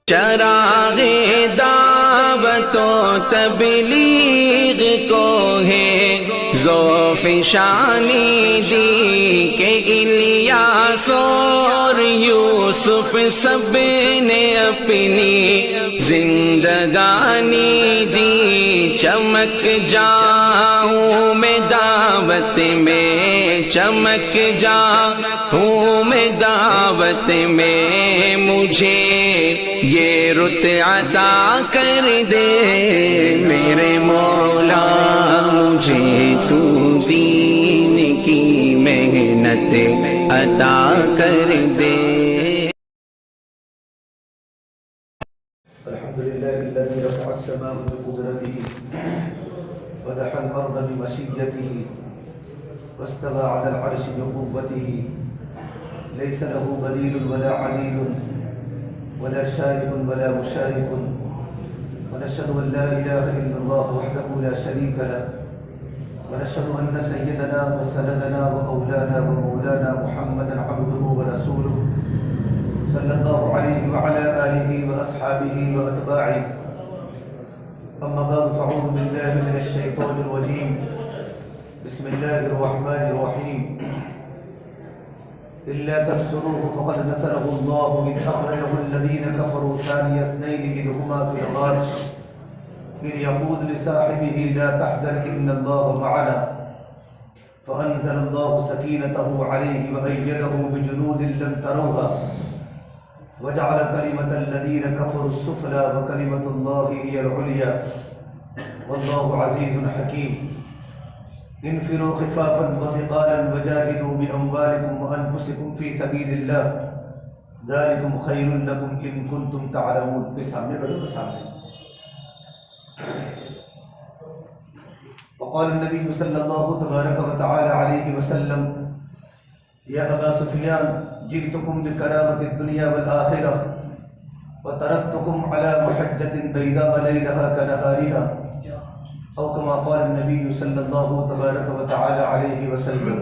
چراغ دعوت و تبلیغ کو ہے ذوف شانی دی کہ الیاس اور یوسف سب نے اپنی زندگانی دی، چمک جاؤں میں دعوت میں، چمک جاؤں میں دعوت میں، مجھے یہ رت عطا کر دے میرے مولا، مجھے تو دین کی محنت عطا کر دے۔ الحمدللہ الذی رفع السماء بقدرته ودحى الارض بمشیته واستوى على العرش بقوته ليس له بديل ولا عديل ولا شارك ولا مشارك، ونشهد أن لا إله إلا الله وحده لا شريك له، ونشهد أن سيدنا وسندنا وأولانا ومولانا محمدا عبده ورسوله صلى الله عليه وعلى آله وأصحابه وأتباعه، أما بعد فأعوذ بالله من الشيطان الرجيم، بسم الله الرحمن الرحيم، إلا تنصروه فقد نصره الله إذ أخرجه الذين كفروا ثاني اثنين إذ هما في الغار إذ يقول لصاحبه لا تحزن إن الله معنا، فأنزل الله سكينته عليه وأيده بجنود لم تروها وجعل كلمة الذين كفروا السفلى وكلمة الله هي العليا والله عزيز حكيم، انفروا خفافا وثقالا وجاهدوا بأموالكم وأنفسكم في سبيل الله ذلكم خير لكم إن كنتم تعلمون۔ سامنے بڑھو سامنے۔ وقال النبي صلى الله تبارك وتعالى عليه وسلم يا أبا سفيان جئتكم بكرامة الدنيا والآخرة وتركتكم على محجة بيضاء ليلها كنهارها، او كما قال النبی صلی اللہ تبارک و تعالی علیہ وسلم۔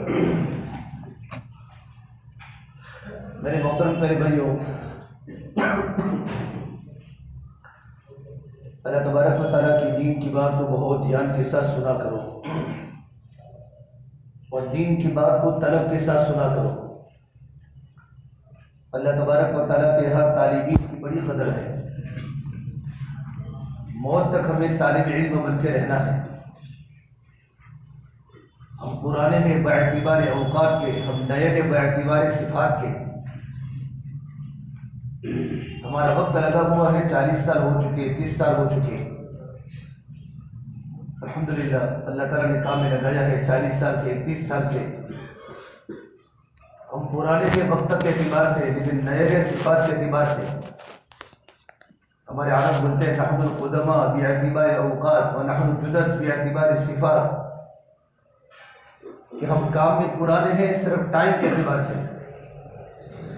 میرے محترم پیارے بھائیوں، اللہ تبارک و تعالیٰ کی دین کی بات کو بہت دھیان کے ساتھ سنا کرو، اور دین کی بات کو طلب کے ساتھ سنا کرو۔ اللہ تبارک و تعالیٰ کے ہر طالبین کی بڑی قدر ہے، موت تک ہمیں طالب علم بن کے رہنا ہے۔ ہم پرانے ہیں باعتبار اوقات کے، ہم نئے ہیں باعتبار صفات کے۔ ہمارا وقت لگا ہوا ہے، 40 سال ہو چکے، 30 سال ہو چکے، الحمدللہ اللہ تعالیٰ نے کام میں لگایا ہے 40 سال سے، 30 سال سے۔ ہم پرانے ہیں وقت کے اعتبار سے، لیکن نئے ہیں صفات کے اعتبار سے۔ ہمارے عرب بولتے ہیں نحن القدماء باعتبار اوقات ونحن الجدد باعتبار صفات، کہ ہم کام میں پرانے ہیں صرف ٹائم کے اعتبار سے،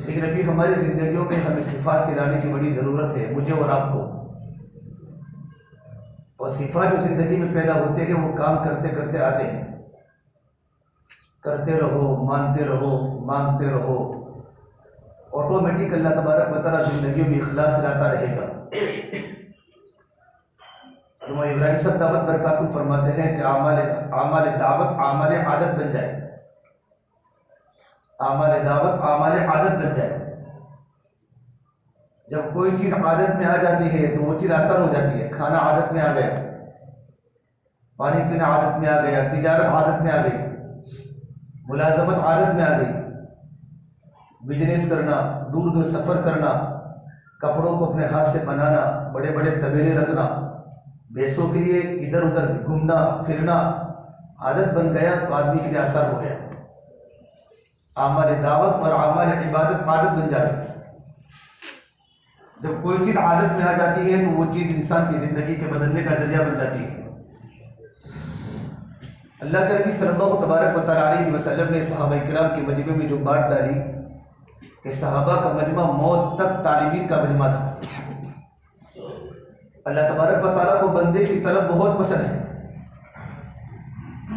لیکن ابھی ہماری زندگیوں میں ہمیں صفات کے لانے کی بڑی ضرورت ہے، مجھے اور آپ کو۔ اور صفات جو زندگی میں پیدا ہوتے ہیں وہ کام کرتے کرتے آتے ہیں، کرتے رہو، مانتے رہو، مانگتے رہو، آٹومیٹک اللہ تبارک و تعالیٰ زندگیوں میں اخلاص لاتا رہے گا۔ علامہ ابراہیم صاحب دعوت برکاتہ فرماتے ہیں کہ اعمال دعوت اعمال عادت بن جائے، اعمال دعوت اعمال عادت بن جائے۔ جب کوئی چیز عادت میں آ جاتی ہے تو وہ چیز آسان ہو جاتی ہے۔ کھانا عادت میں آ گیا، پانی پینا عادت میں آ گیا، تجارت عادت میں آ گئی، ملازمت عادت میں آ گئی، بزنس کرنا، دور دور سفر کرنا، کپڑوں کو اپنے ہاتھ سے بنانا، بڑے بڑے طویلے رکھنا، پیسوں کے لیے ادھر ادھر گھومنا پھرنا عادت بن گیا تو آدمی کے لیے آسان ہو گیا۔ اعمال دعوت اور اعمال عبادت عادت بن جاتی ہے۔ جب کوئی چیز عادت میں آ جاتی ہے تو وہ چیز انسان کی زندگی کے بدلنے کا ذریعہ بن جاتی ہے۔ اللہ کے نبی صلی اللہ تبارک و تعالیٰ علیہ وسلم نے صحابہ کرام کے مجمع میں جو بات ڈالی کہ صحابہ کا مجمع موت تک طالبین کا مجمع تھا۔ اللہ تبارک و تعالیٰ کو بندے کی طلب بہت پسند ہے،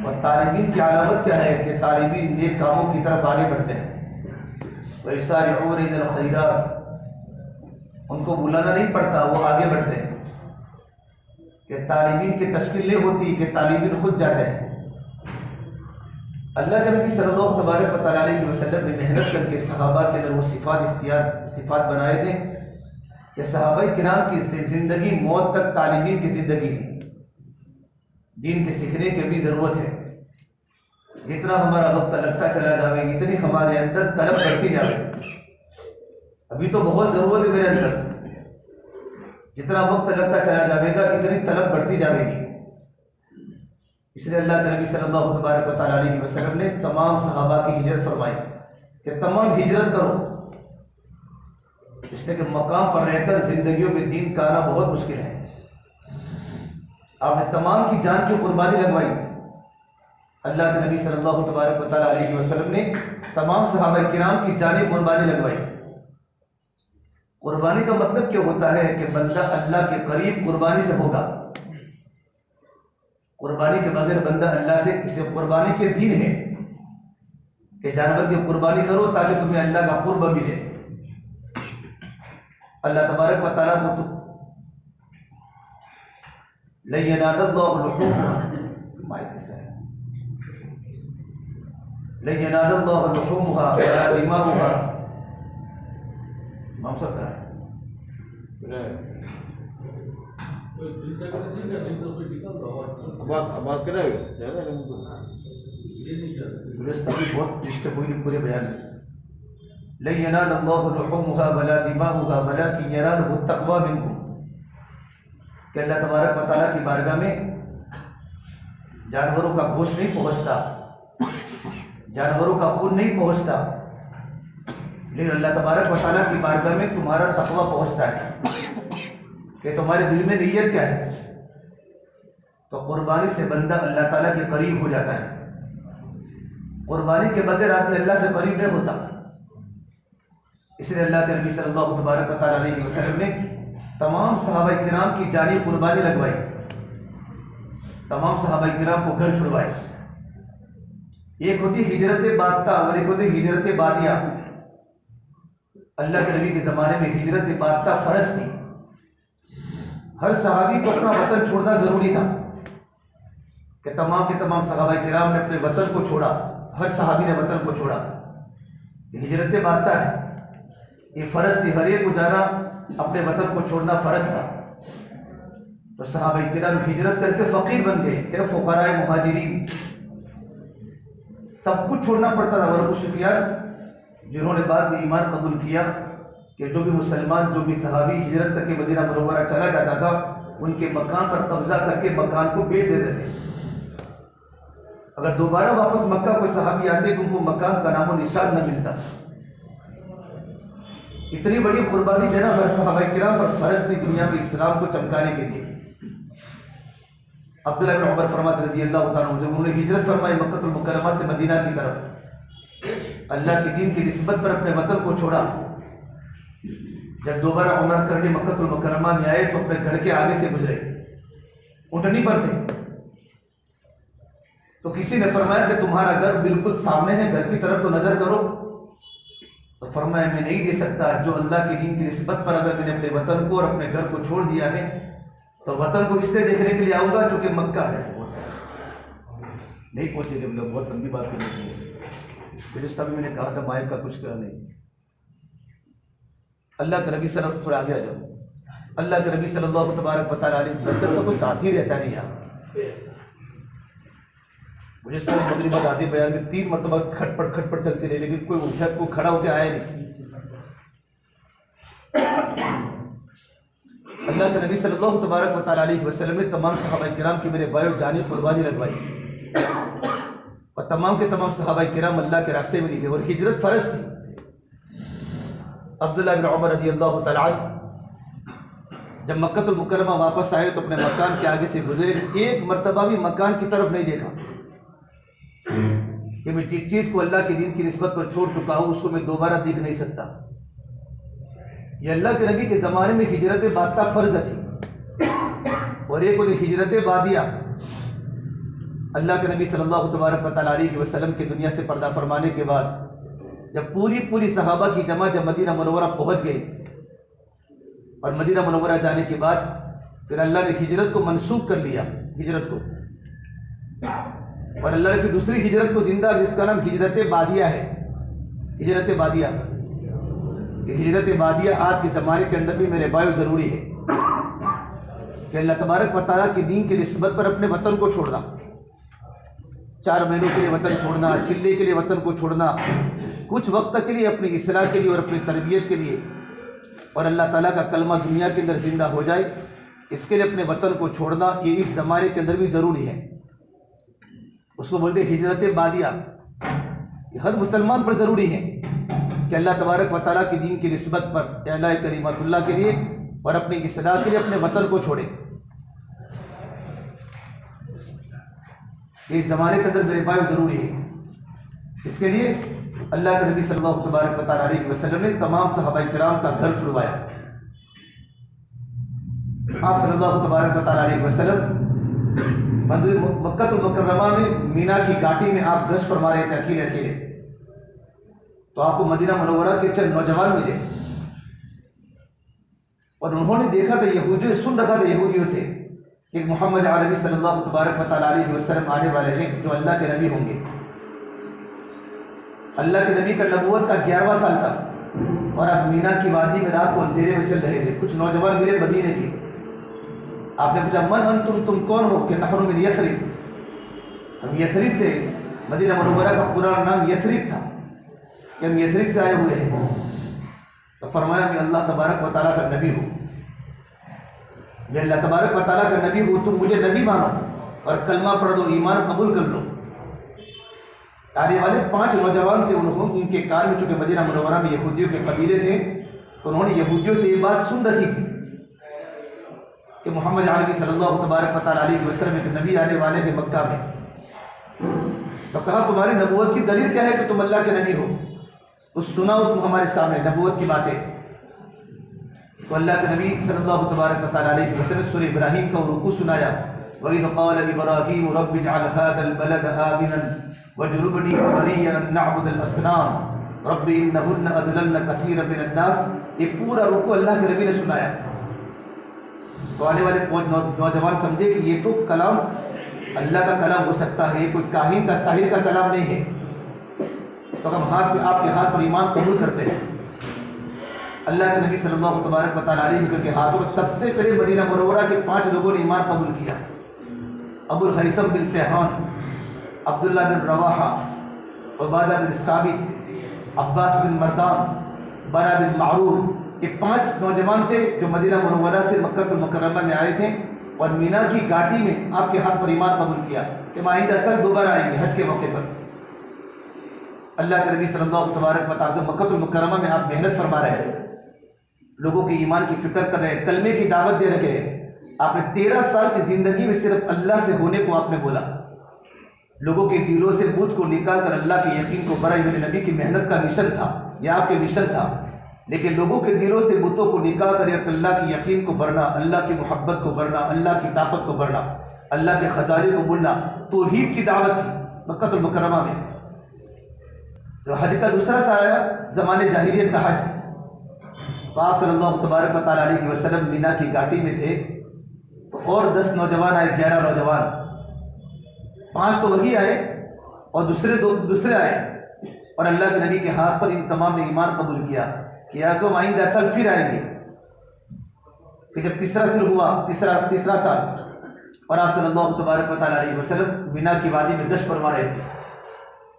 اور طالبین کی علامت کیا ہے کہ طالبین نیک کاموں کی طرف آگے بڑھتے ہیں۔ وَيُسَارِعُونَ إِلَى الْخَيْرَاتِ، ان کو بلانا نہیں پڑتا، وہ آگے بڑھتے ہیں، کہ طالبین کی تشکیل نہیں ہوتی کہ طالبین خود جاتے ہیں۔ اللہ کے نبی صلی اللہ تبارک و تعالیٰ علیہ وسلم نے محنت کر کے صحابہ کے اندر وہ صفات بنائے تھے کہ صحابہ کرام کی زندگی موت تک طالبین کی زندگی تھی۔ دین کے سیکھنے کی بھی ضرورت ہے، جتنا ہمارا وقت لگتا چلا جائے اتنی ہمارے اندر طلب بڑھتی جائے۔ ابھی تو بہت ضرورت ہے میرے اندر، جتنا وقت لگتا چلا جائے گا اتنی طلب بڑھتی جائے گی۔ اس لیے اللہ کے نبی صلی اللہ تبارک و تعالیٰ علیہ وسلم نے تمام صحابہ کی ہجرت فرمائی کہ تمام ہجرت کرو، اس لیے کہ مقام پر رہ کر زندگیوں میں دین کا آنا بہت مشکل ہے۔ آپ نے تمام کی جان کی قربانی لگوائی۔ اللہ کے نبی صلی اللہ تبارک و تعالیٰ علیہ وسلم نے تمام صحابہ کرام کی جانی قربانی لگوائی۔ قربانی کا مطلب کیا ہوتا ہے کہ بندہ اللہ کے قریب قربانی سے ہوگا۔ قربانی کے بغیر بندہ اللہ سے، اسے قربانی کے دین ہے کہ جانور کی قربانی کرو تاکہ تمہیں اللہ کا قرب ملے۔ اللہ تبارک و تعالیٰ کو لن ینال اللہ لحومها لن ینال اللہ لحومها ولا دماؤها۔ امام صاحب کہا ہے بہت ڈسٹرب ہوئی پورے بیان میں۔ لن ینال اللہ لحومها ولا دماؤها ولکن ینالہ التقوی منکم، کہ اللہ تبارک و تعالیٰ کی بارگاہ میں جانوروں کا گوشت نہیں پہنچتا، جانوروں کا خون نہیں پہنچتا، لیکن اللہ تبارک و تعالیٰ کی بارگاہ میں تمہارا تقوی پہنچتا ہے کہ تمہارے دل میں نیت کیا ہے۔ تو قربانی سے بندہ اللہ تعالیٰ کے قریب ہو جاتا ہے۔ قربانی کے بغیر آدمی اللہ سے قریب نہیں ہوتا۔ اس لیے اللہ کے نبی صلی اللہ تبارک و تعالیٰ علیہ وسلم نے تمام صحابہ کرام کی جانی قربانی لگوائی، تمام صحابہ کرام کو گھر چھڑوائے۔ ایک ہوتی ہجرت بادتہ اور ایک ہوتی ہجرت بادیہ۔ اللہ کے نبی کے زمانے میں ہجرت بادتہ فرض تھی، ہر صحابی کو اپنا وطن چھوڑنا ضروری تھا کہ تمام کے تمام صحابہ کرام نے اپنے وطن کو چھوڑا، ہر صحابی نے وطن کو چھوڑا۔ یہ ہجرت بادتہ ہے، یہ فرض تھی، ہر ایک کو جانا اپنے وطن کو چھوڑنا فرض تھا۔ تو صحابہ کرام ہجرت کر کے فقیر بن گئے، کہ فقراء مہاجرین سب کچھ چھوڑنا پڑتا تھا۔ اور ابو سفیان جنہوں نے بعد میں ایمان قبول کیا کہ جو بھی مسلمان، جو بھی صحابی ہجرت کر کے مدینہ منورہ چلا جاتا تھا ان کے مکان پر قبضہ کر کے مکان کو بیچ دیتے تھے۔ اگر دوبارہ واپس مکہ کوئی صحابی آتے تو ان کو مکان کا نام و نشان نہ ملتا۔ اتنی بڑی قربانی دینا ہر صحابہ کرام پر فرض تھی دنیا میں اسلام کو چمکانے کے لیے۔ عبداللہ بن عمر فرماتے رضی اللہ تعالیٰ عنہ، جب انہوں نے ہجرت فرمائی مکہ المکرمہ سے مدینہ کی طرف، اللہ کے دین کی نسبت پر اپنے وطن کو چھوڑا، جب دوبارہ عمرہ کرنے مکہ المکرمہ میں آئے تو اپنے گھر کے آگے سے گزرے، اونٹنی پر تھے۔ تو کسی نے فرمایا کہ تمہارا گھر بالکل سامنے ہے، گھر کی طرف تو نظر کرو۔ تو فرمایا میں نہیں دے سکتا، جو اللہ کے دین کی نسبت پر اگر میں نے اپنے وطن کو اور اپنے گھر کو چھوڑ دیا ہے تو وطن کو اس لیے دیکھنے کے لیے آؤں گا چونکہ مکہ ہے۔ نہیں پہنچے گے، لوگ بہت لمبی بات کریں گے، گزشتہ بھی میں نے کہا تھا مائک کا کچھ کہا نہیں۔ اللہ کے نبی صلی اللہ تھوڑا آگے آ جاؤ، اللہ کے نبی صلی اللہ تبارک و تعالیٰ علیہ وسلم کا کوئی ساتھ ہی رہتا نہیں یہاں۔ مجھے اس طرح مغربہ دادی بیان میں 3 مرتبہ کھٹ پٹ چلتی رہی لیکن کوئی اٹھا کوئی کھڑا ہو کے آیا نہیں۔ اللہ کے نبی صلی اللہ تبارک و تعالیٰ علیہ وسلم نے تمام صحابہ کرام کی میرے بائیو جانی قربانی لگوائی اور تمام کے تمام صحابہ کرام اللہ کے راستے میں نکلے اور ہجرت فرض تھی۔ عبداللہ بن عمر رضی اللہ تعالیٰ عنہ جب مکہ المکرمہ واپس آئے تو اپنے مکان کے آگے سے گزرے، ایک مرتبہ بھی مکان کی طرف نہیں دیکھا کہ میں جس چیز کو اللہ کے دین کی نسبت پر چھوڑ چکا ہوں اس کو میں دوبارہ دیکھ نہیں سکتا۔ یہ اللہ کے نبی کے زمانے میں ہجرت بادتہ فرض تھی اور ایک ہوتی ہجرت بادیہ۔ اللہ کے نبی صلی اللہ تبارک و تعالیٰ علیہ وسلم کی دنیا سے پردہ فرمانے کے بعد جب پوری صحابہ کی جمع جب مدینہ منورہ پہنچ گئی اور مدینہ منورہ جانے کے بعد پھر اللہ نے ہجرت کو منسوخ کر لیا، ہجرت کو، اور اللہ نے پھر دوسری ہجرت کو زندہ، جس کا نام ہجرت بادیہ ہے، ہجرت بادیہ۔ یہ ہجرت بادیہ آج کے زمانے کے اندر بھی میرے بھائیو ضروری ہے کہ اللہ تبارک و تعالیٰ کے دین کی نسبت پر اپنے وطن کو چھوڑنا، 4 مہینوں کے لیے وطن چھوڑنا، چلے کے لیے وطن کو چھوڑنا، کچھ وقت کے لیے اپنی اصلاح کے لیے اور اپنی تربیت کے لیے، اور اللہ تعالیٰ کا کلمہ دنیا کے اندر زندہ ہو جائے، اس کے لیے اپنے وطن کو چھوڑنا یہ اس زمانے کے اندر بھی ضروری ہے۔ اس کو بولتے ہیں ہجرت بادیہ۔ یہ ہر مسلمان پر ضروری ہے کہ اللہ تبارک و تعالیٰ کی دین کی نسبت پر اعلاء کلمت اللہ کے لیے اور اپنی اصلاح کے لیے اپنے وطن کو چھوڑے۔ یہ اس زمانے کے اندر میرے بھائی ضروری ہے۔ اس کے لیے اللہ کے نبی صلی اللہ تبارک و تعالیٰ علیہ وسلم نے تمام صحابہ کرام کا گھر چھڑوایا۔ آپ صلی اللہ تبارک و تعالیٰ علیہ وسلم مکہ المکرمہ میں مینا کی گھاٹی میں آپ گشت فرما رہے تھے اکیلے اکیلے، تو آپ کو مدینہ منورہ کے چند نوجوان ملے، اور انہوں نے دیکھا تھا یہودیوں، سن رکھا تھا یہودیوں سے کہ محمد عربی صلی اللہ تبارک و تعالیٰ علیہ وسلم آنے والے ہیں جو اللہ کے نبی ہوں گے۔ اللہ کے نبی کا نبوت کا 11واں سال تھا، اور اب مینا کی وادی میں رات کو اندھیرے میں چل رہے تھے۔ کچھ نوجوان ملے مدینے کے، آپ نے پوچھا من انتم، تم کون ہو؟ کہ نحن من یثرب، ہم یثرب سے، مدینہ منورہ کا پورا نام یثرب تھا کہ ہم یثرب سے آئے ہوئے ہیں۔ تو فرمایا میں اللہ تبارک و تعالیٰ کا نبی ہوں، میں اللہ تبارک و تعالیٰ کا نبی ہوں، تم مجھے نبی مانو اور کلمہ پڑھ دو، ایمان قبول کر لو۔ آنے والے 5 نوجوان تھے، ان کے کان میں، چونکہ مدینہ منورہ میں یہودیوں کے قبیلے تھے، تو انہوں نے یہودیوں سے یہ بات سن رکھی تھی کہ محمد عربی صلی اللہ تبارک و تعالیٰ علیہ وسلم ایک نبی آنے والے ہیں مکہ میں۔ تو کہا تمہاری نبوت کی دلیل کیا ہے کہ تم اللہ کے نبی ہو؟ اس سناؤ تم ہمارے سامنے نبوت کی باتیں۔ تو اللہ کے نبی صلی اللہ تبارک و تعالیٰ علیہ وسلم سورہ ابراہیم کا رکوع سنایا، وَإِذْ قَالَ إِبْرَاهِيمُ رَبِّ اجْعَلْ هَٰذَا الْبَلَدَ آمِنًا وَاجْنُبْنِي وَبَنِيَّ أَن نَّعْبُدَ الْأَصْنَامَ رَبِّ إِنَّهُنَّ أَضْلَلْنَ كَثِيرًا مِّنَ النَّاسِ۔ یہ پورا رکوع اللہ کے نبی نے سنایا۔ تو آنے والے 5 نوجوان سمجھے کہ یہ تو کلام اللہ کا کلام ہو سکتا ہے، یہ کوئی کاہن کا ساحر کا کلام نہیں ہے۔ تو ہم آپ کے ہاتھ پر ایمان قبول کرتے ہیں۔ اللہ کے نبی صلی اللہ تبارک و تعالیٰ علیہ وسلم کے ہاتھوں پر سب سے پہلے مدینہ منورہ کے 5 لوگوں نے ایمان قبول کیا۔ ابو الخیثم بن تہان، عبداللہ بن رواحہ، عبادہ بن ثابت، عباس بن مردان، برا بن معرور، یہ 5 نوجوان تھے جو مدینہ منورہ سے مکہ المکرمہ میں آئے تھے، اور مینا کی گھاٹی میں آپ کے ہاتھ پر ایمان قبول کیا کہ ہم آئندہ سال دوبارہ آئیں گے حج کے موقع پر۔ اللہ کے نبی صلی اللہ تبارک و تعالیٰ مکہ المکرمہ میں آپ محنت فرما رہے ہیں، لوگوں کے ایمان کی فکر کر رہے ہیں، کلمے کی دعوت دے رہے ہیں۔ آپ نے 13 سال کی زندگی میں صرف اللہ سے ہونے کو آپ نے بولا، لوگوں کے دلوں سے بت کو نکال کر اللہ کے یقین کو بڑھائی۔ میرے نبی کی محنت کا مشن تھا، یہ آپ کے مشن تھا، لیکن لوگوں کے دلوں سے بتوں کو نکال کر اللہ کی یقین کو بڑھنا، اللہ کی محبت کو بڑھنا، اللہ کی طاقت کو بڑھنا، اللہ کے خزانے کو بولنا، توحید کی دعوت تھی مکہ المکرمہ میں۔ جو حج کا دوسرا سال آیا، زمانے جاہلیت کا حج، تو آپ صلی اللہ تبارک و تعالیٰ علیہ وسلم مینا کی گھاٹی میں تھے، تو اور 10 نوجوان آئے، 11 نوجوان، 5 تو وہی آئے اور دوسرے آئے، اور اللہ کے نبی کے ہاتھ پر ان تمام نے ایمان قبول کیا کہ یا تو ہم آئندہ سال پھر آئیں گے۔ پھر جب تیسرا سال ہوا، تیسرا سال، اور آپ صلی اللہ تبارک و تعالیٰ علیہ وسلم مینا کی وادی میں گشت فرما رہے تھے،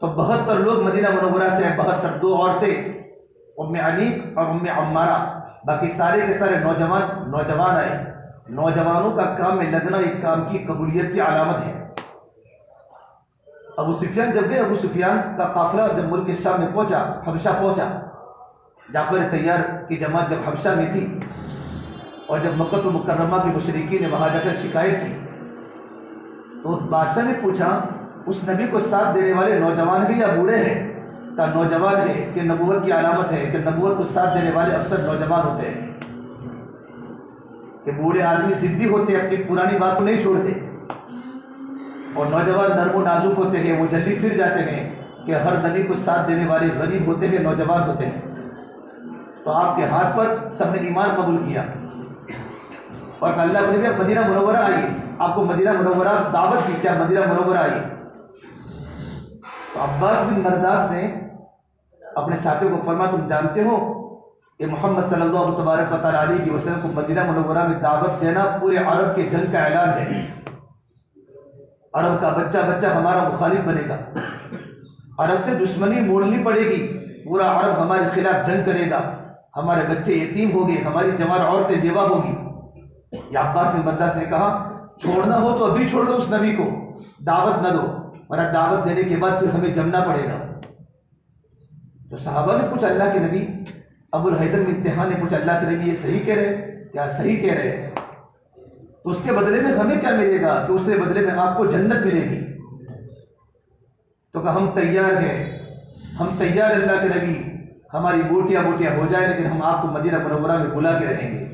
تو 72 لوگ مدینہ منورہ سے آئے، 72، 2 عورتیں، ام علیق اور ام عمارہ، باقی سارے کے سارے نوجوان آئے۔ نوجوانوں کا کام میں لگنا ایک کام کی قبولیت کی علامت ہے۔ ابو سفیان جب گئے، ابو سفیان کا قافلہ جب ملک شام میں پہنچا، حبشہ پہنچا، جعفر طیار کی جماعت جب حبشہ میں تھی، اور جب مکہ المکرمہ کے مشرکین نے وہاں جا کر شکایت کی، تو اس بادشاہ نے پوچھا اس نبی کو ساتھ دینے والے نوجوان ہیں یا بوڑھے ہیں؟ کہا نوجوان ہے، کہ نبوت کی علامت ہے کہ نبوت کو ساتھ دینے والے اکثر نوجوان ہوتے ہیں، کہ بوڑھے آدمی ضدی ہوتے ہیں، اپنی پرانی بات کو نہیں چھوڑتے، اور نوجوان نرم و نازک ہوتے ہیں، وہ جلدی پھر جاتے ہیں، کہ ہر نبی کو ساتھ دینے والے غریب ہوتے ہیں، نوجوان ہوتے ہیں۔ تو آپ کے ہاتھ پر سب نے ایمان قبول کیا اور کہ اللہ کے نبی آپ مدینہ منورہ آئیے، آپ کو مدینہ منورہ دعوت دی کہ آپ مدینہ منورہ آئیے۔ تو عباس بن مرداس نے اپنے ساتھیوں کو فرمایا تم جانتے ہو کہ محمد صلی اللہ تبارک و تعالیٰ علیہ وسلم کو مدینہ منورہ میں دعوت دینا پورے عرب کے جنگ کا اعلان ہے، عرب کا بچہ بچہ ہمارا مخالف بنے گا، عرب سے دشمنی موڑنی پڑے گی، پورا عرب ہمارے خلاف جنگ کرے گا، ہمارے بچے یتیم ہو گئے، ہماری جوان عورتیں بیوہ ہوگی۔ یہ عباس بن مرداس نے کہا چھوڑنا ہو تو ابھی چھوڑ دو اس نبی کو، دعوت نہ دو، ورنہ دعوت دینے کے بعد پھر ہمیں جمنا پڑے گا۔ تو صحابہ نے پوچھا اللہ کے نبی، ابو الحیثم امتحان نے پوچھا اللہ کے نبی یہ صحیح کہہ رہے ہیں کیا؟ صحیح کہہ رہے ہیں، تو اس کے بدلے میں ہمیں کیا ملے گا؟ کہ اس کے بدلے میں آپ کو جنت ملے گی۔ تو کہا ہم تیار ہیں، ہم تیار اللہ کے نبی، ہماری بوٹیاں بوٹیاں ہو جائے لیکن ہم آپ کو مدینہ منورہ میں بلا کے رہیں گے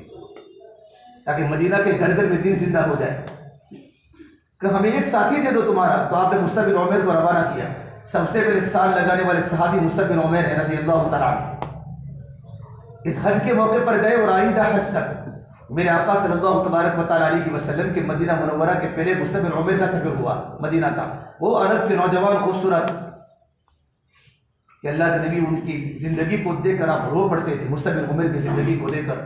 تاکہ مدینہ کے گھر گھر میں دین زندہ ہو جائے۔ کہ ہمیں ایک ساتھی دے دو تمہارا۔ تو آپ نے مصعب بن عمیر کو روانہ کیا۔ سب سے پہلے سال لگانے والے صحابی مصعب بن عمیر ہے رضی اللہ تعالیٰ عنہ۔ اس حج کے موقع پر گئے اور آئندہ حج تک میرے آقا صلی اللہ تبارک و تعالیٰ علیہ وسلم کے مدینہ منورہ کے پہلے مصعب بن عمیر کا سفر ہوا مدینہ کا۔ وہ عرب کے نوجوان خوبصورت کہ اللہ کے نبی ان کی زندگی کو دیکھ کر آپ رو پڑتے تھے، مصعب بن عمیر کی زندگی کو لے کر۔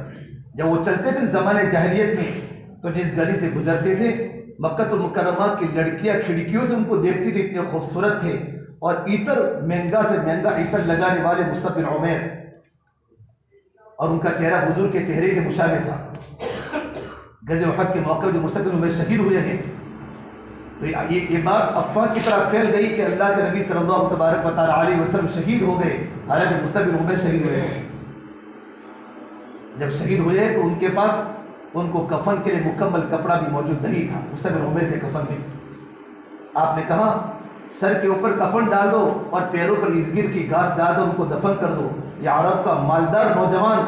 جب وہ چلتے تھے زمانے جاہلیت میں تو جس گلی سے گزرتے تھے مکہ المکرمہ کی لڑکیاں کھڑکیوں سے ان کو دیکھتی تھی، اتنے خوبصورت تھے، اور عطر مہنگا سے مہنگا عطر لگانے والے مصعب بن عمیر، اور ان کا چہرہ حضور کے چہرے کے مشابہ تھا۔ غزوہ احد کے موقع جو مصعب بن عمیر شہید ہوئے ہیں تو یہ بات افواہ کی طرح پھیل گئی کہ اللہ کے نبی صلی اللہ تبارک و تعالیٰ علیہ وسلم شہید ہو گئے، حالانکہ مصعب بن عمیر شہید ہوئے ہیں۔ جب شہید ہوئے تو ان کے پاس ان کو کفن کے لیے مکمل کپڑا بھی موجود نہیں تھا مصعب بن عمیر کے کفن میں۔ آپ نے کہا سر کے اوپر کفن ڈال دو اور پیروں پر ازگر کی گھاس ڈال دو، ان کو دفن کر دو۔ یہ عرب کا مالدار نوجوان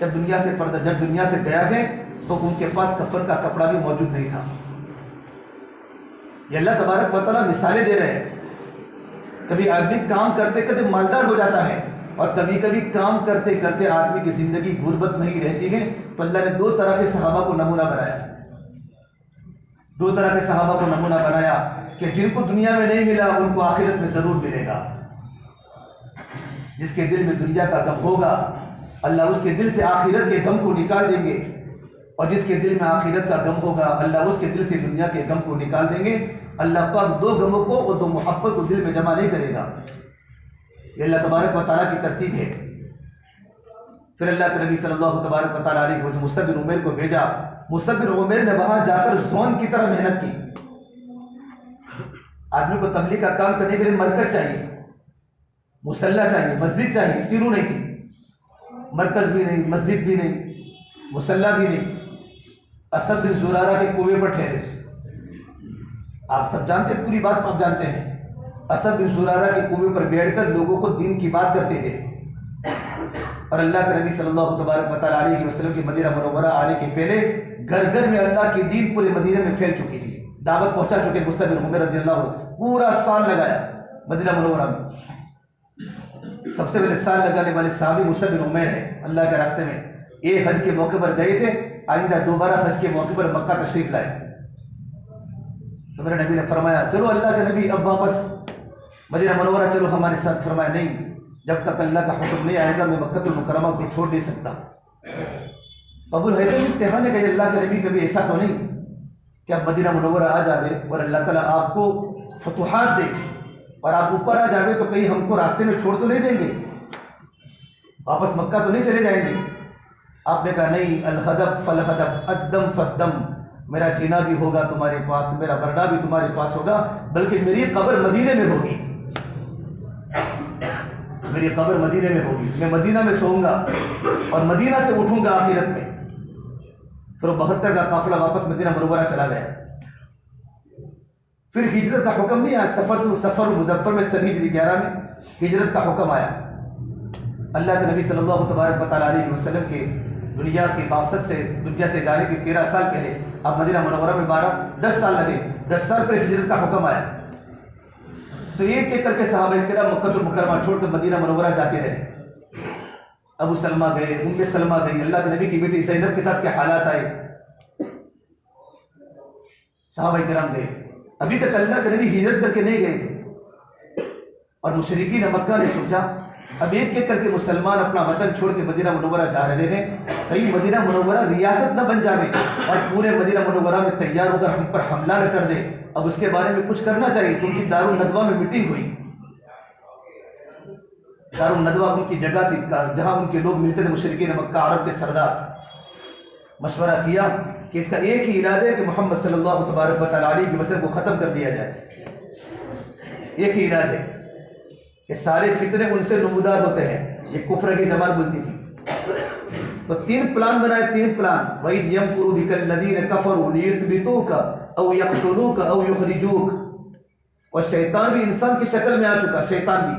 جب دنیا سے گیا ہے تو ان کے پاس کفن کا کپڑا بھی موجود نہیں تھا۔ یہ اللہ تبارک و تعالیٰ مثالیں دے رہے ہیں۔ کبھی آدمی کام کرتے کرتے مالدار ہو جاتا ہے، اور کبھی کبھی کام کرتے کرتے آدمی کی زندگی غربت نہیں رہتی ہے۔ تو اللہ نے دو طرح کے صحابہ کو نمونہ بنایا، دو طرح کے صحابہ کو نمونہ بنایا کہ جن کو دنیا میں نہیں ملا ان کو آخرت میں ضرور ملے گا۔ جس کے دل میں دنیا کا غم ہوگا اللہ اس کے دل سے آخرت کے غم کو نکال دیں گے، اور جس کے دل میں آخرت کا غم ہوگا اللہ اس کے دل سے دنیا کے غم کو نکال دیں گے۔ اللہ پاک دو غموں کو اور دو محبت کو دل میں جمع نہیں کرے گا۔ یہ اللہ تبارک و تعالیٰ کی ترتیب ہے۔ پھر اللہ کے نبی صلی اللہ تبارک و تعالیٰ علیہ وسلم مصعب بن عمیر کو بھیجا۔ مصعب بن عمیر نے وہاں جا کر زون کی طرح محنت کی۔ آدمی کو تبلیغ کا کام کرنے کے لیے مرکز چاہیے، مصلی چاہیے، مسجد چاہیے، تینوں نہیں تھی۔ مرکز بھی نہیں، مسجد بھی نہیں، مصلی بھی نہیں۔ اسد بن زرارہ کے کنویں پر ٹھہرے۔ آپ سب جانتے ہیں، پوری بات آپ جانتے ہیں۔ اسد بن زرارہ کے کنویں پر بیٹھ کر لوگوں کو دین کی بات کرتے تھے، اور اللہ کے نبی صلی اللہ تبارک و تعالیٰ علیہ وسلم کے مدینہ منورہ آنے کے پہلے گھر گھر میں اللہ کی دین پورے مدینہ میں پھیل چکی تھی، دعوت پہنچا چکے۔ مصعب بن عمیر رضی اللہ عنہ پورا سال لگایا مدینہ منورہ میں۔ سب سے پہلے سال لگانے والے صحابی مصعب بن عمیر ہیں اللہ کے راستے میں۔ ایک حج کے موقع پر گئے تھے، آئندہ دوبارہ حج کے موقع پر مکہ تشریف لائے۔ تو میرے نبی نے فرمایا چلو اللہ کے نبی اب واپس مدینہ منورہ چلو ہمارے ساتھ۔ فرمایا نہیں، جب تک اللہ کا حکم نہیں آئے گا میں مکہ المکرمہ کو چھوڑ نہیں سکتا۔ ابو الحیثم امتحان نے کہا اللہ کے نبی کبھی ایسا تو نہیں کہ آپ مدینہ منورہ آ جاوے اور اللہ تعالیٰ آپ کو فتوحات دے اور آپ اوپر آ جاوے تو کہیں ہم کو راستے میں چھوڑ تو نہیں دیں گے، واپس مکہ تو نہیں چلے جائیں گے؟ آپ نے کہا نہیں، الہدب فالہدب، الدم فالدم، میرا جینا بھی ہوگا تمہارے پاس، میرا مرنا بھی تمہارے پاس ہوگا، بلکہ میری قبر مدینے میں ہوگی، میری قبر مدینے میں ہوگی، میں مدینہ میں سوؤں گا اور مدینہ سے اٹھوں گا آخرت میں۔ پھر وہ 72 کا قافلہ واپس مدینہ منورہ چلا گیا۔ پھر ہجرت کا حکم نہیں آیا، سفر مظفر میں سن ہجری 11 میں ہجرت کا حکم آیا۔ اللہ کے نبی صلی اللہ تبارک و تعالیٰ علیہ وسلم کے دنیا کی بعثت سے، دنیا سے جانے کے 13 سال پہلے اب مدینہ منورہ میں 10 سال لگے، 10 سال پر ہجرت کا حکم آیا۔ تو ایک ایک کر کے صحابہ کرام مکہ المکرمہ چھوڑ کر مدینہ منورہ جاتے رہے۔ ابو سلمہ گئے، ام سلمہ گئی، اللہ کے نبی کی بیٹی زینب کے ساتھ کیا حالات آئے، صحابہ کرام گئے۔ ابھی تک اللہ کے نبی ہجرت کر کے نہیں گئے تھے، اور مشرکین مکہ نے سوچا اب ایک ایک کر کے مسلمان اپنا وطن چھوڑ کے مدینہ منورہ جا رہے ہیں، کہیں مدینہ منورہ ریاست نہ بن جائے اور پورے مدینہ منورہ میں تیار ہو کر ہم پر حملہ نہ کر دے۔ اب اس کے بارے میں کچھ کرنا چاہیے۔ تو ان کی دارالندوہ میں میٹنگ ہوئی، دارالندوہ ان کی جگہ تھی جہاں ان کے لوگ ملتے تھے، مشرکین مکہ عرب کے سردار۔ مشورہ کیا کہ اس کا ایک ہی علاج ہے کہ محمد صلی اللہ تبارک و تعالیٰ علیہ وسلم کو ختم کر دیا جائے، ایک ہی علاج ہے کہ سارے فتنے ان سے نمودار ہوتے ہیں، یہ کفر کی زبان بولتی تھی۔ تو 3 پلان بنائے، 3 پلان۔ وَإِذْ يَمْكُرُ بِكَ الَّذِينَ كَفَرُوا لِيُثْبِتُوكَ أَوْ يَقْتُلُوكَ أَوْ يُخْرِجُوكَ۔ اور شیطان بھی انسان کی شکل میں آ چکا، شیطان بھی،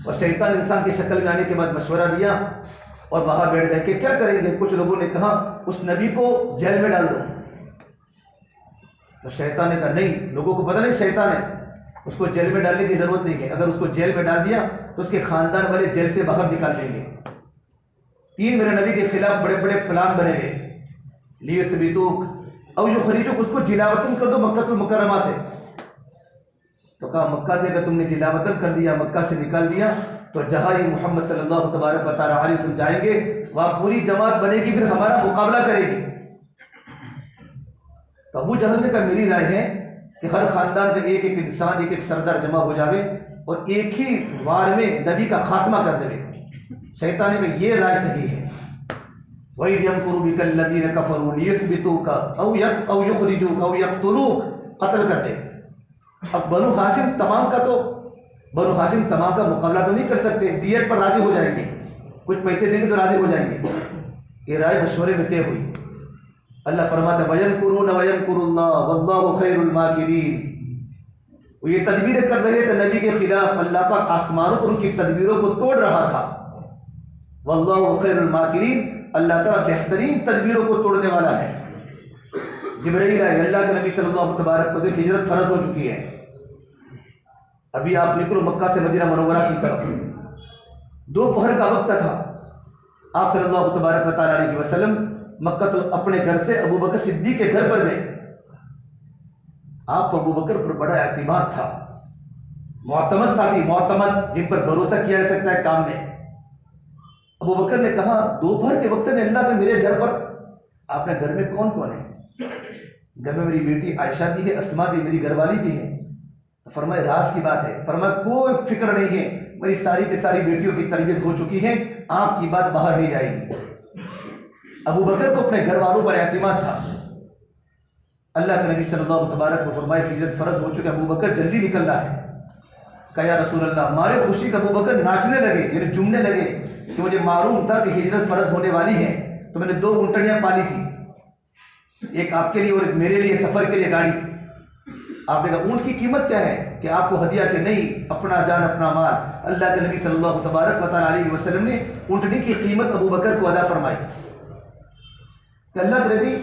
اور شیطان انسان کی شکل میں آنے کے بعد مشورہ دیا اور باہر بیٹھ گئے کہ کیا کریں گے۔ کچھ لوگوں نے کہا اس نبی کو جیل میں ڈال دو، تو شیطان نے کہا نہیں، لوگوں کو پتہ نہیں شیطان ہے، اس کو جیل میں ڈالنے کی ضرورت نہیں ہے، اگر اس کو جیل میں ڈال دیا تو اس کے خاندان والے جیل سے باہر نکال دیں گے۔ 3 میرے نبی کے خلاف بڑے بڑے پلان بنے گئے، لیثبتوک او یخرجوک، اس کو جلا وطن کر دو مکہ المکرمہ سے۔ تو کہا مکہ سے اگر تم نے جلا وطن کر دیا، مکہ سے نکال دیا، تو جہاں یہ محمد صلی اللہ تبارک و تعالیٰ علیہ وسلم جائیں گے وہاں پوری جماعت بنے گی، پھر ہمارا مقابلہ کرے گی۔ تو ابو جہل نے کہا میری رائے ہے کہ ہر خاندان کا ایک ایک انسان، ایک ایک سردار جمع ہو جاوے اور ایک ہی وار میں نبی کا خاتمہ کر دے۔ شیطان نے کہا یہ رائے صحیح ہے۔ وَإِذْ يَمْكُرُ بِكَ الَّذِينَ كَفَرُوا لِيُثْبِتُوكَ أَوْ يُخْرِجُوكَ أَوْ يَقْتُلُوكَ، قتل کر دے۔ اب بنو ہاشم تمام کا مقابلہ تو نہیں کر سکتے، دیت پر راضی ہو جائیں گے، کچھ پیسے دیں گے تو راضی ہو جائیں گے۔ یہ رائے مشورے میں طے ہوئی۔ اللہ فرماتا ہے وَيَمْكُرُونَ وَيَمْكُرُ اللَّهُ وَاللَّهُ خَيْرُ الْمَاكِرِينَ۔ وہ یہ تدبیریں کر رہے تھے نبی کے خلاف، اللہ پاک آسمانوں پر ان کی تدبیروں کو توڑ رہا تھا۔ وَاللَّهُ خَيْرُ الْمَاكِرِينَ، اللہ تعالیٰ بہترین تدبیروں کو توڑنے والا ہے۔ جبرائیل آئے، اللہ کے نبی صلی اللہ تبارک و تعالیٰ ہجرت فرض ہو چکی ہے، ابھی آپ نکلو مکہ سے مدینہ منورہ کی طرف۔ دوپہر کا وقت تھا، آپ صلی اللہ تبارک و تعالیٰ علیہ وسلم مکہ تو اپنے گھر سے ابو بکر صدیق کے گھر پر گئے۔ آپ کو ابو بکر پر بڑا اعتماد تھا، معتمد ساتھی، معتمد جن پر بھروسہ کیا جا سکتا ہے کام میں۔ ابو بکر نے کہا دوپہر کے وقت میں اللہ کے میرے گھر پر، آپ نے گھر میں کون کون ہے؟ گھر میں میری بیٹی عائشہ بھی ہے، اسما بھی میری گھر والی بھی ہے۔ فرمائے راز کی بات ہے، فرمایا کوئی فکر نہیں ہے، میری ساری کی ساری بیٹیوں کی تربیت ہو چکی ہے، آپ کی بات باہر نہیں جائے گی۔ ابو بکر کو اپنے گھر والوں پر اعتماد تھا۔ اللہ کے نبی صلی اللہ تبارک کو فرمائے ہجرت فرض ہو چکے، ابو بکر جلدی نکل رہا ہے۔ کہا یا رسول اللہ، مارے خوشی کا ابو بکر ناچنے لگے، یعنی جمنے لگے کہ مجھے معلوم تھا کہ ہجرت فرض ہونے والی ہے، تو میں نے 2 اونٹنیاں پالی تھی، ایک آپ کے لیے اور ایک میرے لیے، سفر کے لیے گاڑی۔ آپ نے کہا اونٹ کی قیمت کیا ہے کہ آپ کو ہدیہ کہ نہیں، اپنا جان اپنا مال۔ اللہ کے نبی صلی اللہ تبارک و تعالیٰ علیہ وسلم نے اونٹنی کی قیمت ابو بکر کو ادا فرمائی۔ کہ اللہ کے نبی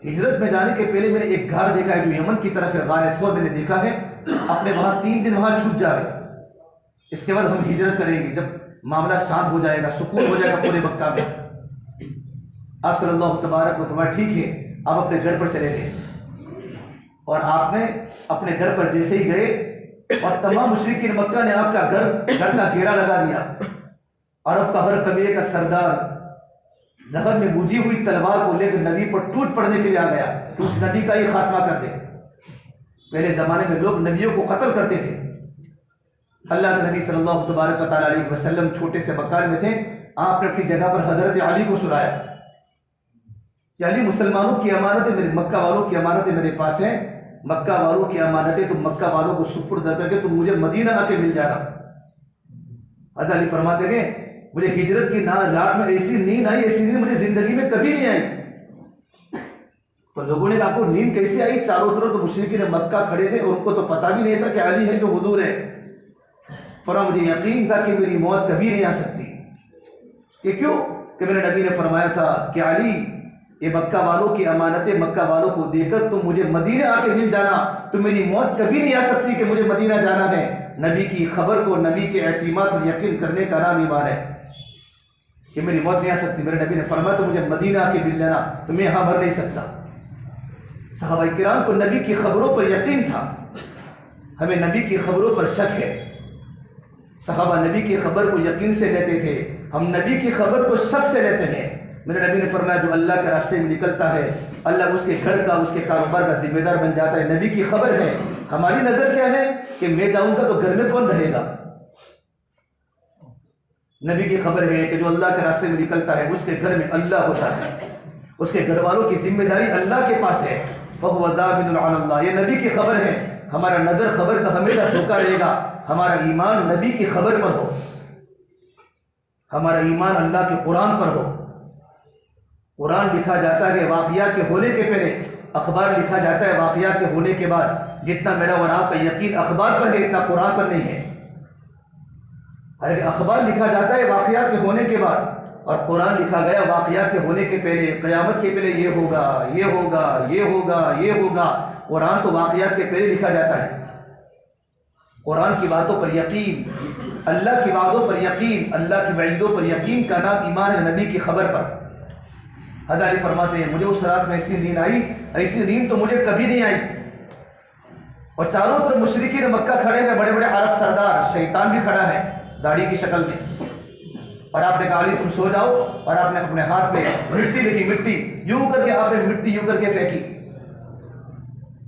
ہجرت میں جانے کے پہلے میں نے ایک گھر دیکھا ہے جو یمن کی طرف ہے، غار اسود میں نے دیکھا ہے، اپنے وہاں 3 دن وہاں چھپ جاوے، اس کے بعد ہم ہجرت کریں گے، جب معاملہ شانت ہو جائے گا، سکون ہو جائے گا پورے مکہ میں۔ آپ صلی اللہ تبارک و فرمایا ٹھیک ہے، آپ اپنے گھر پر چلے گئے، اور آپ نے اپنے گھر پر جیسے ہی گئے اور تمام مشرکین مکہ نے آپ کا گھر کا گھیرا لگا دیا، اور اب کا ہر قبیلے کا سردار زہر میں بوجھی ہوئی تلوار کو لے کر نبی پر ٹوٹ پڑنے کے لیے آ گیا کہ اس نبی کا ہی خاتمہ کر دے۔ پہلے زمانے میں لوگ نبیوں کو قتل کرتے تھے۔ اللہ کے نبی صلی اللہ تبارک و تعالیٰ علیہ وسلم چھوٹے سے مکان میں تھے، آپ نے اپنی جگہ پر حضرت علی کو سلایا کہ علی مسلمانوں کی امانتیں، میرے مکہ والوں کی امانتیں میرے پاس ہیں، مکہ والوں کی امانتیں تم مکہ والوں کو سپرد کر کے تم مجھے مدینہ آ کے مل جانا۔ حضرت علی فرماتے ہیں مجھے ہجرت کی رات میں ایسی نیند آئی، ایسی نیند مجھے زندگی میں کبھی نہیں آئی۔ تو لوگوں نے کہا آپ کو نیند کیسے آئی؟ چاروں طرف تو مشرکین مکہ کھڑے تھے اور ان کو تو پتہ بھی نہیں تھا کہ علی ہے جو حضور ہے۔ فرمایا مجھے یقین تھا کہ میری موت کبھی نہیں آ سکتی۔ یہ کیوں؟ کہ میرے نبی نے فرمایا تھا کہ علی یہ مکہ والوں کی امانتیں مکہ والوں کو دے کر تم مجھے مدینہ آ کے مل جانا، تو میری موت کبھی نہیں آ سکتی کہ مجھے مدینہ جانا ہے۔ نبی کی خبر کو، نبی کے اعتماد پر یقین کرنے کا نام ایمان ہے۔ کہ میری موت نہیں آ سکتی. میرے نبی نے فرمایا تو مجھے مدینہ آ کے مل لینا, تو میں یہاں مر نہیں سکتا. صحابہ کرام کو نبی کی خبروں پر یقین تھا, ہمیں نبی کی خبروں پر شک ہے. صحابہ نبی کی خبر کو یقین سے لیتے تھے, ہم نبی کی خبر کو شک سے لیتے ہیں. میرے نبی نے فرمایا جو اللہ کے راستے میں نکلتا ہے اللہ اس کے گھر کا, اس کے کاروبار کا ذمہ دار بن جاتا ہے. نبی کی خبر ہے. ہماری نظر کیا ہے کہ میں جاؤں گا تو گھر میں کون رہے گا؟ نبی کی خبر ہے کہ جو اللہ کے راستے میں نکلتا ہے اس کے گھر میں اللہ ہوتا ہے, اس کے گھر والوں کی ذمہ داری اللہ کے پاس ہے. فَهُوَ ضَامِنٌ عَلَى اللَّهِ, یہ نبی کی خبر ہے. ہمارا نظر خبر کا ہمیشہ دھوکا رہے گا. ہمارا ایمان نبی کی خبر پر ہو, ہمارا ایمان اللہ کے قرآن پر ہو. قرآن لکھا جاتا ہے واقعات کے ہونے کے پہلے, اخبار لکھا جاتا ہے واقعات کے ہونے کے بعد. جتنا میرا اور آپ کا یقین اخبار پر ہے اتنا قرآن پر نہیں ہے. حالانکہ اخبار لکھا جاتا ہے واقعات کے ہونے کے بعد, اور قرآن لکھا گیا واقعات کے ہونے کے پہلے, قیامت کے پہلے یہ ہوگا, یہ ہوگا, یہ ہوگا, یہ ہوگا. قرآن تو واقعات کے پہلے لکھا جاتا ہے. قرآن کی باتوں پر یقین, اللہ کی وعدوں پر یقین, اللہ کی وعیدوں پر یقین کا نام ایمان ہے. نبی کی خبر پر. حضرت علی فرماتے ہیں مجھے اس رات میں ایسی نیند آئی, ایسی نیند تو مجھے کبھی نہیں آئی. اور چاروں طرف مشرکین مکہ کھڑے ہیں, بڑے بڑے عرب سردار, شیطان بھی کھڑا ہے داڑھی کی شکل میں. اور آپ نے کہا علی تم سو جاؤ, اور آپ نے اپنے ہاتھ میں مٹی لگی, مٹی یوں کر کے آپ نے مٹی یوں کر کے پھینکی,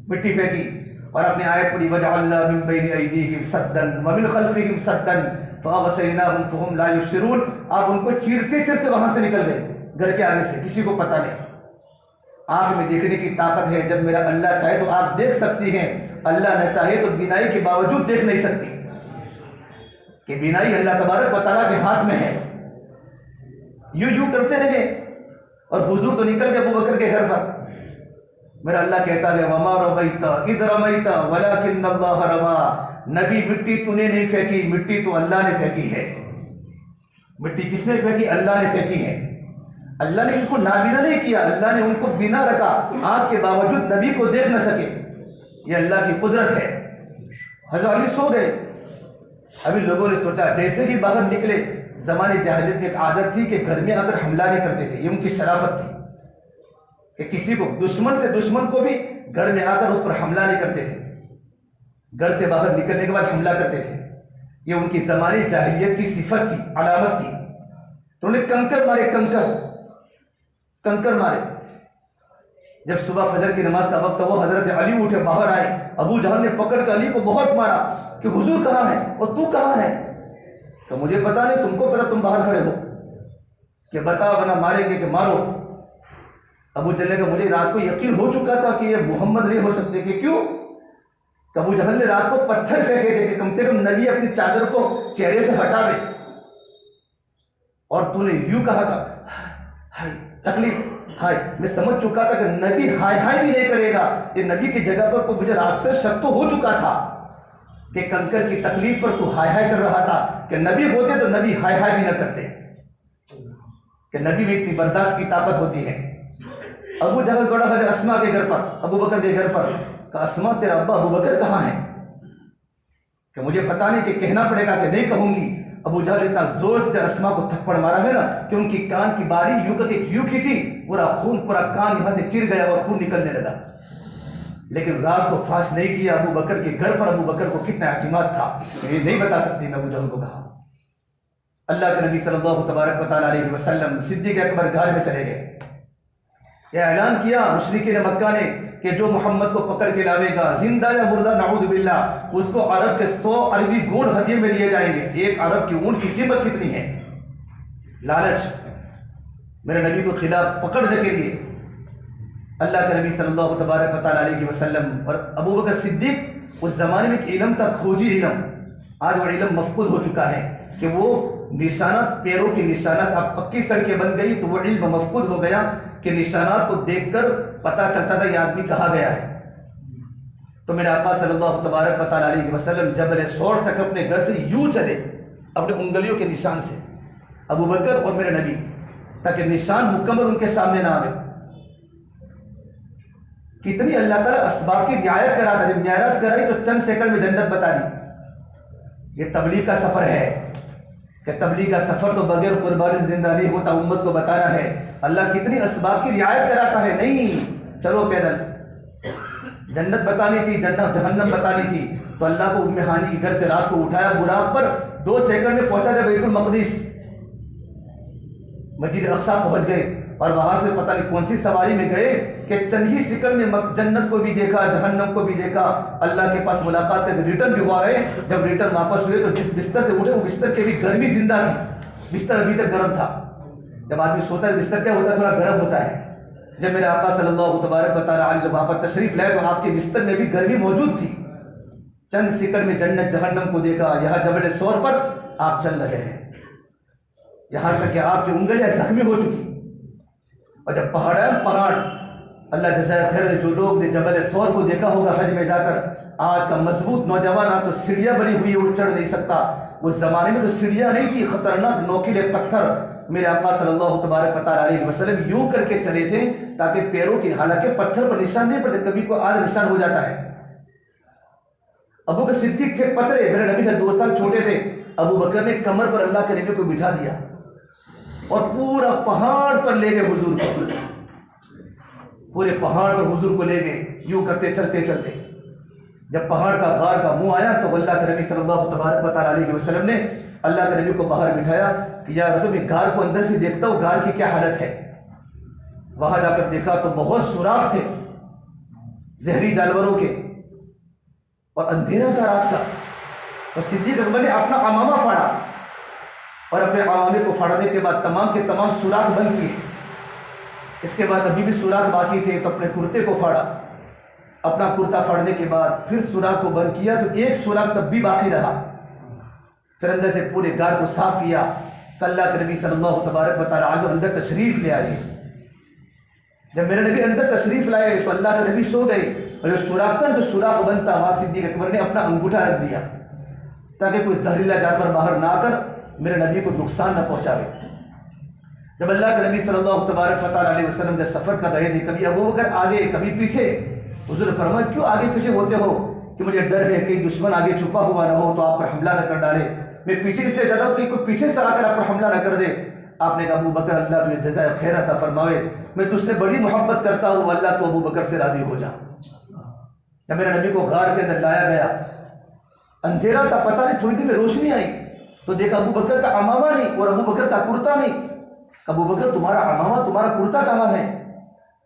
مٹی پھینکی, اور آپ نے آیت پڑھی وَجَعَلْنَا مِن بَيْنِ أَيْدِيهِمْ سَدًّا وَمِنْ خَلْفِهِمْ سَدًّا فَأَغْشَيْنَاهُمْ فَهُمْ لَا يُبْصِرُونَ. آپ ان کو چیرتے چیرتے وہاں سے نکل گئے, گھر کے آگے سے, کسی کو پتہ نہیں. آنکھ میں دیکھنے کی طاقت ہے, جب میرا اللہ چاہے تو آپ دیکھ سکتی ہیں, اللہ نہ چاہے تو بینائی کے باوجود دیکھ نہیں سکتی, کہ بینائی اللہ تبارک و تعالیٰ کے ہاتھ میں ہے. یوں یوں کرتے رہے, اور حضور تو نکل گئے ابو بکر کے گھر پر. میرا اللہ کہتا ہے وَمَا رَمَيْتَ إِذْ رَمَيْتَ وَلَكِنَّ اللَّهَ رَمَى. نبی مٹی تو نے نہیں پھینکی, مٹی تو اللہ نے پھینکی ہے. مٹی کس نے پھینکی؟ اللہ نے پھینکی ہے. اللہ نے ان کو نابینا نہیں کیا, اللہ نے ان کو بنا رکھا, آنکھ کے باوجود نبی کو دیکھ نہ سکے. یہ اللہ کی قدرت ہے. حضرت علی سو گئے. ابھی لوگوں نے سوچا, جیسے ہی باہر نکلے, زمانے جاہلیت میں ایک عادت تھی کہ گھر میں اگر حملہ نہیں کرتے تھے, یہ ان کی شرافت تھی کہ کسی کو دشمن سے دشمن کو بھی گھر میں آ کر اس پر حملہ نہیں کرتے تھے, گھر سے باہر نکلنے کے بعد حملہ کرتے تھے. یہ ان کی زمانے جاہلیت کی صفت تھی, علامت تھی. تو انہیں کنکر مارے, کنکر مارے. جب صبح فجر کی نماز کا وقت وہ حضرت علی اٹھے, باہر آئے. ابو جہل نے پکڑ کر علی کو بہت مارا کہ حضور کہاں ہے اور تو کہاں ہے؟ کہ مجھے پتا نہیں, تم کو پتا, تم باہر کھڑے ہو, کہ بتا ورنہ ماریں گے, کہ مارو. ابو جہل نے کہا مجھے رات کو یقین ہو چکا تھا کہ یہ محمد نہیں ہو سکتے. کہ کیوں؟ کہ ابو جہل نے رات کو پتھر پھینکے تھے کہ کم سے کم نبی اپنی چادر کو چہرے سے ہٹا دے, اور تو نے یوں کہا تھا ہائے تکلیف, ہائے. میں سمجھ چکا تھا کہ نبی ہائے ہائے بھی نہیں کرے گا. یہ نبی کی جگہ پر کوئی, مجھے رات سے شک تو ہو چکا تھا کہ کنکر کی تکلیف پر تو ہائے ہائے کر رہا تھا, کہ نبی ہوتے تو نبی ہائے ہائے بھی نہ کرتے, کہ نبی میں اتنی برداشت کی طاقت ہوتی ہے. ابو جہل دوڑا حضرت اسما کے گھر پر, ابو بکر کے گھر پر, کہ اسما تیرا ابا ابو بکر کہاں ہے؟ کہ مجھے پتا نہیں, کہ کہنا پڑے گا کہ نہیں کہوں گی. ابو جہل اتنا زور سے اسما کو تھپڑ مارا ہے نا کہ ان کی کان کی باری یوں کر کے یوں کھینچی, پورا خون, پورا کان یہاں سے چر گیا اور خون نکلنے لگا. لیکن راز کو فاش نہیں کیا. ابو بکر کے گھر پر ابو بکر کو کتنا اعتماد تھا, یہ نہیں بتا سکتی. میں ابو جہل کو کہا. اللہ کے نبی صلی اللہ تبارک و تعالیٰ علیہ وسلم صدیق اکبر گھر میں چلے گئے. یہ اعلان کیا مشرکین مکہ نے کہ جو محمد کو پکڑ کے لاوے گا, زندہ یا مردہ نعوذ باللہ, اس کو عرب کے 100 عربی اونٹ ہدیے میں دیے جائیں گے. ایک عرب کی اونٹ کی قیمت کتنی ہے؟ لالچ میرے نبی کو خلاف پکڑنے کے لیے. اللہ کے نبی صلی اللہ تبارک و تعالیٰ علیہ وسلم اور ابو بکر صدیق اس زمانے میں ایک علم تھا, کھوجی علم. آج وہ علم مفقود ہو چکا ہے کہ وہ نشانات, پیروں کے نشانات سے آپ پکی سڑکیں بن گئی تو وہ علم مفقود ہو گیا کہ نشانات کو دیکھ کر پتا چلتا تھا یہ آدمی کہاں گیا ہے. تو میرے آقا صلی اللہ تبارک و تعالیٰ علیہ وسلم جبل سور تک اپنے گھر سے یوں چلے اپنے انگلیوں کے نشان سے, ابو بکر اور میرے نبی, تاکہ نشان مکمل ان کے سامنے نہ آئے. کتنی اللہ تعالیٰ اسباب کی رعایت کرا تھا. جب معراج کرائی تو چند سیکنڈ میں جنت بتا دی. یہ تبلیغ کا سفر ہے. کہ تبلیغ کا سفر تو بغیر قربانی سے زندہ نہیں ہوتا، امت کو بتانا ہے۔ اللہ کتنی اسباب کی رعایت کراتا ہے، نہیں چلو پیدل، جنت بتانی تھی، جنت جہنم بتانی تھی، تو اللہ کو ام ہانی کے گھر سے رات کو اٹھایا، براق پر 2 سیکنڈ میں پہنچا دیا بیت المقدس، مسجد اقصی پہنچ گئے، اور وہاں سے پتہ نہیں کون سی سواری میں گئے کہ چند ہی سیکنڈ میں جنت کو بھی دیکھا، جہنم کو بھی دیکھا، اللہ کے پاس ملاقات کر کے ریٹرن بھی ہوا ہے۔ جب ریٹرن واپس ہوئے تو جس بستر سے اٹھے وہ بستر کی بھی گرمی زندہ تھی، بستر ابھی تک گرم تھا۔ جب آدمی سوتا ہے بستر کیا ہوتا ہے؟ تھوڑا گرم ہوتا ہے۔ جب میرے آقا صلی اللہ تبارک و تعالی علیہ جب وہاں پر تشریف لائے تو آپ کے بستر میں بھی گرمی موجود تھی۔ چند سیکنڈ میں جنت جہنم کو دیکھا۔ یہاں جبل سور پر آپ چل رہے ہیں، یہاں تک کہ آپ کی انگلیاں زخمی ہو چکی، اور جب پہاڑ اللہ جزائے خیر جو لوگ نے جبل سور کو دیکھا ہوگا حج میں جا کر، آج کا مضبوط نوجوان آپ تو سیڑھیاں بنی ہوئی ہے وہ چڑھ نہیں سکتا، اس زمانے میں تو سیڑھیاں نہیں تھی، خطرناک نوکیلے پتھر۔ میرے آقا صلی اللہ تبارک و تعالی علیہ وسلم یوں کر کے چلے تھے تاکہ پیروں کی، حالانکہ پتھر پر نشان نہیں پڑتے، کبھی کوئی آدھ نشان ہو جاتا ہے۔ ابو بکر صدیق تھے پترے، میرے نبی سے 2 سال چھوٹے تھے، ابو بکر نے کمر پر اللہ کے نبی کو بٹھا دیا اور پورا پہاڑ پر لے گئے حضور کو، پورے پہاڑ پر حضور کو لے گئے، یوں کرتے چلتے چلتے۔ جب پہاڑ کا غار کا منہ آیا تو اللہ کے نبی صلی اللہ تبارک و تعالی علیہ وسلم نے اللہ کے نبی کو باہر بٹھایا کہ یا رسول میں غار کو اندر سے دیکھتا ہوں، غار کی کیا حالت ہے۔ وہاں جا کر دیکھا تو بہت سوراخ تھے زہری جانوروں کے، اور اندھیرا تھا رات کا، اور صدیق اکبر نے اپنا عمامہ پھاڑا، اور اپنے عمامے کو پھاڑنے کے بعد تمام کے تمام سوراخ بند کیے۔ اس کے بعد ابھی بھی سوراخ باقی تھے تو اپنے کرتے کو پھاڑا، اپنا کرتا پھاڑنے کے بعد پھر سوراخ کو بند کیا تو ایک سوراخ تب بھی باقی رہا، پھر اندر سے پورے غار کو صاف کیا کہ اللہ کے نبی صلی اللہ تبارک و تعالی عنہ اندر تشریف لے آئے۔ جب میرے نبی اندر تشریف لائے تو اللہ کے نبی سو گئے، اور جو سوراخ تھا، جو سوراخ بند تھا، وہاں صدیق اکبر نے اپنا انگوٹھا رکھ دیا تاکہ کوئی زہریلا جانور باہر نہ آ کر میرے نبی کو نقصان نہ پہنچاوے۔ جب اللہ کے نبی صلی اللہ تبارک و تعالی علیہ وسلم جب سفر کر رہے تھے، کبھی ابو بکر آگے کبھی پیچھے، حضور نے فرمایا کیوں آگے پیچھے ہوتے ہو؟ کہ مجھے ڈر ہے کہ دشمن آگے چھپا ہوا نہ ہو تو آپ پر حملہ نہ کر ڈالے، میں پیچھے اس لیے جاتا ہوں کہ کوئی پیچھے سے آ کر آپ پر حملہ نہ کر دے۔ آپ نے کہا ابو بکر اللہ تجھے جزائے خیر عطا فرماوے، میں تجھ سے بڑی محبت کرتا ہوں، اللہ تو ابو بکر سے راضی ہو جا۔ جب میرے نبی کو غار کے اندر لایا گیا، اندھیرا تھا، پتہ نہیں، تھوڑی دیر میں روشنی آئی تو دیکھا ابو بکر کا عمامہ نہیں اور ابو بکر کا کرتا نہیں۔ ابو بکر تمہارا عمامہ تمہارا کرتا کہاں ہے؟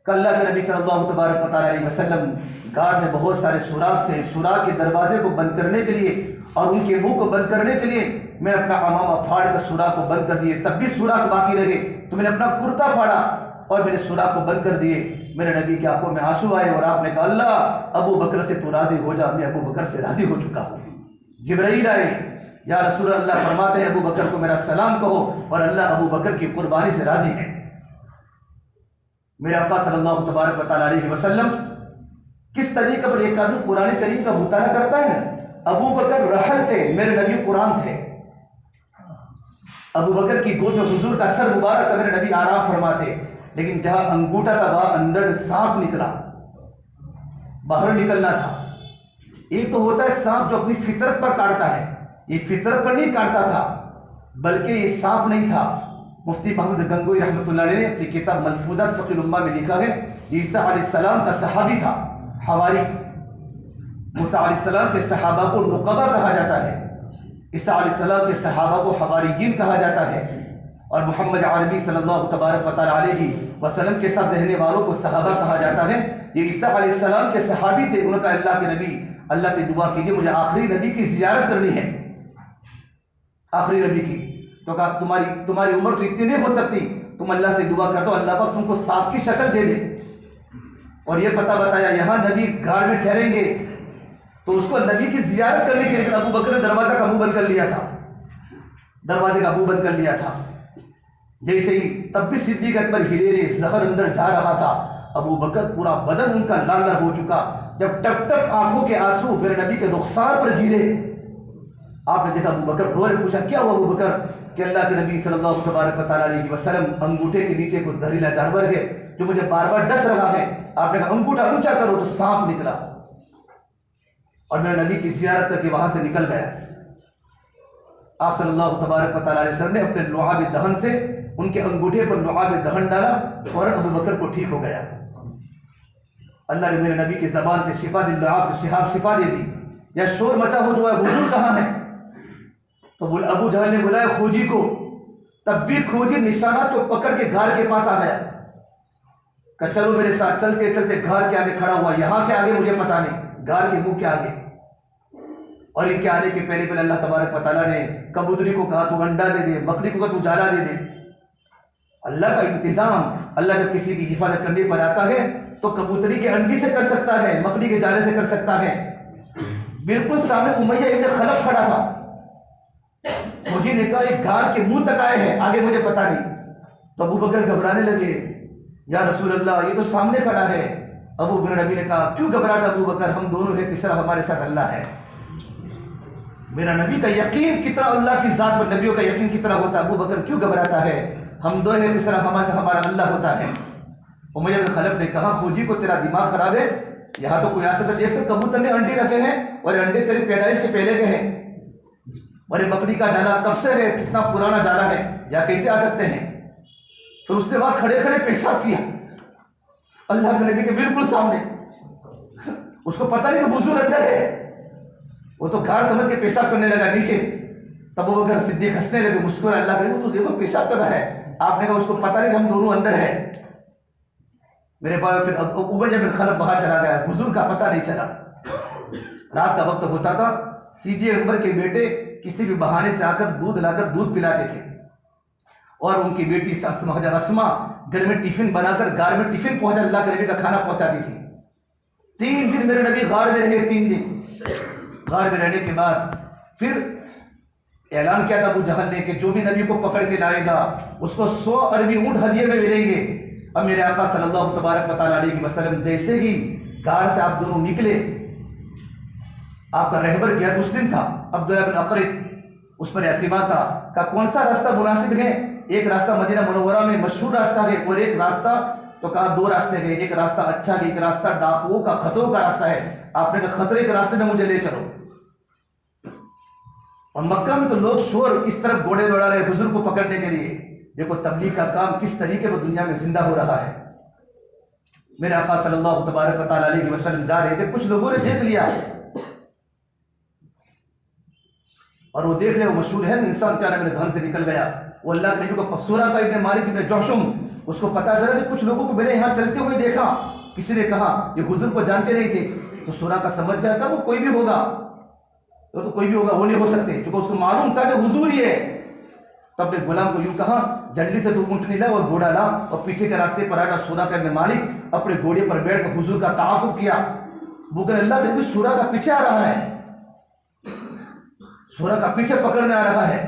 کہ اللہ کے نبی صلی اللہ تبارک و تعالی علیہ وسلم، غار میں بہت سارے سوراخ تھے، سوراخ کے دروازے کو بند کرنے کے لیے اور ان کے منہ کو بند کرنے کے لیے میں نے اپنا عمامہ پھاڑ کر سوراخ کو بند کر دیے، تب بھی سوراخ باقی رہے تو میں نے اپنا کرتا پھاڑا اور میں نے سوراخ کو بند کر دیے۔ میرے نبی کی آنکھوں میں آنسو آئے اور آپ نے کہا اللہ ابو بکر سے تو راضی ہو جا، میں ابو بکر سے راضی ہو چکا ہوں۔ جبرائیل آئے، یا رسول اللہ فرماتے ہیں ابو بکر کو میرا سلام کہو اور اللہ ابو بکر کی قربانی سے راضی ہے۔ میرے آقا صلی اللہ تبارک و تعالی علیہ وسلم کس طریقے پر ایک آدمی قرآن کریم کا مطالعہ کرتا ہے نا، ابو بکر رحل تھے، میرے نبی قرآن تھے۔ ابو بکر کی گود میں حضور کا سر مبارک تھا، میرے نبی آرام فرماتے، لیکن جہاں انگوٹھا تھا وہاں اندر سے سانپ نکلا، باہر نکلنا تھا۔ ایک تو ہوتا ہے سانپ جو اپنی فطرت پر کاٹتا ہے، یہ فطرت پر نہیں کاٹتا تھا بلکہ یہ سانپ نہیں تھا۔ مفتی محمود گنگوئی رحمۃ اللہ علیہ نے اپنی کتاب ملفوظات فقہ الامہ میں لکھا ہے، عیسیٰ علیہ السلام کا صحابی تھا، حواری۔ موسیٰ علیہ السلام کے صحابہ کو نقبہ کہا جاتا ہے، عیسیٰ علیہ السلام کے صحابہ کو حواریین کہا جاتا ہے، اور محمد عربی صلی اللہ تبارک و تعالی علیہ وسلم کے ساتھ رہنے والوں کو صحابہ کہا جاتا ہے۔ یہ عیسیٰ علیہ السلام کے صحابی تھے، انہوں نے کہا اللہ کے نبی اللہ سے دعا کیجیے مجھے آخری نبی کی زیارت کرنی ہے، آخری نبی کی۔ تو کہا تمہاری عمر تو اتنی نہیں ہو سکتی، تم اللہ سے دعا کر دو اللہ پاک تم کو سانپ کی شکل دے دے۔ اور یہ پتہ بتایا یہاں نبی غار میں ٹھہریں گے تو اس کو نبی کی زیارت کرنے کے لیے ابو بکر نے دروازہ کا منہ بند کر لیا تھا، دروازے کا منہ بند کر لیا تھا۔ جیسے ہی تب بھی صدیق اکبر ہلے زہر اندر جا رہا تھا، ابو بکر پورا بدن ان کا لال لال ہو چکا، جب ٹپ ٹپ آنکھوں کے آنسو میرے نبی کے رخسار پر گرے، آپ نے دیکھا ابو بکر روئے، پوچھا کیا ہوا ابو بکر؟ کہ اللہ کے نبی صلی اللہ تبارک و تعالی علیہ وسلم انگوٹھے کے نیچے کچھ زہریلا جانور ہے جو مجھے بار بار ڈس رہا ہے۔ آپ نے کہا انگوٹھا اونچا کرو تو سانپ نکلا، اور میرے نبی کی زیارت کر کے وہاں سے نکل گیا۔ آپ صلی اللہ تبارک و تعالیٰ علیہ وسلم نے اپنے لعاب دہن سے ان کے انگوٹھے پر لعاب دہن ڈالا، فوراً ابو بکر کو ٹھیک ہو گیا۔ اللہ نے میرے نبی کی زبان سے شفا دی، لعاب سے شفا دے دی۔ یا شور مچا ہو جو ہے حضور کہاں ہے؟ تو ابو جہل نے بلایا کھوجی کو، تب بھی کھوجی نشانات کو پکڑ کے گھر کے پاس آ گیا کہ چلو میرے ساتھ۔ چلتے چلتے گھر کے آگے کھڑا ہوا، یہاں کے آگے مجھے پتا نہیں، گھر کے منہ کے آگے۔ اور ان کے آنے کے پہلے پہلے اللہ تبارک و تعالیٰ نے کبوتری کو کہا تو انڈا دے دے، بکری کو کہا تو جالا دے دے۔ اللہ کا انتظام، اللہ جب کسی کی حفاظت کرنے پر آتا ہے تو کبوتری کے انڈی سے کر سکتا ہے، مکڑی کے جالے سے کر سکتا ہے۔ بالکل سامنے امیہ ابن خلف کھڑا تھا، مجھے نے کہا ایک گھاڑ کے منہ تک آئے ہیں، آگے مجھے پتا نہیں۔ تو ابو بکر گھبرانے لگے، یا رسول اللہ یہ تو سامنے کھڑا ہے۔ ابو بکر نبی نے کہا کیوں گھبراتا ابو بکر، ہم دونوں ہیں، تیسرا ہمارے ساتھ اللہ ہے۔ میرا نبی کا یقین کتنا اللہ کی ذات پر نبیوں کا یقین کتنا ہوتا ہے، ابو بکر کیوں گھبراتا ہے، ہم دو ہیں، تیسرا ہمارا اللہ ہوتا ہے۔ امیہ بن خلف نے کہا خوجی کو تیرا دماغ خراب ہے، یہاں تو کوئی آ سکتا، دیکھ تو کبوتر نے انڈے رکھے ہیں اور انڈے تیری پیدائش کے پہلے کے ہیں، اور مکڑی کا جالا کب سے ہے، کتنا پرانا جالا ہے، یا کیسے آ سکتے ہیں؟ پھر اس نے وہاں کھڑے کھڑے پیشاب کیا اللہ کے نبی کے بالکل سامنے۔ اس کو پتہ نہیں کہ حضور اندر ہے، وہ تو گھر سمجھ کے پیشاب کرنے لگا نیچے۔ تب وہ اگر صدیق ہنسنے لگے، مسکرا، اللہ کے تو دیکھو پیشاب کر رہا ہے، آپ نے کہا اس کو پتہ نہیں کہ ہم دونوں اندر ہیں۔ میرے پاس پھر امیہ بن خلف باہر چلا گیا، حضور کا پتہ نہیں چلا۔ رات کا وقت ہوتا تھا، صدیق اکبر کے بیٹے کسی بھی بہانے سے آ کر دودھ پلاتے تھے، اور ان کی بیٹی اسما گھر میں ٹفن بنا کر غار میں ٹفن پہنچا، اللہ کے نبی کا کھانا پہنچاتی تھی۔ 3 دن میرے نبی غار میں رہے، 3 دن غار میں رہنے کے بعد پھر اعلان کیا تھا ابو جہل نے کہ جو بھی نبی کو پکڑ کے لائے گا اس کو 100 عربی اونٹ ہدیے میں ملیں گے۔ اب میرے آقا صلی اللہ تبارک و تعالیٰ علیہ وسلم جیسے ہی غار سے آپ دونوں نکلے، آپ کا رہبر غیر مسلم تھا، عبداللہ بن اقرب، اس پر اعتماد تھا کہ کون سا راستہ مناسب ہے۔ ایک راستہ مدینہ منورہ میں مشہور راستہ ہے، اور ایک راستہ تو کہا 2 راستے ہیں، ایک راستہ اچھا ہے، ایک راستہ ڈاکوؤں کا، خطروں کا راستہ ہے۔ آپ نے کہا خطرے کے راستے میں مجھے لے چلو۔ اور مکہ میں تو لوگ شور اس طرف گھوڑے دوڑا رہے حضور کو پکڑنے کے لیے۔ دیکھو تبلیغ کا کام کس طریقے پر دنیا میں زندہ ہو رہا ہے۔ میرے آقا صلی اللہ تبارک و تعالیٰ علیہ وسلم جا رہے تھے، کچھ لوگوں نے دیکھ لیا، اور وہ دیکھ لے، وہ مشہور ہے انسان کیا نام میرے ذہن سے نکل گیا، وہ اللہ کے نبی کو سورہ کا ابن مالک ابن جوشم، اس کو پتا چلا کہ کچھ لوگوں کو میں نے یہاں چلتے ہوئے دیکھا۔ کسی نے کہا یہ حضور کو جانتے نہیں تھے، تو سورہ کا سمجھ گیا کہ وہ کوئی بھی ہوگا، تو کوئی بھی ہوگا، وہ نہیں ہو سکتے، چونکہ اس کو معلوم تھا کہ حضور ہی ہے۔ تو اپنے غلام کو یوں کہا جلدی سے تو اونٹنی لا اور گھوڑا لا اور پیچھے کے راستے پر آجا۔ سورہ کا ابن مالک اپنے گھوڑے پر بیٹھ کر حضور کا تعاقب کیا، وہ کہ اللہ کے نبی سورہ کا پیچھے آ رہا ہے، سورہ کا پیچھے پکڑنے آ رہا ہے۔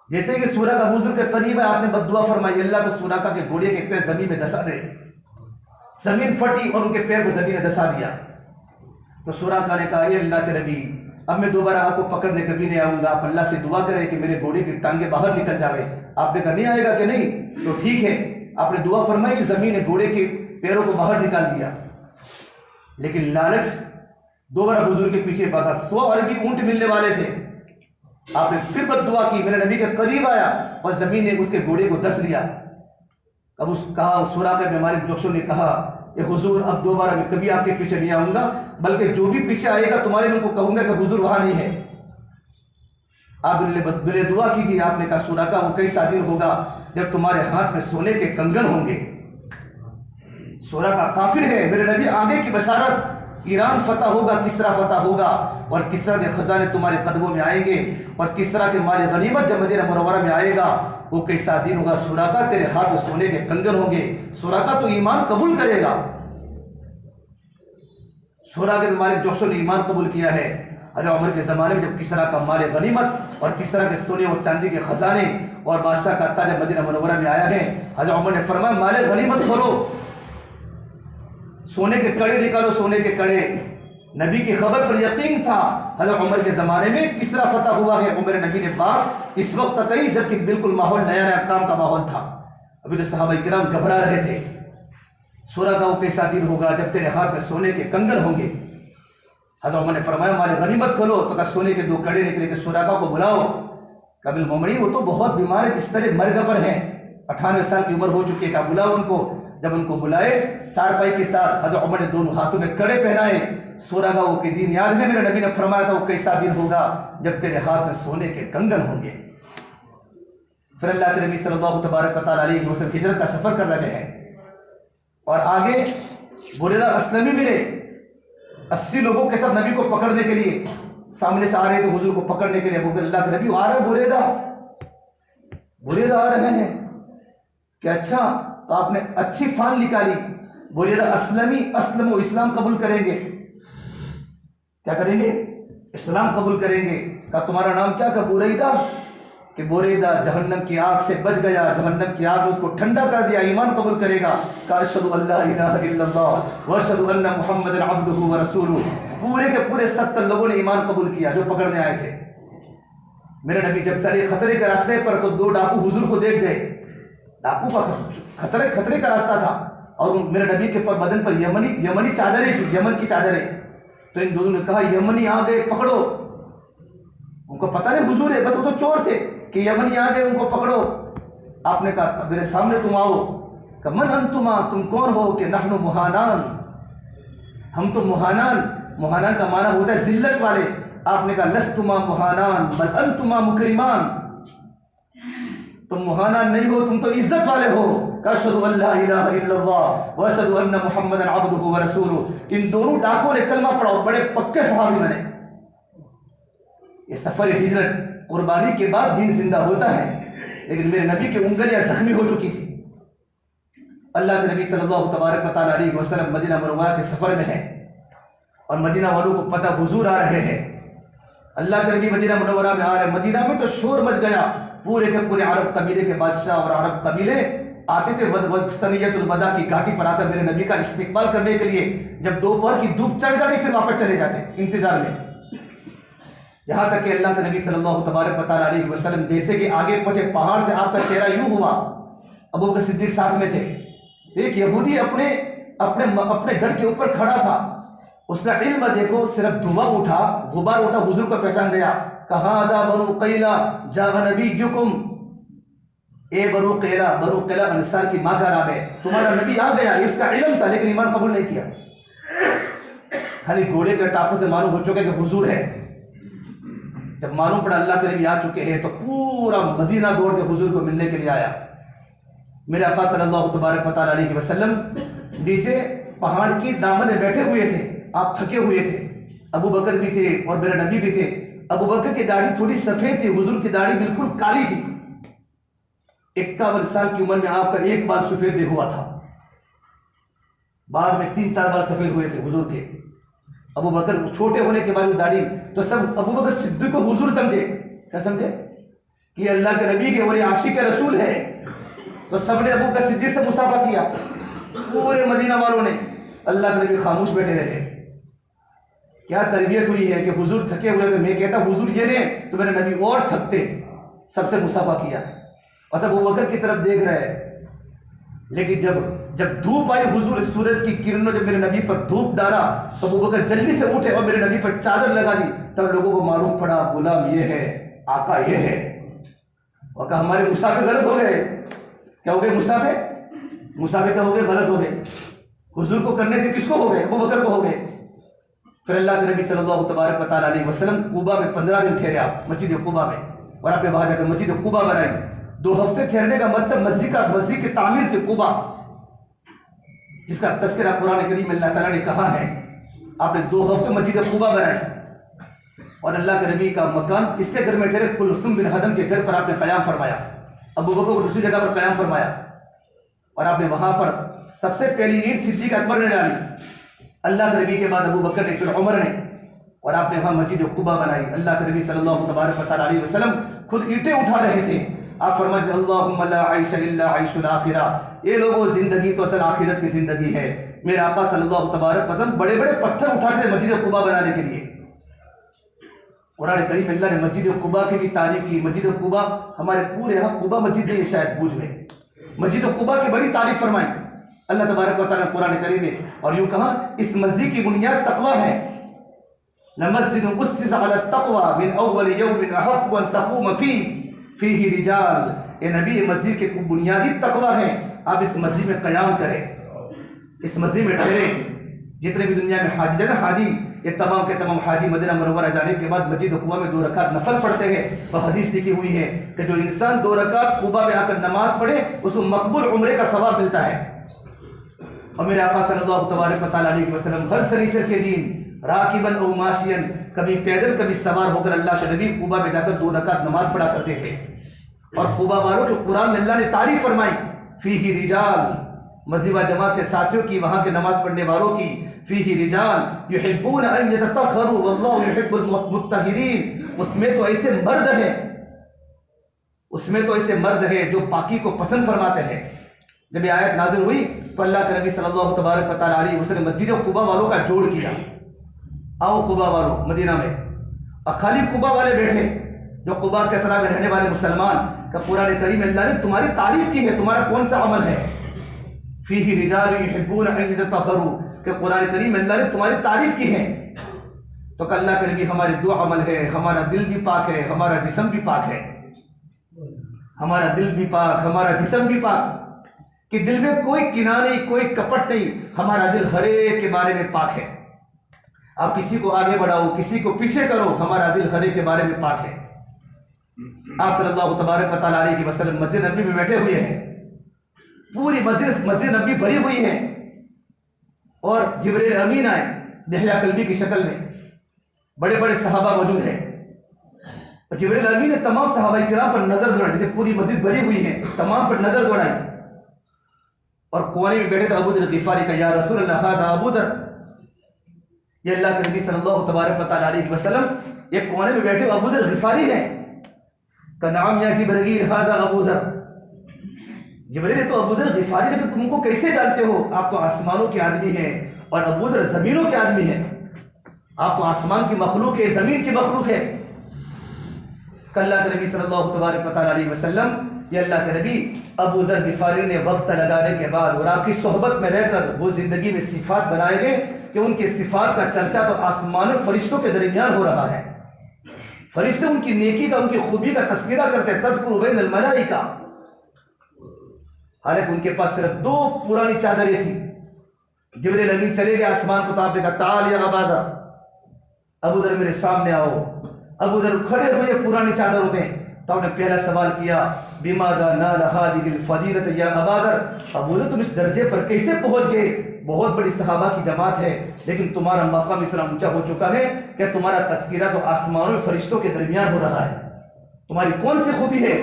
جیسے کہ سورہ کا حضور کے قریب ہے، آپ نے بد دعا فرمائی، اللہ تو سورہ کا کے گھوڑے کے پیر زمین میں دسا دے۔ زمین پھٹی اور ان کے پیر کو زمین نے دسا دیا۔ تو سورہ کا نے کہا اے اللہ کے نبی، اب میں دوبارہ آپ کو پکڑنے کبھی نہیں آؤں گا، آپ اللہ سے دعا کریں کہ میرے گھوڑے کی ٹانگیں باہر نکل جاوے۔ آپ نے کہا نہیں آئے گا کہ نہیں، تو ٹھیک ہے، آپ نے دعا فرمائی، زمین نے گھوڑے کے پیروں کو باہر نکال دیا۔ لیکن لالچ دوبارہ حضور کے پیچھے بھاگا، 100 عربی اونٹ ملنے والے تھے۔ آپ نے پھر بد دعا کی، میرے نبی کے قریب آیا اور زمین نے اس کے گھوڑے کو دس لیا۔ اب اس کہا سورہ کے ابن مالک جوشم نے کہا اے حضور، اب دوبارہ میں کبھی آپ کے پیچھے نہیں آؤں گا، بلکہ جو بھی پیچھے آئے گا تمہارے میں کو کہوں گا کہ حضور وہاں نہیں ہے۔ آپ میرے دعا کیجیے۔ آپ نے کہا سورہ کا وہ کیسا دن ہوگا جب تمہارے ہاتھ میں سونے کے کنگن ہوں گے۔ سورہ کا کافر ہے، میرے نبی آگے کی بشارت، ایران فتح ہوگا، کسرا فتح ہوگا، اور کسرا کے خزانے تمہارے قدموں میں آئیں گے، اور کسرا کے مال غنیمت جب مدینہ منورہ میں آئے گا، وہ کیسا دن ہوگا، سورہ کا تیرے ہاتھ میں سونے کے کنگن ہوں گے، سورہ کا تو ایمان قبول کرے گا۔ سورہ کے مالک جوشم نے ایمان قبول کیا ہے۔ حضرت عمر کے زمانے میں جب کسرا کا مال غنیمت اور کسرا کے سونے اور چاندی کے خزانے اور بادشاہ کا تاج مدینہ منورہ میں آیا ہے، حضرت عمر نے فرمایا مال غنیمت کھولو، سونے کے کڑے نکالو، سونے کے کڑے۔ نبی کی خبر پر یقین تھا۔ حضرت عمر کے زمانے میں کسرا فتح ہوا ہے، عمر نبی نے بات اس وقت تک کہی جبکہ بالکل ماحول نیا نیا کام کا ماحول تھا، ابھی تو صحابہ کرام گھبرا رہے تھے۔ سورہ کا وہ کیسا دن ہوگا جب تیرے ہاتھ میں سونے کے کنگن ہوں گے۔ حضرت عمر نے فرمایا مال غنیمت کھولو، تو کہا سونے کے 2 کڑے نکلے کہ سورہ کا کو بلاؤ۔ قبل مومنین وہ تو بہت بیمار ہے، بستر مرگ پر ہیں، 98 سال کی عمر ہو چکی ہے، کہا بلاؤ ان کو۔ جب ان کو بلائے چارپائی کے ساتھ، حضرت عمر نے دونوں ہاتھوں میں کڑے پہنائے۔ سورہ کا وہ کہ دین یاد ہے، میرے نبی نے فرمایا تھا وہ کیسا دن ہوگا جب تیرے ہاتھ میں سونے کے کنگن ہوں گے۔ پھر اللہ کے نبی صلی اللہ تبارک و تعالیٰ علیہ وسلم ہجرت کا سفر کر رہے ہیں، اور آگے بریدہ اسلمی ملے 80 لوگوں کے ساتھ نبی کو پکڑنے کے لیے، سامنے سے آ رہے تھے حضور کو پکڑنے کے لیے۔ ابو بکر اللہ کے نبی آ رہے بریدہ آ رہے ہیں کہ اچھا، تو آپ نے اچھی فان نکالی، بریدہ اسلم و اسلام قبول کریں گے، کیا کریں گے؟ اسلام قبول کریں گے۔ کہا تمہارا نام کیا؟ کہ بریدہ، کہ بریدہ جہنم کی آگ سے بچ گیا، جہنم کی آگ نے اس کو ٹھنڈا کر دیا، ایمان قبول کرے گا۔ کہا اشہدو ان لا الہ الا اللہ واشہدو ان محمدا عبدہ ورسولہ۔ پورے کے پورے 70 لوگوں نے ایمان قبول کیا جو پکڑنے آئے تھے۔ میرے نبی جب چلے خطرے کے راستے پر تو 2 ڈاکو حضور کو دیکھ گئے، ڈاکو کا خطرے کا راستہ تھا، اور میرے نبی کے بدن پر یمنی چادریں تھی، یمن کی چادریں۔ تو ان دونوں نے کہا یمنی آ گئے، پکڑو۔ ان کو پتہ نہیں حضور ہے، بس وہ تو چور تھے کہ یمنی آ گئے، ان کو پکڑو۔ آپ نے کہا میرے سامنے تم آؤ۔ کہ من انتما، تم کون ہو؟ کہ نحن مہانان، ہم تو مہانان کا معنی ہوتا ہے ذلت والے۔ آپ نے کہا لستما مہانان بل انتما مکرمان، تم مہانان نہیں ہو، تم تو عزت والے ہو۔ اشہدو ان لا الہ الا اللہ واشہدو ان محمدا عبدہ ورسولہ۔ ان دونوں ڈاکوں نے کلمہ پڑھا اور بڑے پکے صحابی بنے۔ یہ سفر ہجرت قربانی کے بعد دین زندہ ہوتا ہے، لیکن میرے نبی کی انگلیاں زخمی ہو چکی تھی۔ اللہ کے نبی صلی اللہ تبارک و تعالیٰ علیہ وسلم مدینہ منورہ کے سفر میں ہیں، اور مدینہ والوں کو پتہ حضور آ رہے ہیں۔ اللہ کے نبی مدینہ منورہ میں آ رہے ہیں، مدینہ میں تو شور مچ گیا، پورے کے پورے عرب قبیلے کے بادشاہ اور عرب قبیلے آتے تھے ثنیۃ الوداع کی گھاٹی پر آ کر میرے نبی کا استقبال کرنے کے لیے۔ جب دوپہر کی دھوپ چڑھ جاتی پھر واپس چلے جاتے انتظار میں، یہاں تک کہ اللہ کے نبی صلی اللہ تبارک و تعالیٰ علیہ وسلم جیسے کہ آگے پہنچے، پہاڑ سے آپ کا چہرہ یوں ہوا۔ ابو بکر صدیق ساتھ میں تھے، ایک یہودی اپنے گھر کے اوپر کھڑا تھا، اس کا علم دیکھو، صرف دھواں اٹھا، غبار اٹھا، حضور کو پہچان گیا۔ کہا ذا بنو قیلہ جاء نبیکم، اے بنو قیلہ انصار کی ماں کا نام ہے، تمہارا نبی آ گیا۔ اس کا علم تھا لیکن ایمان قبول نہیں کیا، خالی گھوڑے کے ٹاپوں سے معلوم ہو چکے کہ حضور ہے۔ جب معلوم پڑا اللہ کے نبی آ چکے ہیں تو پورا مدینہ دوڑ کے حضور کو ملنے کے لیے آیا۔ میرے آقا صلی اللہ تبارک و تعالیٰ علیہ وسلم نیچے پہاڑ کی دامن میں بیٹھے ہوئے تھے، آپ تھکے ہوئے تھے، ابو بکر بھی تھے اور میرے نبی بھی تھے۔ ابو بکر کی داڑھی تھوڑی سفید تھی، حضور کی داڑھی بالکل کالی تھی۔ 51 سال کی عمر میں آپ کا ایک بار سفید نہیں ہوا تھا، بعد میں 3-4 بار سفید ہوئے تھے حضور کے۔ ابو بکر چھوٹے ہونے کے بعد داڑھی، تو سب ابو بکر صدیق کو حضور سمجھے، کیا سمجھے؟ کہ اللہ کے نبی کے ولی عاشق رسول ہے، تو سب نے ابو بکر صدیق سے مصافحہ کیا، پورے مدینہ والوں نے۔ اللہ کے نبی خاموش بیٹھے رہے۔ کیا تربیت ہوئی ہے کہ حضور تھکے ہوئے، میں کہتا حضور یہ رہے تو میرے نبی اور تھکتے، سب سے مصافحہ کیا، اور سب ابو بکر کی طرف دیکھ رہے۔ لیکن جب دھوپ آئی، حضور سورج کی کرنوں جب میرے نبی پر دھوپ ڈالا تو ابو بکر جلدی سے اٹھے اور میرے نبی پر چادر لگا دی۔ تب لوگوں کو معلوم پڑا غلام یہ ہے، آقا یہ ہے، اور کہا ہمارے مسافر غلط ہو گئے۔ کیا ہو گئے؟ مسافر کیا ہو گئے؟ غلط ہو گئے۔ حضور کو کرنے تھے کس کو ہو گئے؟ ابو بکر کو ہو گئے۔ پھر اللہ کے نبی صلی اللہ تبارک و تعالیٰ علیہ وسلم قباء میں 15 دن ٹھہرے، آپ مسجد قباء میں، اور آپ نے وہاں جا کر مسجد قباء بنائی۔ 2 ہفتے ٹھہرنے کا مطلب مسجد کی تعمیر تھی قباء، جس کا تذکرہ قرآن کریم میں اللہ تعالیٰ نے کہا ہے۔ آپ نے 2 ہفتے مسجد قباء بنائی، اور اللہ کے نبی کا مکان کس کے گھر میں ٹھہرے؟ کلثوم بن حدم کے گھر پر آپ نے قیام فرمایا، ابو بکر کو دوسری جگہ پر قیام فرمایا، اور آپ نے وہاں پر سب سے پہلی اینٹ صدیق اکبر نے ڈالی، اللہ کے نبی کے بعد ابو بکر نے، پھر عمر نے، اور آپ نے وہاں مسجد قباء بنائی۔ اللہ کے نبی صلی اللہ تبارک و تعالیٰ علیہ وسلم خود اینٹیں اٹھا رہے تھے۔ آپ فرماتے ہیں اللہم لا عیش الا عیش الاخرہ، یہ لوگوں زندگی تو اصل آخرت کی زندگی ہے۔ میرے آقا صلی اللہ تبارک وسلم بڑے بڑے پتھر اٹھاتے تھے مسجد قباء بنانے کے لیے۔ قرآن کریم اللہ نے مسجد قباء کی بھی تعریف کی۔ مسجد قباء ہمارے پورے یہاں قباء مسجد ہے شاید بوجھ میں، مسجد قباء کی بڑی تعریف فرمائی اللہ تبارک و تعالیٰ نے قرآن کریم میں، اور یوں کہا اس مسجد کی بنیاد تقویٰ ہے۔ لمسجد اسس علی التقوی من اول یوم احق ان تقوم فیہ، فیہ رجال، اے نبی یہ مسجد کے بنیادی تقوی ہیں، آپ اس مسجد میں قیام کریں، اس مسجد میں ٹھہریں۔ جتنے بھی دنیا میں حاجی جانا حاجی، یہ تمام کے تمام حاجی مدینہ منورہ جانے کے بعد مسجد قباء میں 2 رکعت نفل پڑھتے ہیں، وہ حدیث لکھی ہوئی ہے کہ جو انسان 2 رکعت قباء میں آ کر نماز پڑھے اس کو مقبول عمرے کا ثواب ملتا ہے۔ اور میرے آقا صلی اللہ تبارک و تعالیٰ علیہ وسلم ہر سنیچر کے دن راکباً او ماشین، کبھی پیدل کبھی سوار ہو کر اللہ کے نبی قباء میں جا کر 2 رکعت نماز پڑھا کرتے تھے۔ اور قباء والوں کے قرآن میں اللہ نے تعریف فرمائی، فیہ رجال، مسجد و جماعت کے ساتھیوں کی، وہاں کے نماز پڑھنے والوں کی، فیہ رجال یحبون ان یتطہروا واللہ یحب المطہرین، اس میں تو ایسے مرد ہیں، اس میں تو ایسے مرد ہیں جو پاکی کو پسند فرماتے ہیں۔ جب یہ آیت نازل ہوئی تو اللہ کے نبی صلی اللہ تبارک و تعالیٰ علیہ وسلم مسجد قباء والوں کا جوڑ کیا، آؤ قباء والوں مدینہ میں، اور خالی قباء والے بیٹھے جو قباء کے اطراف میں رہنے والے مسلمان کا قرآن کریم میں اللہ نے تمہاری تعریف کی ہے، تمہارا کون سا عمل ہے؟ فیہ رجال یحبون ان یتطہروا، کہ قرآن کریم میں اللہ نے تمہاری تعریف کی ہے۔ تو کہ اللہ کے نبی ہمارے 2 عمل ہے، ہمارا دل بھی پاک ہے، ہمارا جسم بھی پاک ہے، ہمارا دل بھی پاک، ہمارا جسم بھی پاک، کہ دل میں کوئی کینہ نہیں، کوئی کپٹ نہیں، ہمارا دل ہر ایک کے بارے میں پاک ہے۔ آپ کسی کو آگے بڑھاؤ، کسی کو پیچھے کرو، ہمارا دل ہر ایک کے بارے میں پاک ہے۔ آپ صلی اللہ تبارک و تعالیٰ علیہ وسلم مسجد نبی میں بیٹھے ہوئے ہیں، پوری مسجد نبی بھری ہوئی ہے، اور جبریل امین آئے دحیہ قلبی کی شکل میں، بڑے بڑے صحابہ موجود ہیں، جبریل امین نے تمام صحابہ کرام پر نظر دوڑائی، جیسے پوری مسجد بھری ہوئی ہے تمام پر نظر دوڑائی، اور کونے میں بیٹھے تھے ابو ذر غفاری کا، یا رسول اللہ ھذا ابو ذر، یہ اللہ کے نبی صلی اللہ تبارک و تعالیٰ علیہ وسلم ایک کونے میں بیٹھے ابو ذر غفاری ہیں، کہ نعم یا جبرائیل ھذا ابو ذر، جبریل تو ابو ذر غفاری، لیکن تم کو کیسے جانتے ہو؟ آپ تو آسمانوں کے آدمی ہیں اور ابو ذر زمینوں کے آدمی ہیں، آپ تو آسمان کی مخلوق ہے، زمین کی مخلوق ہے۔ کہ اللہ کے نبی صلی اللہ تبارک و تعالیٰ علیہ وسلم، یہ اللہ کے نبی ابو ذر غفاری نے وقت لگانے کے بعد اور آپ کی صحبت میں رہ کر وہ زندگی میں صفات بنائے گئے کہ ان کے صفات کا چرچا تو آسمان و فرشتوں کے درمیان ہو رہا ہے، فرشتے ان کی نیکی کا، ان کی خوبی کا تذکرہ کرتے، تذکر بین الملائکہ، حالانکہ ان کے پاس صرف 2 پرانی چادریں تھیں۔ جبریل امین چلے گئے آسمان کو، تو آپ نے کہا تعال یا ابا ذر، ابو ذر میرے سامنے آؤ۔ ابو ذر کھڑے ہوئے پرانی چادروں میں، تو آپ نے پہلا سوال کیا، بماذا نال هذه الفضیلۃ یا ابا ذر، ابو ذر تم اس درجے پر کیسے پہنچ گئے؟ بہت بڑی صحابہ کی جماعت ہے، لیکن تمہارا مقام اتنا اونچا ہو چکا ہے کہ تمہارا تذکرہ تو آسمانوں میں فرشتوں کے درمیان ہو رہا ہے، تمہاری کون سی خوبی ہے؟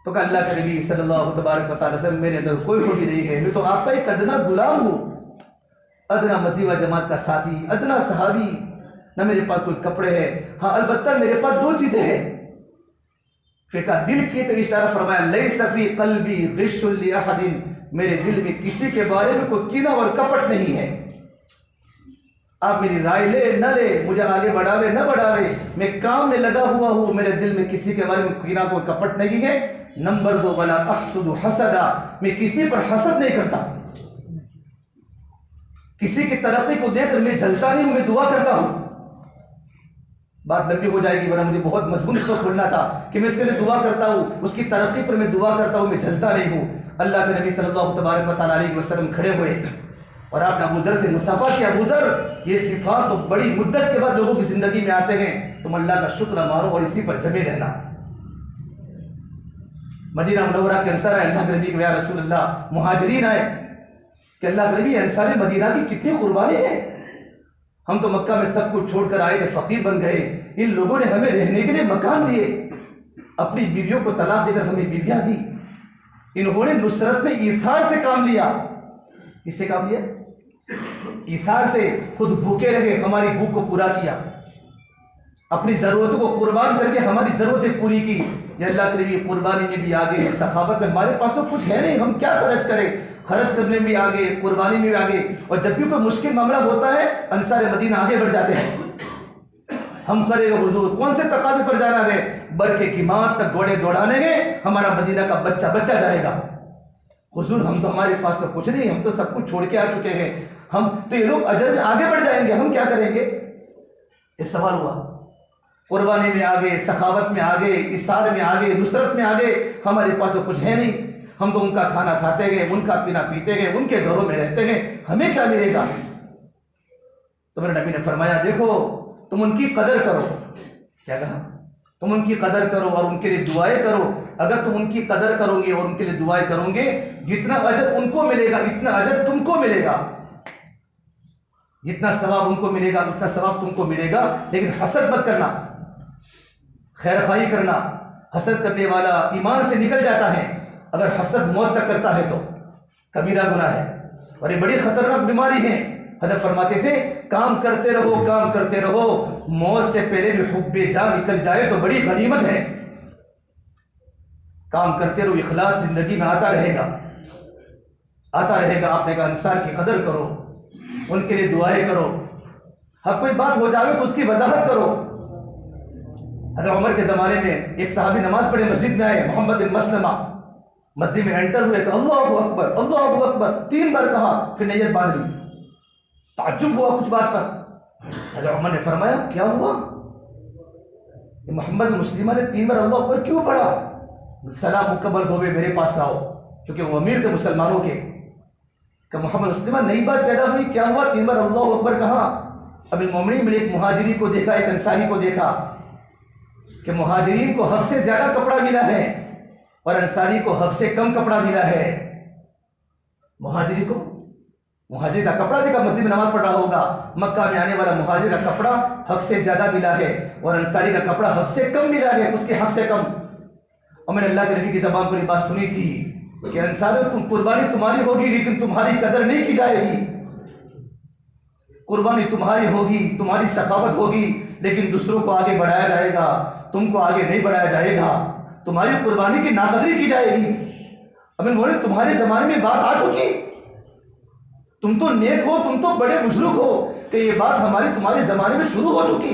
تو کہ اللہ کے نبی صلی اللہ تبارک و تعالیٰ وسلم، میرے اندر کوئی خوبی نہیں ہے، میں تو آپ کا ایک ادنا غلام ہوں، ادنا مسجد و جماعت کا ساتھی، ادنا صحابی، نہ میرے پاس کوئی کپڑے ہیں، ہاں البتہ میرے پاس 2 چیزیں ہیں۔ پھر کہا دل کی تو اشارہ فرمایا، لیس فی قلبی غش لاحد، میرے دل میں کسی کے بارے میں کوئی کینہ اور کپٹ نہیں ہے، آپ میری رائے لے نہ لے، مجھے آگے بڑھاوے نہ بڑھاوے، میں کام میں لگا ہوا ہوں، میرے دل میں کسی کے بارے میں کینہ کوئی کپٹ نہیں ہے۔ نمبر 2، ولا احسد حسدا، میں کسی پر حسد نہیں کرتا، کسی کی ترقی کو دیکھ کر میں جلتا نہیں ہوں، میں دعا کرتا ہوں۔ بات لمبی ہو جائے گی، ورنہ مجھے بہت مضمون اس کو کھولنا تھا کہ میں اس کے لیے دعا کرتا ہوں، اس کی ترقی پر میں دعا کرتا ہوں، میں جلتا نہیں ہوں۔ اللہ کے نبی صلی اللہ تبارک و تعالیٰ علیہ وسلم کھڑے ہوئے اور آپ نے ابو ذر سے مصافحہ کیا، ابو ذر یہ صفات تو بڑی مدت کے بعد لوگوں کی زندگی میں آتے ہیں، تم اللہ کا شکر مانو اور اسی پر جمے رہنا۔ مدینہ منورہ کے انصار آئے، اللہ کے نبی کہ یا رسول اللہ، مہاجرین آئے کہ اللہ کے نبی انصار مدینہ کی کتنی قربانی ہے، ہم تو مکہ میں سب کچھ چھوڑ کر آئے تھے، فقیر بن گئے، ان لوگوں نے ہمیں رہنے کے لیے مکان دیے، اپنی بیویوں کو طلاق دے کر ہمیں بیویاں دی، انہوں نے نصرت میں ایثار سے کام لیا۔ کس سے کام لیا؟ ایثار سے، خود بھوکے رہے، ہماری بھوک کو پورا کیا، اپنی ضرورتوں کو قربان کر کے ہماری ضرورتیں پوری کی۔ یہ اللہ کے نبی قربانی میں بھی آگے ہیں، سخاوت میں، ہمارے پاس تو کچھ ہے نہیں، ہم کیا خرچ کریں، خرچ کرنے میں بھی آگے، قربانی میں بھی آگے، اور جب بھی کوئی مشکل معاملہ ہوتا ہے انصار مدینہ آگے بڑھ جاتے ہیں۔ ہم کرے گا حضور، کون سے تقاضے پر جانا ہے؟ برکے کی ماں تک گھوڑے دوڑانے گے، ہمارا مدینہ کا بچہ بچہ جائے گا۔ حضور ہم تو، ہمارے پاس تو کچھ نہیں، ہم تو سب کچھ چھوڑ کے آ چکے ہیں، ہم تو، یہ لوگ اجر میں آگے بڑھ جائیں گے، ہم کیا کریں گے؟ یہ سوال ہوا۔ قربانی میں آگے، سخاوت میں آگے، اثار میں آگے، نصرت میں آگے، ہمارے پاس تو کچھ ہے نہیں. ہم تو ان کا کھانا کھاتے گئے، ان کا پینا پیتے گئے، ان کے دوروں میں رہتے گئے، ہمیں کیا ملے گا؟ تو میرے نبی نے فرمایا دیکھو تم ان کی قدر کرو. کیا کہا؟ تم ان کی قدر کرو اور ان کے لیے دعائیں کرو. اگر تم ان کی قدر کرو گے اور ان کے لیے دعائیں کرو گے، جتنا اجر ان کو ملے گا اتنا اجر تم کو ملے گا. جتنا ثواب ان کو ملے گا اتنا ثواب تم کو ملے گا. لیکن حسد مت کرنا، خیر خواہی کرنا. حسد کرنے والا ایمان سے نکل جاتا ہے. اگر حسد موت تک کرتا ہے تو کبیرہ گناہ ہے اور یہ بڑی خطرناک بیماری ہے. حضرت فرماتے تھے کام کرتے رہو، کام کرتے رہو، موت سے پہلے بھی حب جان نکل جائے تو بڑی غنیمت ہے. کام کرتے رہو، اخلاص زندگی میں آتا رہے گا، آتا رہے گا. آپ نے کہا انصار کی قدر کرو، ان کے لیے دعائیں کرو. ہر کوئی بات ہو جائے تو اس کی وضاحت کرو. حضرت عمر کے زمانے میں ایک صحابی نماز پڑھے مسجد میں آئے، محمد بن مسلمہ. مسجد میں انٹر ہوئے کہ اللہ اکبر اللہ اکبر 3 بار کہا، پھر نیت باندھ لی. تعجب ہوا کچھ بات پر. حضرت عمر نے فرمایا کیا ہوا؟ یہ محمد بن مسلمہ نے 3 بار اللہ اکبر کیوں پڑھا؟ سلام مکمل ہوئے میرے پاس لاؤ، کیونکہ وہ امیر تھے مسلمانوں کے. کہ محمد مسلمہ نئی بات پیدا ہوئی، کیا ہوا 3 بار اللہ اکبر کہا؟ اب المومنین میں ایک مہاجری کو دیکھا، ایک انصاری کو دیکھا کہ مہاجرین کو حق سے زیادہ کپڑا ملا ہے اور انصاری کو حق سے کم کپڑا ملا ہے. مہاجر کا کپڑا دیکھا، مسجد میں نماز پڑھ رہا ہوگا، مکہ میں آنے والا مہاجر کا کپڑا حق سے زیادہ ملا ہے اور انصاری کا کپڑا حق سے کم ملا ہے، اس کے حق سے کم. اور میں نے اللہ کے نبی کی زبان پر یہ بات سنی تھی کہ انصاریوں تم قربانی تمہاری ہوگی لیکن تمہاری قدر نہیں کی جائے گی. قربانی تمہاری ہوگی، تمہاری سخاوت ہوگی، لیکن دوسروں کو آگے بڑھایا جائے گا، تم کو آگے نہیں بڑھایا جائے گا. تمہاری قربانی کی ناقدری کی جائے گی. اب ان تمہارے زمانے میں بات آ چکی، تم تو نیک ہو، تم تو بڑے بزرگ ہو کہ یہ بات تمہارے زمانے میں شروع ہو چکی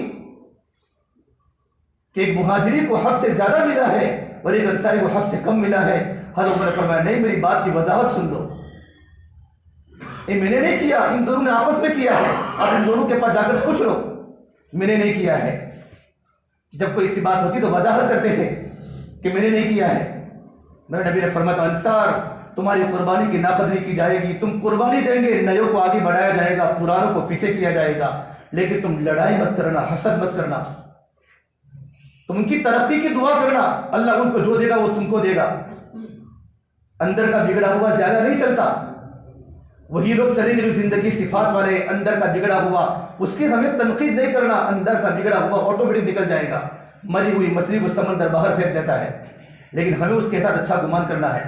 کہ ایک مہاجری کو حق سے زیادہ ملا ہے اور ایک انصاری کو حق سے کم ملا ہے. حضرت عمر نے فرمایا نہیں، میری بات کی وضاحت سن لو. یہ میں نے نہیں کیا، ان دونوں نے آپس میں کیا ہے. اب ان دونوں کے پاس جا کر پوچھ لو، میں نے نہیں کیا ہے. جب کوئی ایسی بات ہوتی تو وضاحت کرتے تھے کہ میں نے نہیں کیا ہے. میرے نبی نے فرمایا انصار تمہاری قربانی کی ناقدری کی جائے گی. تم قربانی دیں گے، نئیوں کو آگے بڑھایا جائے گا، پرانوں کو پیچھے کیا جائے گا، لیکن تم لڑائی مت کرنا، حسد مت کرنا. تم ان کی ترقی کی دعا کرنا، اللہ ان کو جو دے گا وہ تم کو دے گا. اندر کا بگڑا ہوا زیادہ نہیں چلتا. وہی لوگ چلیں گے جو زندگی صفات والے، اندر کا بگڑا ہوا اس کی ہمیں تنقید نہیں کرنا. اندر کا بگڑا ہوا آٹومیٹک نکل جائے گا. مری ہوئی مچھلی کو سمندر باہر پھینک دیتا ہے، لیکن ہمیں اس کے ساتھ اچھا گمان کرنا ہے.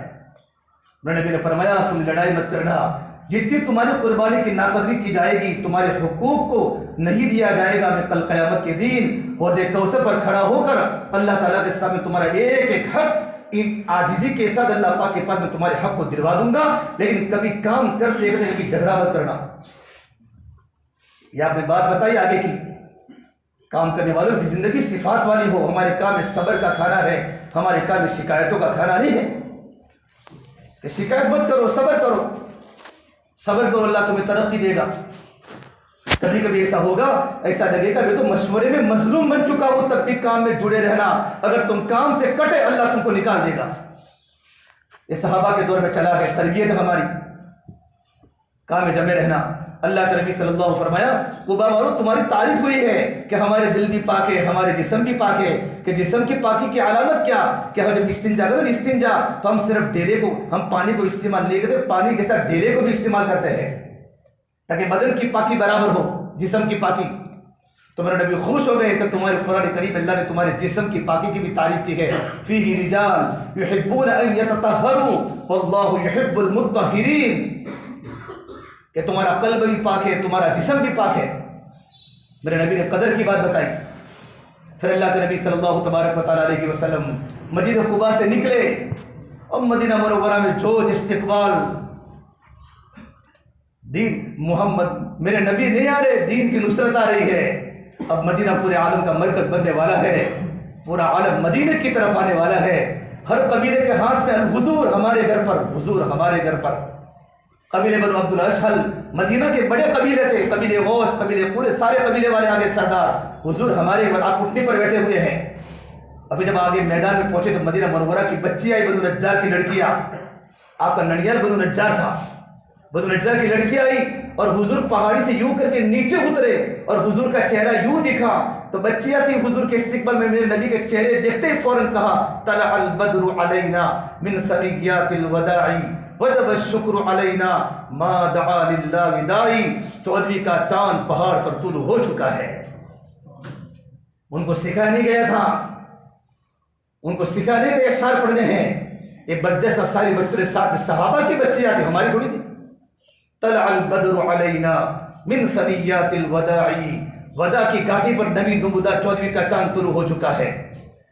میرے نبی نے فرمایا تم لڑائی مت کرنا. جتنی تمہاری قربانی کی ناقدری کی جائے گی، تمہارے حقوق کو نہیں دیا جائے گا. میں کل قیامت کے دن حوض کوثر پر کھڑا ہو کر اللہ تعالیٰ کے سامنے تمہارا ایک ایک حق ان عاجزی کے ساتھ اللہ پاک کے پاس میں تمہارے حق کو دلوا دوں گا. لیکن کبھی کام کرتے کرتے کبھی جھگڑا مت کرنا. یہ آپ نے بات بتائی آگے کی. کام کرنے والوں کی زندگی صفات والی ہو. ہمارے کام میں صبر کا کھانا ہے، ہمارے کام میں شکایتوں کا کھانا نہیں ہے. کہ شکایت مت کرو، صبر کرو. صبر کرو، اللہ تمہیں ترقی دے گا. کبھی کبھی ایسا ہوگا، ایسا لگے گا میں تو مشورے میں مظلوم بن چکا ہوں، تب بھی کام میں جڑے رہنا. اگر تم کام سے کٹے اللہ تم کو نکال دے گا. یہ صحابہ کے دور میں چلا گیا. تربیت ہماری کام میں جمے رہنا. اللہ کے نبی صلی اللہ علیہ وسلم فرمایا قبا والوں تمہاری تعریف ہوئی ہے کہ ہمارے دل بھی پاک ہے، ہمارے جسم بھی پاک ہے. کہ جسم کی پاکی کی علامت کیا؟ کہ ہم جب استنجا کرتے ہیں استنجا تو ہم صرف ڈیرے کو، ہم پانی کو استعمال نہیں کرتے، پانی کے ساتھ ڈیرے کو بھی استعمال کرتے ہیں تاکہ بدن کی پاکی برابر ہو، جسم کی پاکی. تو میرے نبی خوش ہو گئے کہ تمہارے قرآن کریم اللہ نے تمہارے جسم کی پاکی کی بھی تعریف کی ہے. فیہ رجال یحبون ان یتطہروا واللہ یحب المطہرین. کہ تمہارا قلب بھی پاک ہے، تمہارا جسم بھی پاک ہے. میرے نبی نے قدر کی بات بتائی. پھر اللہ کے نبی صلی اللہ تبارک و تعالیٰ علیہ وسلم مدینہ قباء سے نکلے اور مدینہ منورہ میں جوش، استقبال. دین محمد میرے نبی نہیں آ رہے، دین کی نصرت آ رہی ہے. اب مدینہ پورے عالم کا مرکز بننے والا ہے، پورا عالم مدینہ کی طرف آنے والا ہے. ہر قبیلے کے ہاتھ میں حضور ہمارے گھر پر، حضور ہمارے گھر پر. قبیلے بنو عبد الاشہل مدینہ کے بڑے قبیلے تھے، قبیلے غوث، قبیلے پورے سارے قبیلے والے آگے سردار حضور ہمارے آپ اٹھنے پر بیٹھے ہوئے ہیں۔ ابھی جب آگے میدان میں پہنچے تو مدینہ منورہ کی بچی آئی، بنو نجار کی لڑکیاں، آپ کا ننیال بنو نجار تھا، بنو نجار کی لڑکی آئی اور حضور پہاڑی سے یوں کر کے نیچے اترے اور حضور کا چہرہ یوں دکھا تو بچیاں تھیں حضور کے استقبال میں، میرے نبی کے چہرے دیکھتے ہی فوراً کہا طلع البدر علینا من ثنیات الوداع وجب الشکر علینا ما دعا للہ داعی، 14ویں کا چاند پہاڑ پر طلوع ہو چکا ہے۔ ان کو سکھایا نہیں گیا تھا، ان کو سکھانے کے اشعار پڑھنے ہیں، یہ برجستہ ساری بچے ساتھ صحابہ کی بچیاں تھی، ہماری تھوڑی تھی۔ طلع البدر علینا من ثنیات الوداع، ودا کی گاٹی پر نبی دمبدار 14ویں کا چاند طلوع ہو چکا ہے۔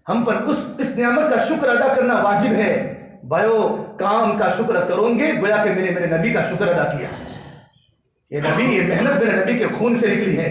ہم پر اس نعمت کا شکر ادا کرنا واجب ہے۔ بھائیو کام کا شکر کروں گے گویا کہ میں نے میرے نبی کا شکر ادا کیا۔ یہ نبی، یہ محنت میرے نبی کے خون سے نکلی ہے۔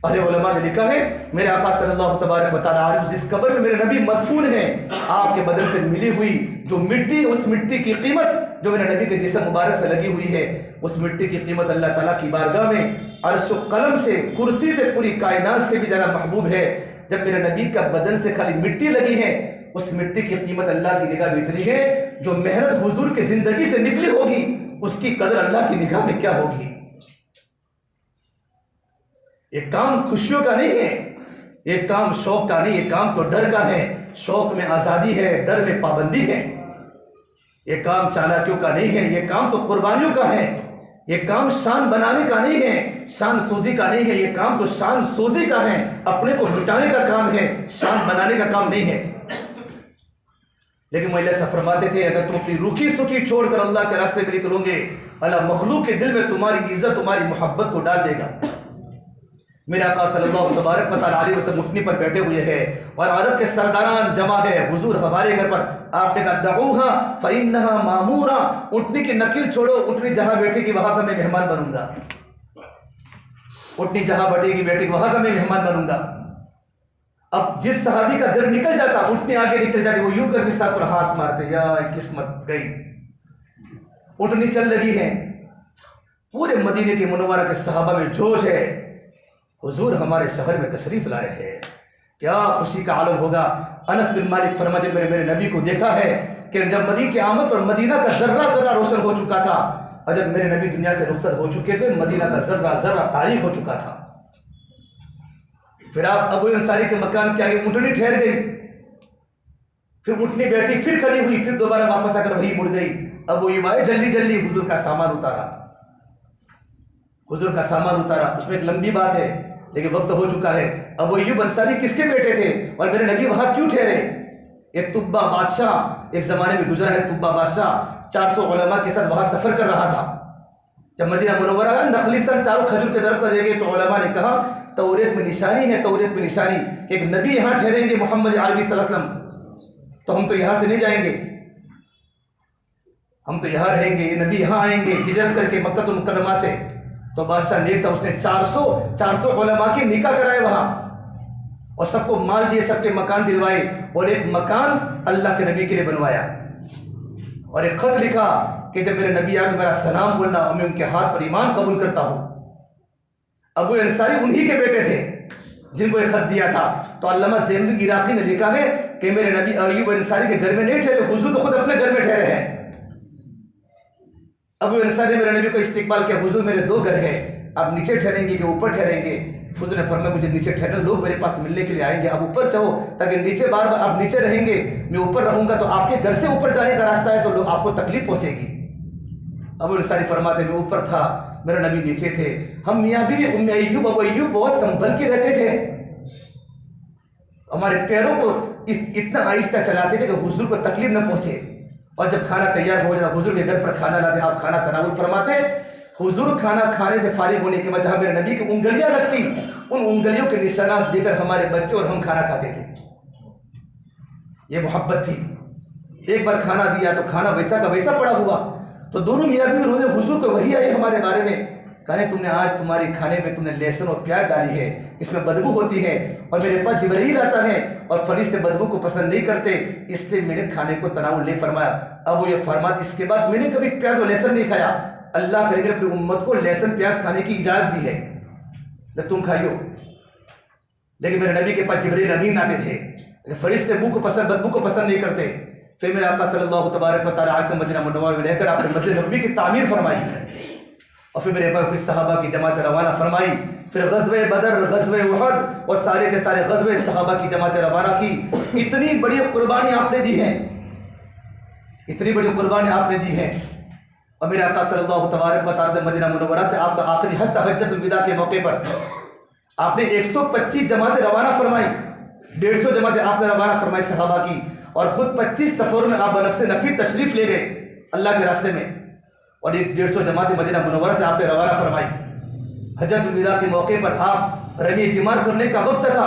اہل علماء نے لکھا ہے میرے آقا صلی اللہ تبارک و تعالیٰ علیہ جس قبر میں میرے نبی مدفون ہیں، آپ کے بدن سے ملی ہوئی جو مٹی، اس مٹی کی قیمت جو میرے نبی کے جسم مبارک سے لگی ہوئی ہے، اس مٹی کی قیمت اللہ تعالیٰ کی بارگاہ میں عرش و قلم سے، کرسی سے، پوری کائنات سے بھی زیادہ محبوب ہے۔ جب میرے نبی کا بدن سے خالی مٹی لگی ہے، اس مٹی کی قیمت اللہ کی نگاہ میں اتنی ہے، جو محنت حضور کی زندگی سے نکلی ہوگی اس کی قدر اللہ کی نگاہ میں کیا ہوگی۔ یہ کام خوشیوں کا نہیں ہے، یہ کام شوق کا نہیں، یہ کام تو ڈر کا ہے۔ شوق میں آزادی ہے، ڈر میں پابندی ہے۔ یہ کام چالاکیوں کا نہیں ہے، یہ کام تو قربانیوں کا ہے۔ یہ کام شان بنانے کا نہیں ہے، شان سوزی کا نہیں ہے، یہ کام تو شان سوزی کا ہے، اپنے کو مٹانے کا کام ہے، شان بنانے کا کام نہیں ہے۔ لیکن وہ اللہ سے فرماتے تھے اگر تم اپنی روکھی سکھی چھوڑ کر اللہ کے راستے میں نکلو گے، اللہ مخلوق کے دل میں تمہاری عزت، تمہاری محبت کو ڈال دے گا۔ میرے آقا صلی اللہ تبارک و تعالیٰ علیہ وسلم اٹھنی پر بیٹھے ہوئے ہیں اور عرب کے سرداران جمع ہے، حضور ہمارے گھر پر، آپ نے کہا دعوہا فإنہا مامورا، اٹھنی کی نکل چھوڑو، اٹھنی جہاں بیٹھے گی وہاں کا میں مہمان بنوں گا، اٹھنی جہاں بیٹھے گی بیٹھے گی وہاں کا میں مہمان بنوں گا۔ اب جس صحابی کا گھر نکل جاتا، اٹھنی آگے نکل جاتی، وہ یوں کر کے سر پر ہاتھ مارتے، یا قسمت گئی، اٹھنی چل رہی ہے۔ پورے مدینے کے منورہ کے صحابہ میں جوش ہے، حضور ہمارے شہر میں تشریف لائے ہیں، کیا خوشی کا عالم ہوگا۔ انس بن مالک فرماتے ہیں میں نے میرے نبی کو دیکھا ہے کہ جب مدینہ کی آمد پر مدینہ کا ذرہ ذرہ روشن ہو چکا تھا، اور جب میرے نبی دنیا سے رخصت ہو چکے تھے مدینہ کا ذرہ ذرہ تاریک ہو چکا تھا۔ پھر آپ ابو انصاری کے مکان کے آگے اٹھنی ٹھہر گئی، پھر اٹھنی بیٹھی، پھر کھڑی ہوئی، پھر دوبارہ واپس آ کر وہی مڑ گئی۔ ابو ایوائے جلدی جلدی حضور کا سامان اتارا، حضور کا سامان اتارا۔ اس میں ایک لمبی بات ہے لیکن وقت ہو چکا ہے۔ ابو ایوب انصاری کس کے بیٹے تھے اور میرے نبی وہاں کیوں ٹھہرے؟ ایک طبہ بادشاہ ایک زمانے میں گزرا ہے، طبہ بادشاہ 400 علماء کے ساتھ وہاں سفر کر رہا تھا۔ جب مدینہ منورہ آیا، نخلی سن چاروں کھجور کے درخت دیکھے تو علماء نے کہا توریت میں نشانی ہے، توریت میں نشانی کہ ایک نبی یہاں ٹھہریں گے محمد عربی صلی اللہ علیہ وسلم، تو ہم تو یہاں سے نہیں جائیں گے، ہم تو یہاں رہیں گے، یہ نبی یہاں آئیں گے ہجرت کر کے مکہ المکرمہ سے۔ تو بادشاہ نیک تھا، اس نے 400 علماء کی نکاح کرائے وہاں اور سب کو مال دیے، سب کے مکان دلوائے، اور ایک مکان اللہ کے نبی کے لیے بنوایا اور ایک خط لکھا کہ جب میرے نبی آئے تو میرا سلام بولنا اور میں ان کے ہاتھ پر ایمان قبول کرتا ہوں۔ ابو انصاری انہی کے بیٹے تھے جن کو ایک خط دیا تھا۔ تو علامہ زین العراقی نے لکھا ہے کہ میرے نبی ایوب انصاری کے گھر میں نہیں ٹھہرے، حضور تو خود اپنے گھر میں ٹھہرے ہیں۔ ابو انصاری نے میرے نبی کو استقبال کیا، حضور میرے 2 گھر ہیں، آپ نیچے ٹھہریں گے کہ اوپر ٹھہریں گے؟ حضور نے فرمایا مجھے نیچے ٹھہرنا، لوگ میرے پاس ملنے کے لیے آئیں گے، آپ اوپر چاہو تاکہ نیچے بار بار آپ نیچے رہیں گے، میں اوپر رہوں گا تو آپ کے گھر سے اوپر جانے کا راستہ ہے تو لوگ آپ کو تکلیف پہنچے گی۔ ابو انصاری فرماتے میں اوپر تھا، میرا نبی نیچے تھے، ہم میاں بیوی ام ایوب ابو ایوب بہت سنبھل کے رہتے تھے، ہمارے پیروں کو اتنا آہستہ چلاتے تھے کہ حضور کو تکلیف نہ پہنچے۔ اور جب کھانا تیار ہو جاتا حضور کے گھر پر کھانا لاتے، آپ کھانا تناول فرماتے، حضور کھانا کھانے سے فارغ ہونے کے بعد جہاں میرے نبی کی انگلیاں لگتی، ان انگلیوں کے نشانات دے کر ہمارے بچے اور ہم کھانا کھاتے تھے۔ یہ محبت تھی۔ ایک بار کھانا دیا تو کھانا ویسا کا ویسا پڑا ہوا، تو دونوں میاں بیوی روزے حضور کو وہی آئی ہمارے بارے میں، کہنے تم نے آج تمہاری کھانے میں تم نے لہسن اور پیاز ڈالی ہے، اس میں بدبو ہوتی ہے، اور میرے پاس جبرائیل آتا ہے اور فرشتے بدبو کو پسند نہیں کرتے، اس لیے میں نے کھانے کو تناول نہیں فرمایا۔ اب وہ یہ فرمایا اس کے بعد میں نے کبھی پیاز اور لہسن نہیں کھایا۔ اللہ کرے اپنی امت کو لہسن پیاز کھانے کی اجازت دی ہے کہ تم کھائیو، لیکن میرے نبی کے پاس جبرائیل امین آتے تھے، فرشتے بدبو کو پسند نہیں کرتے۔ پھر میرے آقا صلی اللہ تبارک و تعالیٰ علیہ وسلم مدینہ منورہ میں رہ کر آپ نے مسجد نبوی کی تعمیر فرمائی، اور پھر میرے پاس صحابہ کی جماعت روانہ فرمائی، پھر غزوہ بدر، غزوہ احد اور سارے کے سارے غزوہ صحابہ کی جماعت روانہ کی۔ اتنی بڑی قربانی آپ نے دی ہے، اتنی بڑی قربانی آپ نے دی ہے، اور میرے آقا صلی اللہ تبارک و تعالیٰ مدینہ منورہ سے آپ کا آخری حج تھا حجۃ الوداع کے موقع پر، آپ نے 125 جماعتیں روانہ فرمائی، 150 جماعتیں آپ نے روانہ فرمائی صحابہ کی، اور خود 25 سفروں میں آپ بنفس نفی تشریف لے گئے اللہ کے راستے میں، اور 150 جماعتیں مدینہ منورہ سے آپ نے روانہ فرمائی۔ حجۃ الوداع کے موقع پر آپ رمی جمار کرنے کا وقت تھا،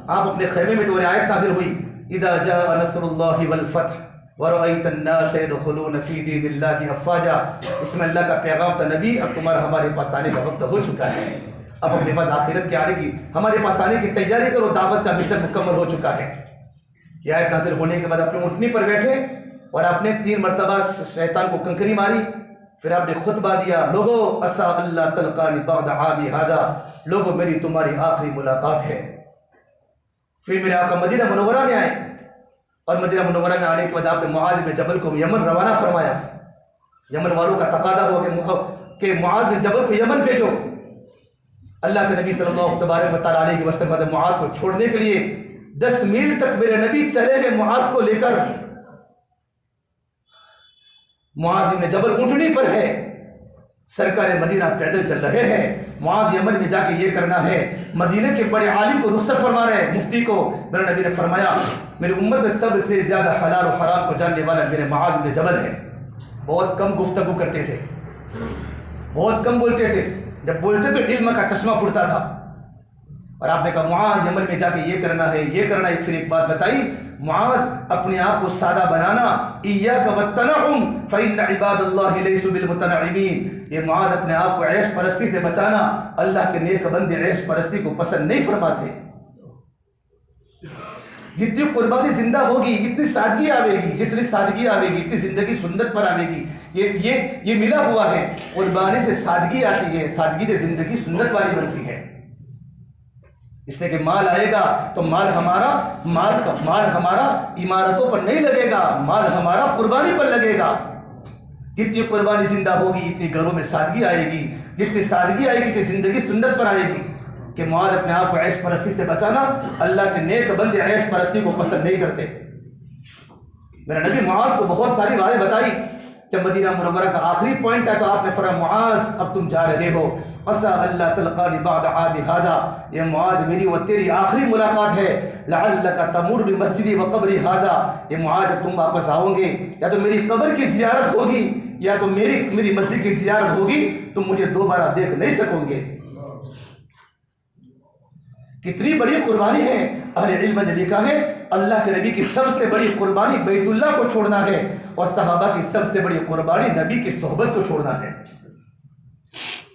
آپ اپنے خیمے میں تو آیت نازل ہوئی، اذا جاء نصر اللہ والفتح ورأيت الناس يدخلون في دين الله افواجا۔ اس میں اللہ کا پیغام تھا، نبی اب تمہارا ہمارے پاس آنے کا وقت ہو چکا ہے، اب اپنے پاس آخرت کے آنے کی، ہمارے پاس آنے کی تیاری کرو، دعوت کا مشن مکمل ہو چکا ہے۔ یہ آیت نازل ہونے کے بعد اپنے اونٹنی پر بیٹھے اور آپ نے 3 مرتبہ شیطان کو کنکری ماری، پھر آپ نے خطبہ دیا، لوگو عسیٰ اللہ تلقانی بعد عامی ھذا، لوگو میری تمہاری آخری ملاقات ہے۔ پھر میرے آقا مدینہ منورہ میں آئے، اور مدینہ منورہ میں آنے کے بعد آپ نے معاذ بن جبل کو یمن روانہ فرمایا۔ یمن والوں کا تقاضا ہوا کہ معاذ بن جبل کو یمن بھیجو۔ اللہ کے نبی صلی اللہ تبارک و تعالیٰ علیہ وسلم معاذ کو چھوڑنے کے لیے 10 میل تک میرے نبی چلے گئے معاذ کو لے کر۔ معاذ بن جبل اونٹنی پر ہے، سرکار مدینہ پیدل چل رہے ہیں، معاذ یمن میں جا کے یہ کرنا ہے، مدینہ کے بڑے عالم کو رخصت فرما رہے ہیں، مفتی کو۔ میرے نبی نے فرمایا میری امت میں سب سے زیادہ حلال و حرام کو جاننے والا میرے معاذ بن جبل ہے۔ بہت کم گفتگو کرتے تھے، بہت کم بولتے تھے، جب بولتے تو علم کا چشمہ پھوٹتا تھا، اور آپ نے کہا معاذ یمن میں جا کے یہ کرنا ہے، یہ کرنا ہے۔ پھر ایک بات بتائی، معاذ اپنے آپ کو سادہ بنانا، ایاک والتنعم فإن عباد اللہ لیسوا بالمتنعمین، یہ معاذ اپنے آپ کو عیش پرستی سے بچانا، اللہ کے نیک بندے عیش پرستی کو پسند نہیں فرماتے۔ جتنی قربانی زندہ ہوگی اتنی سادگی آئے گی، جتنی سادگی آئے گی اتنی زندگی سنت پر آئے گی۔ یہ ملا ہوا ہے، قربانی سے سادگی آتی ہے، سادگی سے زندگی سنت والی بنتی ہے۔ اس لیے کہ مال آئے گا تو مال ہمارا عمارتوں پر نہیں لگے گا، مال ہمارا قربانی پر لگے گا۔ جتنی قربانی زندہ ہوگی اتنی گھروں میں سادگی آئے گی، جتنی سادگی آئے گی اتنی زندگی سنت پر آئے گی۔ کہ معاذ اپنے آپ کو عیش پرستی سے بچانا، اللہ کے نیک بندے عیش پرستی کو پسند نہیں کرتے۔ میرا نبی معاذ کو بہت ساری باتیں بتائی، جب مدینہ منورہ کا آخری پوائنٹ ہے تو آپ نے فرمایا معاذ اب تم جا رہے ہو، عسیٰ اللہ تلقانی بعد عامی ھذا، یہ معاذ میری و تیری آخری ملاقات ہے، لعلک تمر بمسجدی و قبری ھذا، یہ معاذ جب تم واپس آؤ گے یا تو میری قبر کی زیارت ہوگی یا تو میری مسجد کی زیارت ہوگی، تم مجھے دوبارہ دیکھ نہیں سکو گے۔ کتنی بڑی قربانی ہے، اہل علم نے لکھا ہے اللہ کے نبی کی سب سے بڑی قربانی بیت اللہ کو چھوڑنا ہے، اور صحابہ کی سب سے بڑی قربانی نبی کی صحبت کو چھوڑنا ہے۔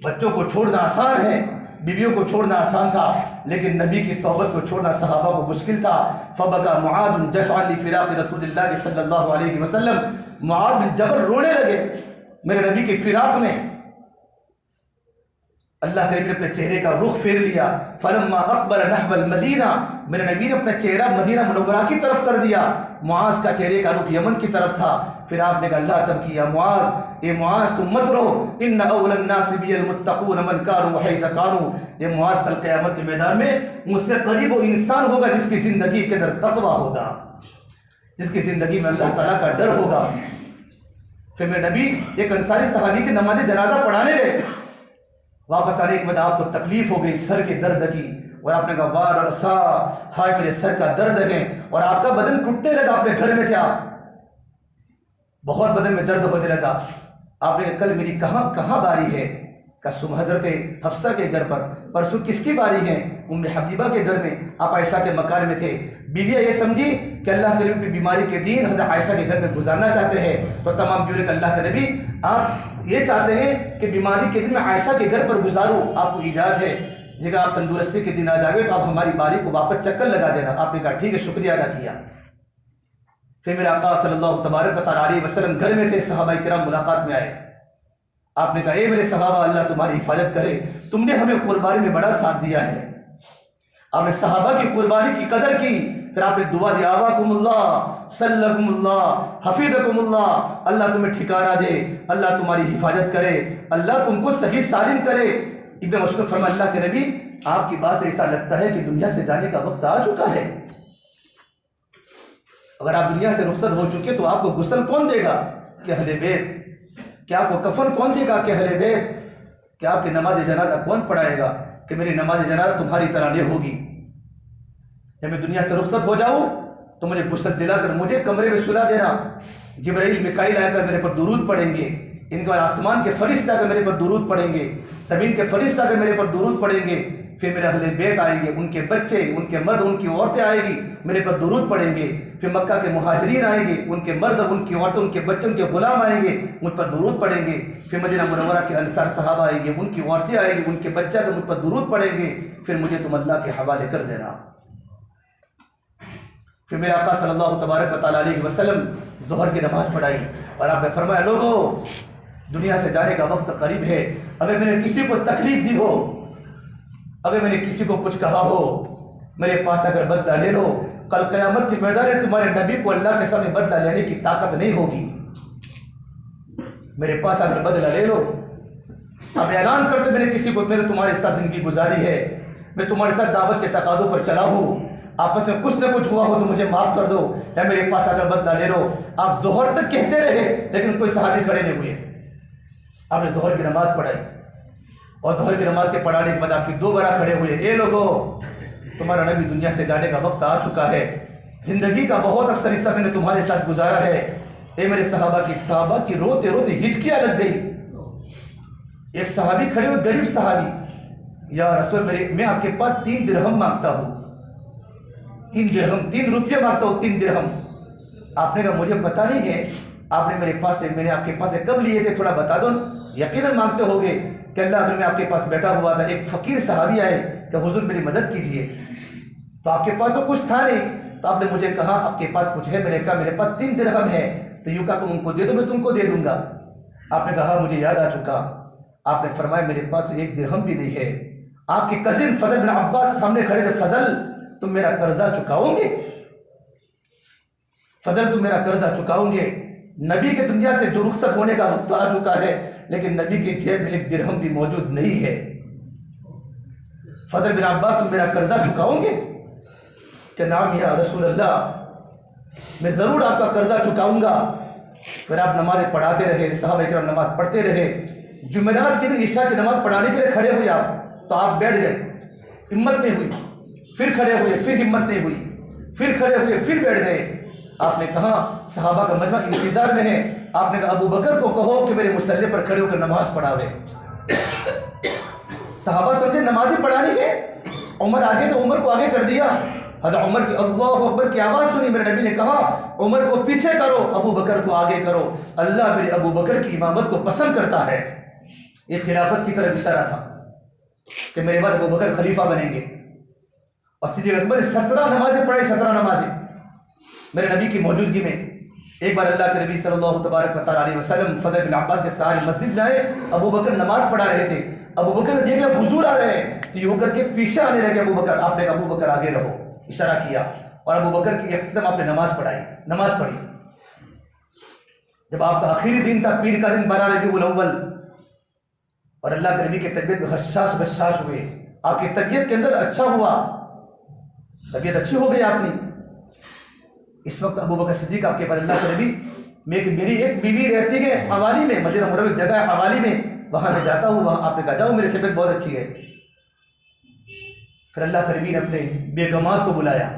بچوں کو چھوڑنا آسان ہے، بیویوں کو چھوڑنا آسان تھا، لیکن نبی کی صحبت کو چھوڑنا صحابہ کو مشکل تھا۔ فبکا معاذ جشعا لفراق رسول اللہ صلی اللہ علیہ وسلم، معاذ بن جبل رونے لگے میرے نبی کی فراق میں۔ اللہ کے نبی نے اپنے چہرے کا رخ پھیر لیا، فلما اقبل نحو المدینہ، میرے نبی نے اپنا چہرہ مدینہ منورہ کی طرف کر دیا، معاذ کا چہرے کا رخ یمن کی طرف تھا۔ پھر آپ نے کہا اللہ تب کیا معاذ، اے معاذ تم مت رہو، ان اول الناس بی المتقون من کانوا حیث کانوا، یہ معاذ کل قیامت کے میدان میں مجھ سے قریب وہ انسان ہوگا جس کی زندگی کے اندر تقویٰ ہوگا، جس کی زندگی میں اللہ تعالیٰ کا ڈر ہوگا۔ پھر میرے نبی ایک انصاری صحابی کی نماز جنازہ پڑھانے گئے، واپس آنے کے بعد آپ کو تکلیف ہو گئی سر کے درد کی، اور آپ نے کہا وار رسا، ہائے میرے سر کا درد ہے، اور آپ کا بدن ٹوٹنے لگا، اپنے گھر میں تھے آپ، بہت بدن میں درد ہونے لگا۔ آپ نے کہا کل میری کہاں باری ہے؟ کہ صبح حضرت حفصہ کے گھر پر، پرسوں کس کی باری ہے؟ ام حبیبہ کے گھر میں، آپ عائشہ کے مکان میں تھے۔ بیویاں یہ سمجھی کہ اللہ کے نبی بیماری کے دن حضرت عائشہ کے گھر میں گزارنا چاہتے ہیں، تو تمام بیویوں نے کہا اللہ کے نبی آپ یہ چاہتے ہیں کہ بیماری کے دن میں عائشہ کے گھر پر گزاروں، آپ کو اجازت ہے، جگہ آپ تندرستی کے دن آ جاوے تو آپ ہماری باری کو واپس چکر لگا دینا۔ آپ نے کہا ٹھیک ہے، شکریہ ادا کیا۔ پھر میرے آقا صلی اللہ تبارک و تعالیٰ علیہ وسلم گھر میں تھے، صحابہ کرام ملاقات میں آئے، آپ نے کہا اے میرے صحابہ اللہ تمہاری حفاظت کرے، تم نے ہمیں قربانی میں بڑا ساتھ دیا ہے۔ آپ نے صحابہ کی قربانی کی قدر کی، پھر آپ نے دعا دی آواکم اللہ سلکم اللہ حفیظکم اللہ، اللہ تمہیں ٹھکانہ دے، اللہ تمہاری حفاظت کرے، اللہ تم کو صحیح سالم کرے۔ ابن مسعود فرمایا اللہ کے نبی آپ کی بات سے ایسا لگتا ہے کہ دنیا سے جانے کا وقت آ چکا ہے، اگر آپ دنیا سے رخصت ہو چکے تو آپ کو غسل کون دے گا کہ اہل بیت، کہ آپ کو کفن کون دے گا کہ اہل بیت، کہ آپ کی نماز جنازہ کون پڑھائے گا کہ میری نماز جنازہ تمہاری طرح نہیں ہوگی۔ جب میں دنیا سے رخصت ہو جاؤں تو مجھے غسل دلا کر مجھے کمرے میں سلا دینا، جبرائیل میکائیل آ کر میرے پر درود پڑھیں گے، ان کے بعد آسمان کے فرشتے آ کر میرے پر درود پڑھیں گے، زمین کے فرشتے آ کر میرے پر درود پڑھیں گے، پھر میرے اہل بیت آئیں گے، ان کے بچے، ان کے مرد، ان کی عورتیں آئیں گی میرے پر درود پڑھیں گے، پھر مکہ کے مہاجرین آئیں گے، ان کے مرد، ان کی عورتیں، ان کے بچے، ان کے غلام آئیں گے، مجھ پر درود پڑھیں گے، پھر مدینہ منورہ کے انصار صحابہ آئیں گے، ان کی عورتیں آئیں گی، ان کے بچہ تو مجھ پر درود پڑھیں گے، پھر مجھے تم اللہ کے حوالے کر دینا۔ پھر میرے آقا صلی اللہ تبارک و تعالیٰ علیہ وسلم ظہر کی نماز پڑھائی اور آپ نے فرمایا لوگوں دنیا سے جانے کا وقت قریب ہے، اگر میں نے کسی کو تکلیف دی ہو، اگر میں نے کسی کو کچھ کہا ہو، میرے پاس اگر بدلہ لے لو، کل قیامت کے میدان میں تمہارے نبی کو اللہ کے سامنے بدلہ لینے کی طاقت نہیں ہوگی، میرے پاس اگر بدلہ لے لو۔ اب اعلان کرتے میں نے کسی کو میں نے تمہارے ساتھ زندگی گزاری ہے، میں تمہارے ساتھ دعوت کے تقاضوں پر چلا ہوں، آپس میں کچھ نہ کچھ ہوا ہو تو مجھے معاف کر دو یا میرے پاس اگر بدلہ لے لو۔ آپ ظہر تک کہتے رہے لیکن کوئی صحابی کھڑے نہیں ہوئے، آپ نے ظہر کی نماز پڑھائی اور ظہر کی نماز کے پڑھانے کے بعد آپ پھر دوبارہ کھڑے ہوئے، اے لوگو تمہارا نبی دنیا سے جانے کا وقت آ چکا ہے، زندگی کا بہت اکثر حصہ میں نے تمہارے ساتھ گزارا ہے۔ اے میرے صحابہ کی روتے روتے ہچکیاں لگ گئی۔ ایک صحابی کھڑے ہوئے، غریب صحابی، یا رسول میں آپ کے پاس 3 درہم مانگتا ہوں، 3 درہم، 3 روپیہ مانگتا ہوں، 3 درہم۔ آپ نے کہا مجھے پتہ نہیں ہے، آپ نے میرے پاس سے، میں نے آپ کے پاس سے کب لیے تھے تھوڑا بتا دو۔ یقیناً مانگتے ہوگے کہ اللہ میں آپ کے پاس بیٹھا ہوا تھا، ایک فقیر صحابی آئے کہ حضور میری مدد کیجئے، تو آپ کے پاس تو کچھ تھا نہیں، تو آپ نے مجھے کہا آپ کے پاس کچھ ہے، میں نے کہا میرے پاس 3 درہم ہے، تو یوں کہا تم ان کو دے دو میں تم کو دے دوں گا۔ آپ نے کہا مجھے یاد آ چکا، آپ نے فرمایا میرے پاس 1 درہم بھی نہیں ہے۔ آپ کے کزن فضل بن عباس سامنے کھڑے تھے، فضل تم میرا قرضہ چکاؤ گے؟ فضل تم میرا قرضہ چکاؤ گے؟ نبی کے دنیا سے جو رخصت ہونے کا وقت آ چکا ہے لیکن نبی کی جیب میں 1 درہم بھی موجود نہیں ہے۔ فضل بن عباس تم میرا قرضہ چکاؤ گے؟ کہ نعم یا رسول اللہ، میں ضرور آپ کا قرضہ چکاؤں گا۔ پھر آپ نمازیں پڑھاتے رہے، صحابہ کرام نماز پڑھتے رہے، جمعرات کے دن عشاء کی نماز پڑھانے کے لیے کھڑے ہوئے آپ، تو آپ بیٹھ گئے، ہمت نہیں ہوئی، پھر کھڑے ہوئے، پھر ہمت نہیں ہوئی، پھر کھڑے ہوئے، پھر بیٹھ گئے۔ آپ نے کہا صحابہ کا مجمع انتظار میں ہے، آپ نے کہا ابو بکر کو کہو کہ میرے مصلی پر کھڑے ہو کر نماز پڑھاوے۔ صحابہ سمجھے نمازیں پڑھانی ہے، عمر آگے تو عمر کو آگے کر دیا۔ حضرت عمر کی اللہ اکبر کی آواز سنی، میرے نبی نے کہا عمر کو پیچھے کرو، ابو بکر کو آگے کرو، اللہ میرے ابو بکر کی امامت کو پسند کرتا ہے۔ یہ خلافت کی طرف اشارہ تھا کہ میرے بعد ابو بکر خلیفہ بنیں گے۔ اور صدیق اکبر نے 17 نمازیں پڑھائی، 17 نمازیں میرے نبی کی موجودگی میں۔ ایک بار اللہ کے نبی صلی اللہ تبارک و تعالیٰ علیہ وسلم فضل بن عباس کے ساتھ مسجد میں آئے، ابو بکر نماز پڑھا رہے تھے، ابو بکر نے دیکھا حضور آ رہے ہیں تو یہ ہو کر کے پیچھے آنے لگے ابو بکر۔ آپ نے کہا ابو بکر آگے رہو، اشارہ کیا، اور ابو بکر کی اختتام آپ نے نماز پڑھی۔ جب آپ کا آخری دن تھا، پیر کا دن 12 ربیع الاول، اور اللہ کے نبی کی طبیعت میں حساس بشاش ہوئے، آپ کی طبیعت کے اندر اچھا ہوا، طبیعت اچھی ہو گئی آپ نے۔ اس وقت ابو بکر صدیق آپ کے بعد اللہ کے نبی، میری ایک بیوی رہتی ہے حوالی میں، مدینہ منورہ ایک جگہ ہے حوالی میں، وہاں میں جاتا ہوں، وہاں آپ نے کہا جاؤ میری طبیعت بہت اچھی ہے۔ پھر اللہ کے نبی نے اپنے بیگمات کو بلایا،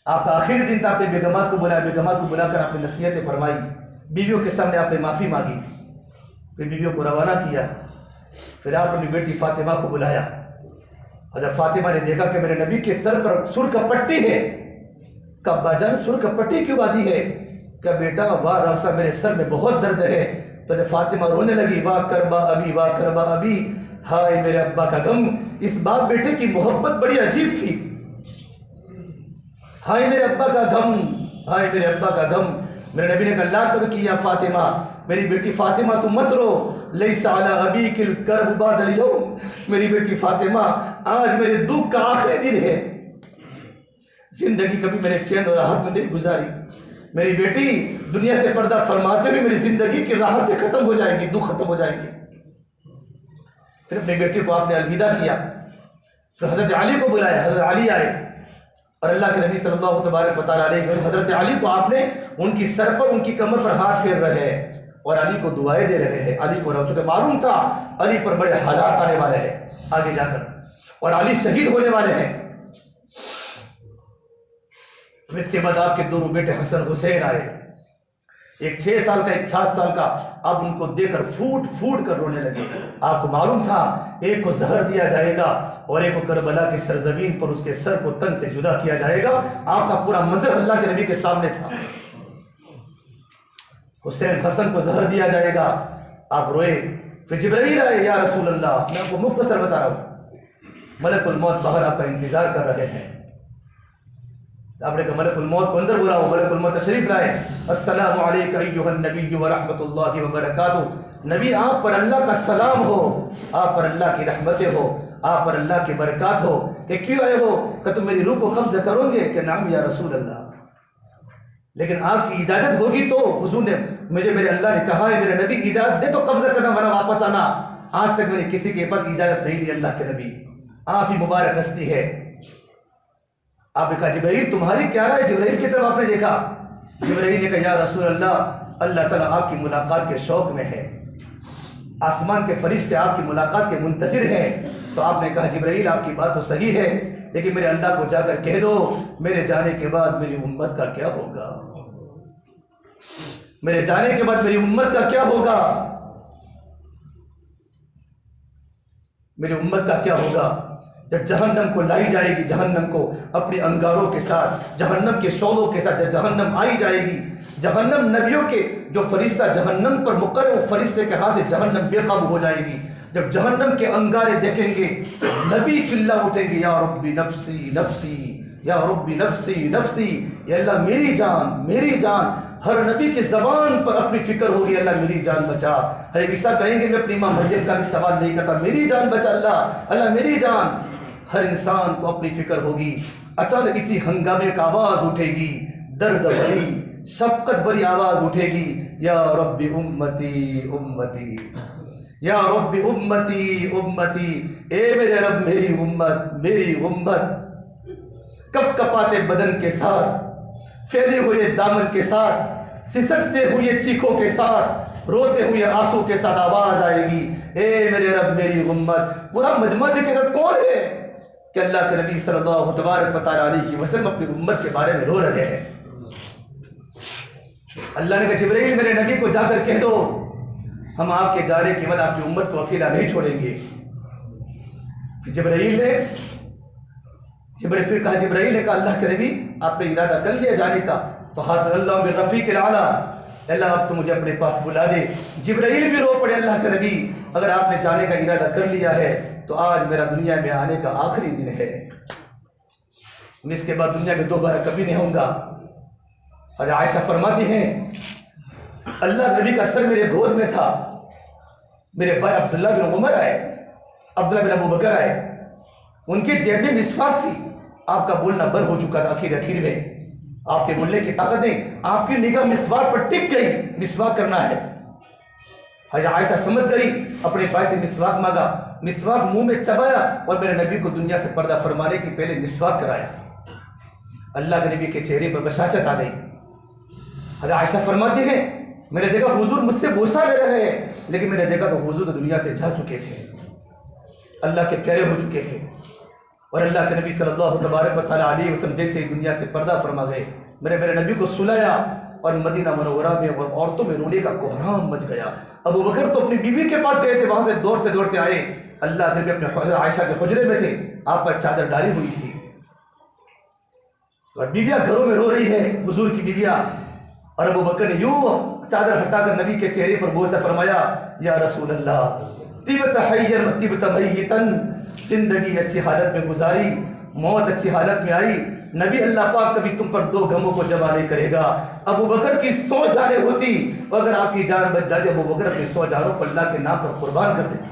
آپ کا آخری دن تھا، آپ نے بیگمات کو بلایا، بیگمات کو بلا کر آپ نے نصیحتیں فرمائی، بیویوں کے سامنے آپ نے معافی مانگی، پھر بیویوں کو روانہ کیا۔ پھر آپ اپنی بیٹی فاطمہ کو بلایا، حضرت فاطمہ نے دیکھا کہ میرے نبی کے سر پر سر کا پٹی ہے، کہ ابا جان سر کا پٹی کیوں باندھی ہے؟ کہ بیٹا واہ راسا میرے سر میں بہت درد ہے۔ تو فاطمہ رونے لگی، واہ کربا ابی، واہ کربا ابی، ہائے میرے ابا کا غم۔ اس باپ بیٹے کی محبت بڑی عجیب تھی، ہائے میرے ابا کا غم، ہائے میرے ابا کا غم۔ میرے نبی نے کہا لا تبکی یا فاطمہ، میری بیٹی فاطمہ تم مت رو، لیس علی ابیک الکرب بعد الیوم، میری بیٹی فاطمہ آج میرے دکھ کا آخری دن ہے، زندگی کبھی میں نے چین اور راحت میں نہیں گزاری، میری بیٹی دنیا سے پردہ فرماتے ہوئے میری زندگی کی راحتیں ختم ہو جائیں گی، دکھ ختم ہو جائیں گے۔ پھر اپنی بیٹی کو آپ نے الوداع کیا، پھر حضرت علی کو بلایا، حضرت علی آئے اور اللہ کے نبی صلی اللہ تبارک و تعالیٰ علیہ وسلم حضرت علی کو آپ نے ان کی سر پر ان کی کمر پر ہاتھ پھیر رہے ہیں اور علی کو دعائیں دے رہے ہیں۔ علی کو چونکہ معلوم تھا علی پر بڑے حالات آنے والے ہیں آگے جا کر، اور علی شہید ہونے والے ہیں۔ پھر اس کے بعد آپ کے دونوں بیٹے حسن حسین آئے، ایک 6 سال کا ایک 7 سال کا، اب ان کو دیکھ کر پھوٹ پھوٹ کر رونے لگے۔ آپ کو معلوم تھا ایک کو زہر دیا جائے گا اور ایک کو کربلا کی سرزمین پر اس کے سر کو تن سے جدا کیا جائے گا۔ آپ کا پورا منظر اللہ کے نبی کے سامنے تھا۔ حسین حسن کو زہر دیا جائے گا، آپ روئے۔ پھر جبرائیل آئے، یا رسول اللہ، میں آپ کو مختصر بتا رہا ہوں، ملک الموت باہر آپ کا انتظار کر رہے ہیں۔ آپ نے کہا ملک الموت کو اندر بلاؤ، ملک الموت تشریف لائے۔ السلام علیکم ایھا النبی ورحمۃ اللہ وبرکاتہ، نبی آپ پر اللہ کا سلام ہو، آپ پر اللہ کی رحمتیں ہو، آپ پر اللہ کی برکات ہو۔ کہ کیوں آئے ہو؟ کہ تم میری روح کو قبض کرو گے؟ کہ نعم یا رسول اللہ، لیکن آپ کی اجازت ہوگی تو۔ حضور نے مجھے میرے اللہ نے کہا ہے میرے نبی اجازت دے تو قبضہ کرنا ورنہ واپس آنا۔ آج تک میں نے کسی کے پاس اجازت نہیں لی اللہ کے نبی، آپ ہی مبارک ہستی ہے۔ آپ نے کہا جبرائیل تمہاری کیا رائے؟ جبرائیل کی طرف آپ نے دیکھا، جبرائیل نے کہا یا رسول اللہ، اللہ تعالیٰ آپ کی ملاقات کے شوق میں ہے، آسمان کے فرشتے آپ کی ملاقات کے منتظر ہیں۔ تو آپ نے کہا جبرائیل آپ کی بات تو صحیح ہے، لیکن میرے اللہ کو جا کر کہہ دو میرے جانے کے بعد میری امت کا کیا ہوگا، میرے جانے کے بعد میری امت کا کیا ہوگا، میری امت کا کیا ہوگا۔ جب جہنم کو لائی جائے گی، جہنم کو اپنے انگاروں کے ساتھ، جہنم کے شعلوں کے ساتھ جب جہنم آئی جائے گی، جہنم نبیوں کے جو فرشتہ جہنم پر مقرر فرشتے کے ہاتھ سے جہنم بے قابو ہو جائے گی۔ جب جہنم کے انگارے دیکھیں گے نبی چلا اٹھیں گے یا ربی نفسی نفسی، یا ربی نفسی نفسی، یا اللہ میری جان میری جان۔ ہر نبی کی زبان پر اپنی فکر ہوگی اللہ میری جان بچا۔ ہر عیسیٰ کہیں گے میں اپنی ماں مریم کا بھی سوال نہیں کرتا، میری جان بچا اللہ، اللہ میری جان۔ ہر انسان کو اپنی فکر ہوگی۔ اچانک اسی ہنگامے کا آواز اٹھے گی، درد بھری شفقت بھری آواز اٹھے گی، یا رب امتی امتی، یا رب امتی امتی، اے میرے رب میری امت میری امت۔ کپ کپاتے بدن کے ساتھ، پھیلے ہوئے دامن کے ساتھ، سسکتے ہوئے چیخوں کے ساتھ، روتے ہوئے آنسو کے ساتھ آواز آئے گی، اے میرے رب میری امت۔ پورا مجمع دیکھے گا کون ہے؟ کہ اللہ کے نبی صلی اللہ تبارک و تعالیٰ علیہ وسلم اپنی امت کے بارے میں رو رہے ہیں۔ اللہ نے کہا جبرائیل میرے نبی کو جا کر کہہ دو ہم آپ کے جانے کے بعد آپ کی امت کو اکیلا نہیں چھوڑیں گے۔ جبرائیل نے پھر کہا، جبرائیل نے کہا اللہ کے نبی آپ نے ارادہ کر لیا جانے کا؟ تو ہاتھ اللہ بالرفیق الاعلیٰ، اللہ اب تو مجھے اپنے پاس بلا دے۔ جبرائیل بھی رو پڑے، اللہ کے نبی اگر آپ نے جانے کا ارادہ کر لیا ہے تو آج میرا دنیا میں آنے کا آخری دن ہے، میں اس کے بعد دنیا میں دوبارہ کبھی نہیں ہوں گا۔ اور عائشہ فرماتی ہیں اللہ نبی کا سر میرے گود میں تھا، میرے بھائی عبداللہ بن عمر آئے، عبداللہ بن ابو بکر آئے، ان کی جیب میں مسواک تھی، آپ کا بولنا بند ہو چکا تھا اخیر میں، آپ کے بولنے کی طاقتیں، آپ کی نگاہ مسواک پر ٹک گئی، مسواک کرنا ہے۔ حضرت عائشہ سمجھ گئی، اپنے بھائی سے مسواک مانگا، مسواک منہ میں چبایا اور میرے نبی کو دنیا سے پردہ فرمانے کے پہلے مسواک کرایا۔ اللہ کے نبی کے چہرے پر بشاشت آ گئی۔ حضرت عائشہ فرماتی ہیں میں نے دیکھا حضور مجھ سے بوسہ لے رہے ہیں، لیکن میں نے دیکھا تو حضور تو دنیا سے جا چکے تھے، اللہ کے پیارے ہو چکے تھے، اور اللہ کے نبی صلی اللہ تبارک و تعالیٰ علیہ وسلم جیسے ہی دنیا سے پردہ فرما گئے، میرے نبی کو سلایا اور مدینہ منورہ میں اور عورتوں میں رونے کا کوہرام مچ گیا۔ ابو بکر تو اپنی بیوی کے پاس گئے تھے، وہاں سے دوڑتے دوڑتے آئے، اللہ کے نبی اپنے حضرت عائشہ کے حجرے میں تھے، آپ پر چادر ڈالی ہوئی تھی اور بیویاں گھروں میں رو رہی ہے، حضور کی بیویاں، اور ابو بکر نے یوں چادر ہٹا کر نبی کے چہرے پر بوسہ فرمایا، یا رسول اللہ طیبت حیّن و طیبت میتن، زندگی اچھی حالت میں گزاری، موت اچھی حالت میں آئی، نبی اللہ پاک کبھی تم پر 2 غموں کو جمع نہیں کرے گا۔ ابو بکر کی 100 جانیں ہوتی، اگر آپ کی جان بچ جاتی ابو بکر اپنی 100 جانوں کو اللہ کے نام پر قربان کر دیتے۔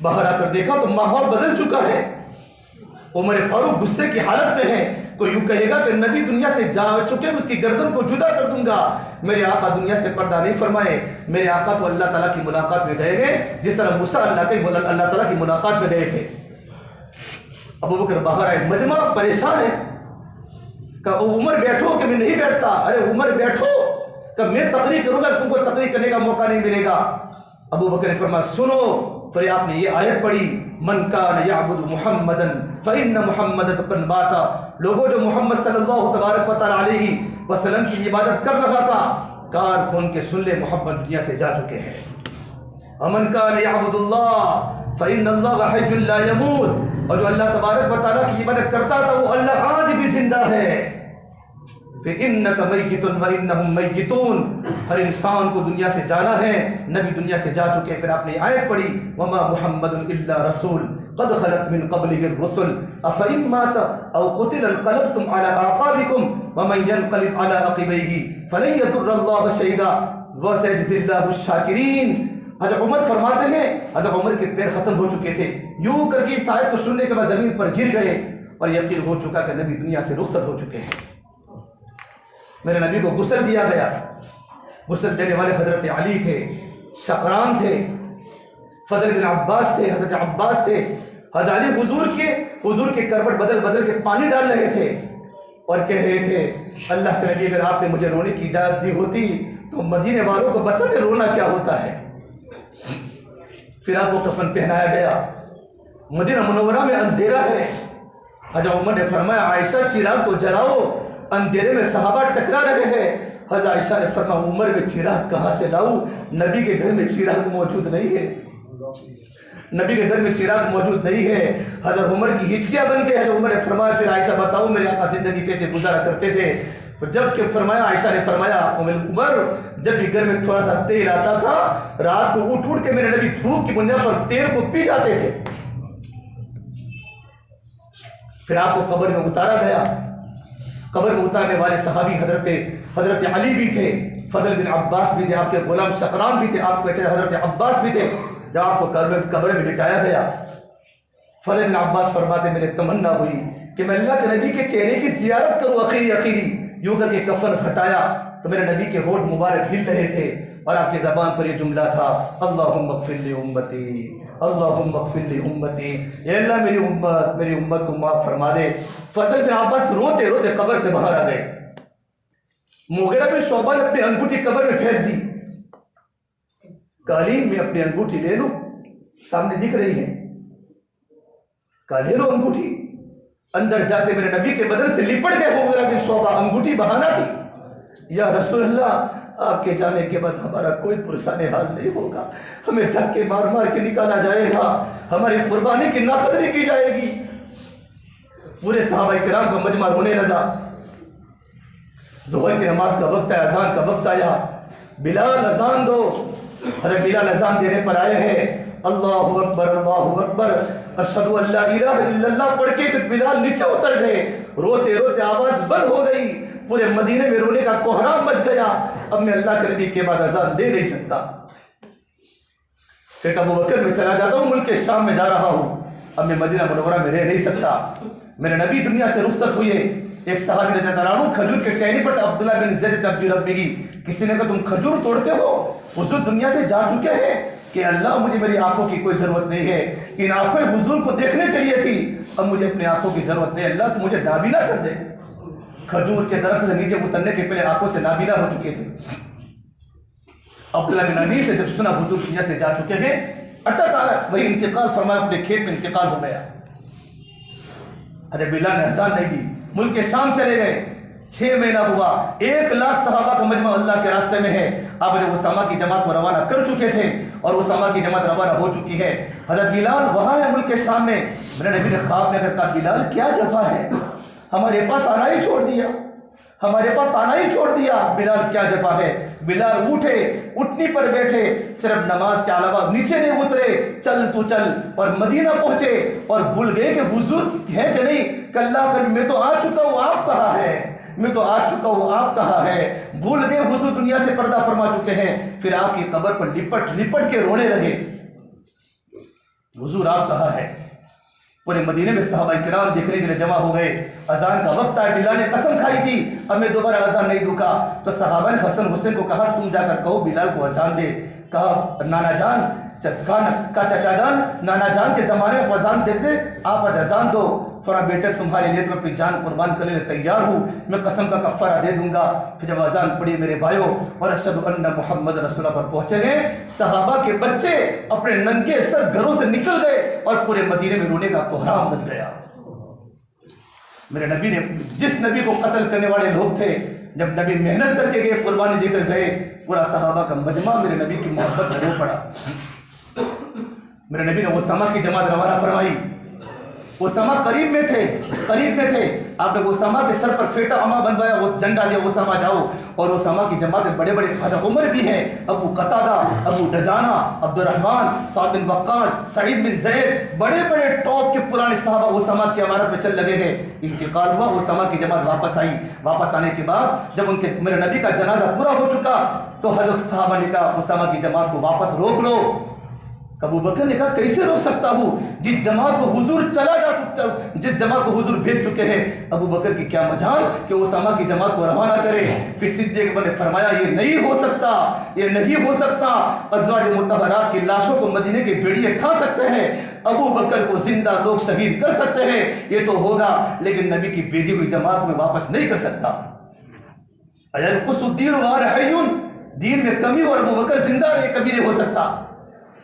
باہر آ کر دیکھا تو ماحول بدل چکا ہے، عمر فاروق غصے کی حالت میں ہے۔ کوئی یوں کہے گا کہ نبی دنیا سے جا چکے ہیں، اس کی گردن کو جدا کر دوں گا۔ میرے آقا دنیا سے پردہ نہیں فرمائے، میرے آقا تو اللہ تعالیٰ کی ملاقات میں گئے ہیں، جس طرح موسیٰ اللہ تعالیٰ کی ملاقات میں گئے تھے۔ ابو بکر باہر آئے، مجمع پریشان ہے، کہا عمر بیٹھو، کہ میں نہیں بیٹھتا۔ ارے عمر بیٹھو، کہ میں تقریر کروں گا، تم کو تقریر کرنے کا موقع نہیں ملے گا۔ ابو بکر نے فرمایا سنو، پھر آپ نے یہ آیت پڑھی، من کان یعبد محمدا فإن محمدا قد مات۔ لوگوں جو محمد صلی اللہ تبارک و تعالی علیہ وسلم کی عبادت کر رہا تھا، کان کھول کے سن لے، محمد دنیا سے جا چکے ہیں۔ ومن کان یعبد اللہ فإن اللہ حی لا یموت، اور جو اللہ تبارک و تعالیٰ کی عبادت کرتا تھا وہ اللہ آج بھی زندہ ہے۔ فَإِنَّكَ مَيِّتٌ وَإِنَّهُمْ مَيِّتُونَ، ہر انسان کو دنیا سے جانا ہے، نبی دنیا سے جا چکے۔ پھر آپ نے آیت پڑھی، وَمَا مُحَمَّدٌ إِلَّا رَسُولٌ قَدْ خَلَتْ مِن قَبْلِهِ الرُّسُلُ أَفَإِن مَّاتَ أَوْ قُتِلَ انقلبتم عَلَىٰ أَعْقَابِكُمْ وَمَن يَنقلب عَلَىٰ عَقِبَيْهِ فَلَن يَضُرَّ اللَّهَ شَيْئًا وَسَيَجْزِي اللَّهُ الشَّاكِرِينَ۔ حضرت عمر فرماتے ہیں، حضرت عمر کے پیر ختم ہو چکے تھے، یوں کر کے اس آیت کو سننے کے بعد زمین پر گر گئے اور یقین ہو چکا کہ نبی دنیا سے رخصت ہو چکے ہیں۔ میرے نبی کو غسل دیا گیا، غسل دینے والے حضرت علی تھے، شقران تھے، فضل بن عباس تھے، حضرت عباس تھے۔ حضرت علی حضور کے کروٹ بدل بدل کے پانی ڈال رہے تھے اور کہہ رہے تھے اللہ کے نبی اگر آپ نے مجھے رونے کی اجازت دی ہوتی تو مدینے والوں کو بتاتے رونا کیا ہوتا ہے۔ پھر آپ کو کفن پہنایا گیا، مدینہ منورہ میں اندھیرا ہے۔ حضرت عمر نے فرمایا عائشہ چراغ تو جلاؤ، اندھیرے میں صحابہ ٹکرا رہے ہیں۔ حضرت عائشہ نے فرمایا عمر میں چراغ کہاں سے لاؤں، نبی کے گھر میں چراغ موجود نہیں ہے، نبی کے گھر میں چراغ موجود نہیں ہے۔ حضرت عمر کی ہچکیاں بن گئی۔ حضرت عمر نے فرمایا پھر عائشہ بتاؤ میرے آقا زندگی کیسے گزارا کرتے تھے۔ جب کہ فرمایا عائشہ نے فرمایا عمر جب بھی گھر میں تھوڑا سا تیل آتا تھا رات کو اٹھ کے میرے نبی بھوک کی بنیاد پر تیل کو پی جاتے تھے۔ پھر آپ کو قبر میں اتارا گیا، قبر میں اتارنے والے صحابی حضرت علی بھی تھے، فضل بن عباس بھی تھے، آپ کے غلام شقران بھی تھے، آپ کے حضرت عباس بھی تھے۔ جب آپ کو قبر میں لٹایا گیا، فضل بن عباس فرماتے میرے تمنا ہوئی کہ میں اللہ کے نبی کے چہرے کی زیارت کروں اخیری یوں کر کے کفن ہٹایا تو میرے نبی کے ہونٹ مبارک ہل رہے تھے اور آپ کی زبان پر یہ جملہ تھا اللہم اغفر لی امتی، اللہم اغفر لی امتی، اے اللہ میری امت کو معاف فرما دے۔ فضل بن عباس روتے روتے قبر سے باہر آ گئے۔ مغیرہ بن شعبہ نے اپنی انگوٹھی قبر میں پھینک دی، قالین میں اپنی انگوٹھی لے لو، سامنے دکھ رہی ہے، کہا لے لو انگوٹھی۔ اندر جاتے میرے نبی کے بدن سے لپٹ گئے مغیرہ بن شعبہ، انگوٹھی بہانا تھی۔ یا رسول اللہ آپ کے جانے کے بعد ہمارا کوئی پرسان حال نہیں ہوگا، ہمیں دھکے مار مار کے نکالا جائے گا، ہماری قربانی کی ناقدری کی جائے گی۔ پورے صحابہ کرام کا مجمع رونے لگا۔ ظہر کی نماز کا وقت آیا، اذان کا وقت آیا، بلال اذان دو۔ حضرت بلال اذان دینے پر آئے ہیں، اللہ اکبر اللہ اکبر اشہد ان لا الہ الا اللہ پڑھ کے پھر بلال نیچے اتر گئے، روتے روتے آواز بند ہو گئی، پورے مدینے میں رونے کا کوہرام مچ گیا۔ اب میں اللہ کے نبی کے بعد اذان دے نہیں سکتا، پھر ابو بکر میں چلا جاتا ہوں، ملک شام میں جا رہا ہوں، اب میں مدینہ منورہ میں رہ نہیں سکتا۔ میرے نبی دنیا سے رخصت ہوئے، ایک صحابی رضی اللہ عنہ کھجور کے ٹہنی پر عبداللہ بن زید تبدی ربی، کسی نے کہا تم کھجور توڑتے ہو، حضور دنیا سے جا چکے ہیں کہ اللہ مجھے میری آنکھوں کی کوئی ضرورت نہیں ہے، ان آنکھیں حضور کو دیکھنے کے لیے تھی، اب مجھے اپنے آنکھوں کی ضرورت نہیں، اللہ تو مجھے نابینا کر دے۔ کھجور کے درخت سے نیچے اترنے کے پہلے آنکھوں سے نابینا ہو چکے تھے۔ عبداللہ بن ابی سے جب سنا حضور دنیا سے جا چکے ہیں، اٹک آیا، وہی انتقال فرمایا، اپنے کھیت میں انتقال ہو گیا۔ حضرت بلال نے اذان نہیں دی، ملک شام چلے گئے، 6 مہینہ ہوا، 1 لاکھ صحابہ کا مجمع اللہ کے راستے میں ہے۔ آپ نے اسامہ کی جماعت کو روانہ کر چکے تھے اور اسامہ کی جماعت روانہ ہو چکی ہے۔ حضرت بلال وہاں ہے ملک شام میں۔ میرے نبی نے خواب میں کہا بلال کیا جفا ہے، ہمارے پاس آنا ہی چھوڑ دیا، ہمارے پاس آنا ہی چھوڑ دیا۔ بلال کیا جفا ہے، بلال اٹھے، اٹھنی پر بیٹھے، صرف نماز کے علاوہ نیچے نہیں اترے، چل تو چل، اور مدینہ پہنچے اور بھول گئے کہ حضور ہے کہ نہیں، کہ اللہ کر میں تو آ چکا ہوں، آپ کہاں ہے، میں تو آ چکا ہوں، آپ کہاں ہے، بھول گئے حضور دنیا سے پردہ فرما چکے ہیں۔ پھر آپ کی قبر پر لپٹ لپٹ کے رونے لگے، حضور آپ کہاں ہے۔ پورے مدینے میں صحابہ کرام دیکھنے کے لیے جمع ہو گئے۔ اذان کا وقت آیا، بلال نے قسم کھائی تھی اب میں دوبارہ اذان نہیں دوں گا، تو صحابہ نے حسن حسین کو کہا تم جا کر کہو بلال کو اذان دے۔ کہا نانا جان کا چچا جان، نانا جان کے زمانے میں اذان دے دے، آپ آج اذان دو۔ فرمایا بیٹے تمہارے لیے میں اپنی جان قربان کرنے لیے تیار ہوں، میں قسم کا کفارہ دے دوں گا۔ پھر جب اذان پڑھی میرے بھائیوں اور اشہد ان محمد رسول اللہ پر پہنچے ہیں، صحابہ کے بچے اپنے ننگے سر گھروں سے نکل گئے اور پورے مدینے میں رونے کا کوہرام مچ گیا۔ میرے نبی نے، جس نبی کو قتل کرنے والے لوگ تھے، جب نبی محنت کر کے گئے، قربانی دے کر گئے، پورا صحابہ کا مجمع میرے نبی کی محبت میں رو پڑا۔ میرے نبی نے اسامہ کی جماعت روانہ فرمائی، اسامہ قریب میں تھے، آپ نے اسامہ کے سر پر فیٹا اما بنوایا، وہ جھنڈا دیا، اسامہ جاؤ۔ اور اسامہ کی جماعت بڑے بڑے حضرت عمر بھی ہیں، ابو قتادہ، ابو دجانہ، عبد الرحمن، سعد بن وقاص، سعید بن زید، بڑے بڑے ٹاپ کے پرانے صحابہ اسامہ کی امارت میں چل لگے ہیں۔ انتقال ہوا، اسامہ کی جماعت واپس آئی۔ واپس آنے کے بعد جب ان کے میرے نبی کا جنازہ پورا ہو چکا تو حضرت صحابہ نے کہا اسامہ کی جماعت کو واپس روک لو۔ ابو بکر نے کہا کیسے روک سکتا ہوں، جس جماعت کو حضور جس جماعت کو حضور بھیج چکے ہیں۔ ابو بکر کی کیا مجال کہ اسامہ کی جماعت کو روانہ کرے۔ پھر صدیق اکبر نے فرمایا یہ نہیں ہو سکتا، ازواج مطہرات کی لاشوں کو مدینے کے بھیڑیے کھا سکتے ہیں، ابو بکر کو زندہ لوگ شہید کر سکتے ہیں، یہ تو ہوگا لیکن نبی کی بھیجی ہوئی جماعت میں واپس نہیں کر سکتا۔ اینقص الدین وهو حی، دین میں کمی اور ابو بکر زندہ رہے، کبھی نہیں ہو سکتا۔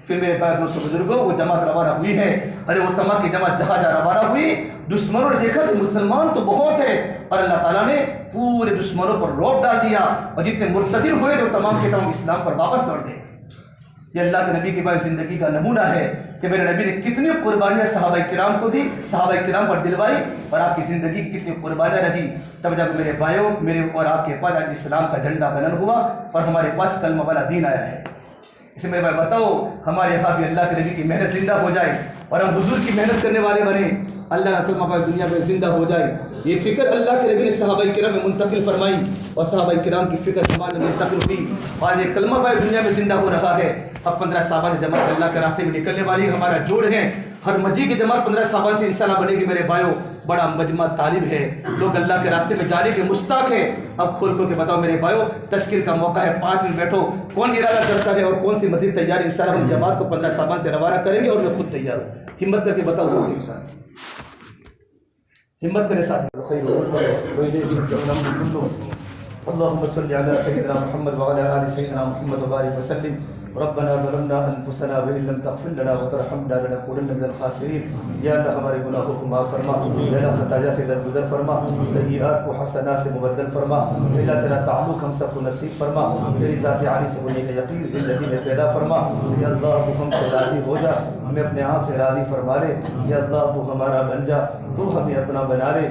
پھر میرے پاس دوستوں بزرگوں وہ جماعت روانہ ہوئی ہے، ارے اسامہ کی جماعت جہاں روانہ ہوئی، دشمنوں نے دیکھا کہ مسلمان تو بہت ہے، اور اللہ تعالیٰ نے پورے دشمنوں پر روب ڈال دیا، اور جتنے مرتدل ہوئے جو تمام کے تمام اسلام پر واپس لوٹ گئے۔ یہ اللہ کے نبی کی بھائی زندگی کا نمونہ ہے کہ میرے نبی نے کتنی قربانیاں صحابہ کرام کو دی، صحابہ کرام پر دلوائی، اور آپ کی زندگی کی کتنی قربانیاں رہی۔ تب جب میرے بھائیوں، میرے اور آپ کے پاس آج اسلام کا جھنڈا بلند ہوا اور ہمارے پاس کلمہ والا دین آیا ہے۔ اسے میرے بھائی بتاؤ، ہمارے یہاں بھی اللہ کے نبی کی محنت زندہ ہو جائے اور ہم حضور کی محنت کرنے والے بنے، اللہ کا کلمہ پاک دنیا میں زندہ ہو جائے۔ یہ فکر اللہ کے نبی نے صحابہ کرام میں منتقل فرمائی اور صحابہ کرام کی فکر ہمارے منتقل ہوئی، اور یہ کلمہ پاک دنیا میں زندہ ہو رہا ہے۔ اب 15 شعبان سے جماعت اللہ کے راستے میں نکلنے والی ہمارا جوڑ ہے، ہر مسجد کی جماعت 15 شعبان سے انشاءاللہ بنے گی۔ میرے بھائیوں بڑا مجمع طالب ہے، لوگ اللہ کے راستے میں جانے کے مشتاق ہیں۔ اب کھول کھول کے بتاؤ میرے بھائیوں، تشکیل کا موقع ہے، 5 منٹ بیٹھو، کون ارادہ کرتا ہے اور کون سی مسجد تیار ہے؟ انشاءاللہ ہم جماعت کو 15 شعبان سے روانہ کریں گے، اور میں خود تیار ہوں۔ ہمت کر کے بتاؤ سب انسان، ہمت کرے ساتھ۔ اللهم صل على سيدنا محمد وعلى آل سيدنا محمد وبارك وسلم۔ ربنا ظلمنا انفسنا وان لم تغفر لنا وترحمنا لنكونن من الخاسرین۔ یا اللہ ہمارے گناہوں کو معاف فرما، یا اللہ خطایا سے درگزر فرما، سیئات کو حسنات سے مبدل فرما، اللہ تیرا تعلق ہم سب کو نصیب فرما، تیری ذات عالی سے ہونے کا یقین زندگی میں پیدا فرما۔ یا اللہ تو ہم سے راضی ہو جا، ہمیں اپنے آپ سے راضی فرما لے۔ یا اللہ تو ہمارا بن جا، تو ہمیں اپنا بنا لے۔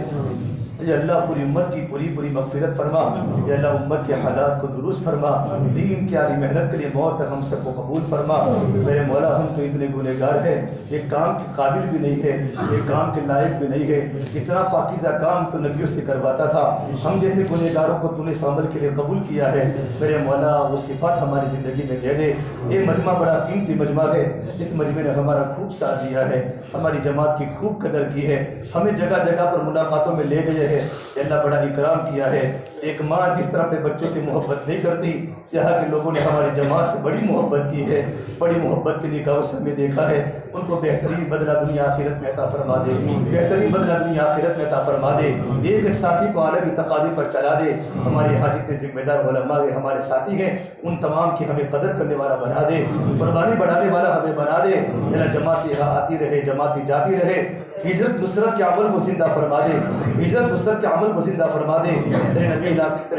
یا اللہ پوری امت کی پوری مغفرت فرما، یا اللہ امت کے حالات کو درست فرما، دین کی عالی محنت کے لیے موت تک ہم سب کو قبول فرما۔ میرے مولا ہم تو اتنے گنہگار ہیں، ایک کام کے قابل بھی نہیں ہے، ایک کام کے لائق بھی نہیں ہے۔ اتنا پاکیزہ کام تو نبیوں سے کرواتا تھا، ہم جیسے گنہگاروں کو تو نے عمل کے لیے قبول کیا ہے۔ میرے مولا وہ صفات ہماری زندگی میں دے دے۔ یہ مجمع بڑا قیمتی مجمع ہے، اس مجمع نے ہمارا خوب ساتھ دیا ہے، ہماری جماعت کی خوب قدر کی ہے، ہمیں جگہ جگہ پر ملاقاتوں میں لے گئے ہے، اللہ بڑا اکرام کیا ہے۔ ایک ماں جس طرح اپنے بچوں سے محبت نہیں کرتی، یہاں کے لوگوں نے ہماری جماعت سے بڑی محبت کی ہے، بڑی محبت کی نگاہوں سے ہمیں دیکھا ہے۔ ان کو بہترین بدلہ دنیا آخرت میں عطا فرما دے، بہترین بدلہ دنیا آخرت میں عطا فرما دے۔ ایک ساتھی کو عالمی تقاضے پر چلا دے۔ ہمارے یہاں جتنے ذمہ دار علماء ہیں، ہمارے ساتھی ہیں، ان تمام کی ہمیں قدر کرنے والا بنا دے، قربانی بڑھانے والا ہمیں بنا دے۔ اللہ جماعت یہاں آتی رہے، جماعت جاتی رہے، ہجرت نصرت کے عمل کو زندہ فرما دے، ہجرت نصرت کے عمل کو زندہ فرما دے۔ تیرے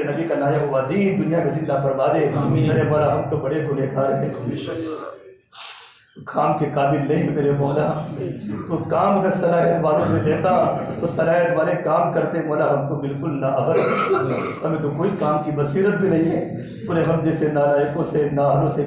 نبی کا لایا ہوا دین دنیا میں زندہ فرما دے۔ میرے مولا ہم تو بڑے گنہگار ہیں، کام کے قابل نہیں میرے مولا. تو کام اگر صلاحیت والوں سے لیتا تو صلاحیت والے کام کرتے مولا. ہم تو بالکل نااہل، ہمیں تو کوئی کام کی بصیرت بھی نہیں ہے. انہیں ہم جیسے نالائقوں سے نااہلوں سے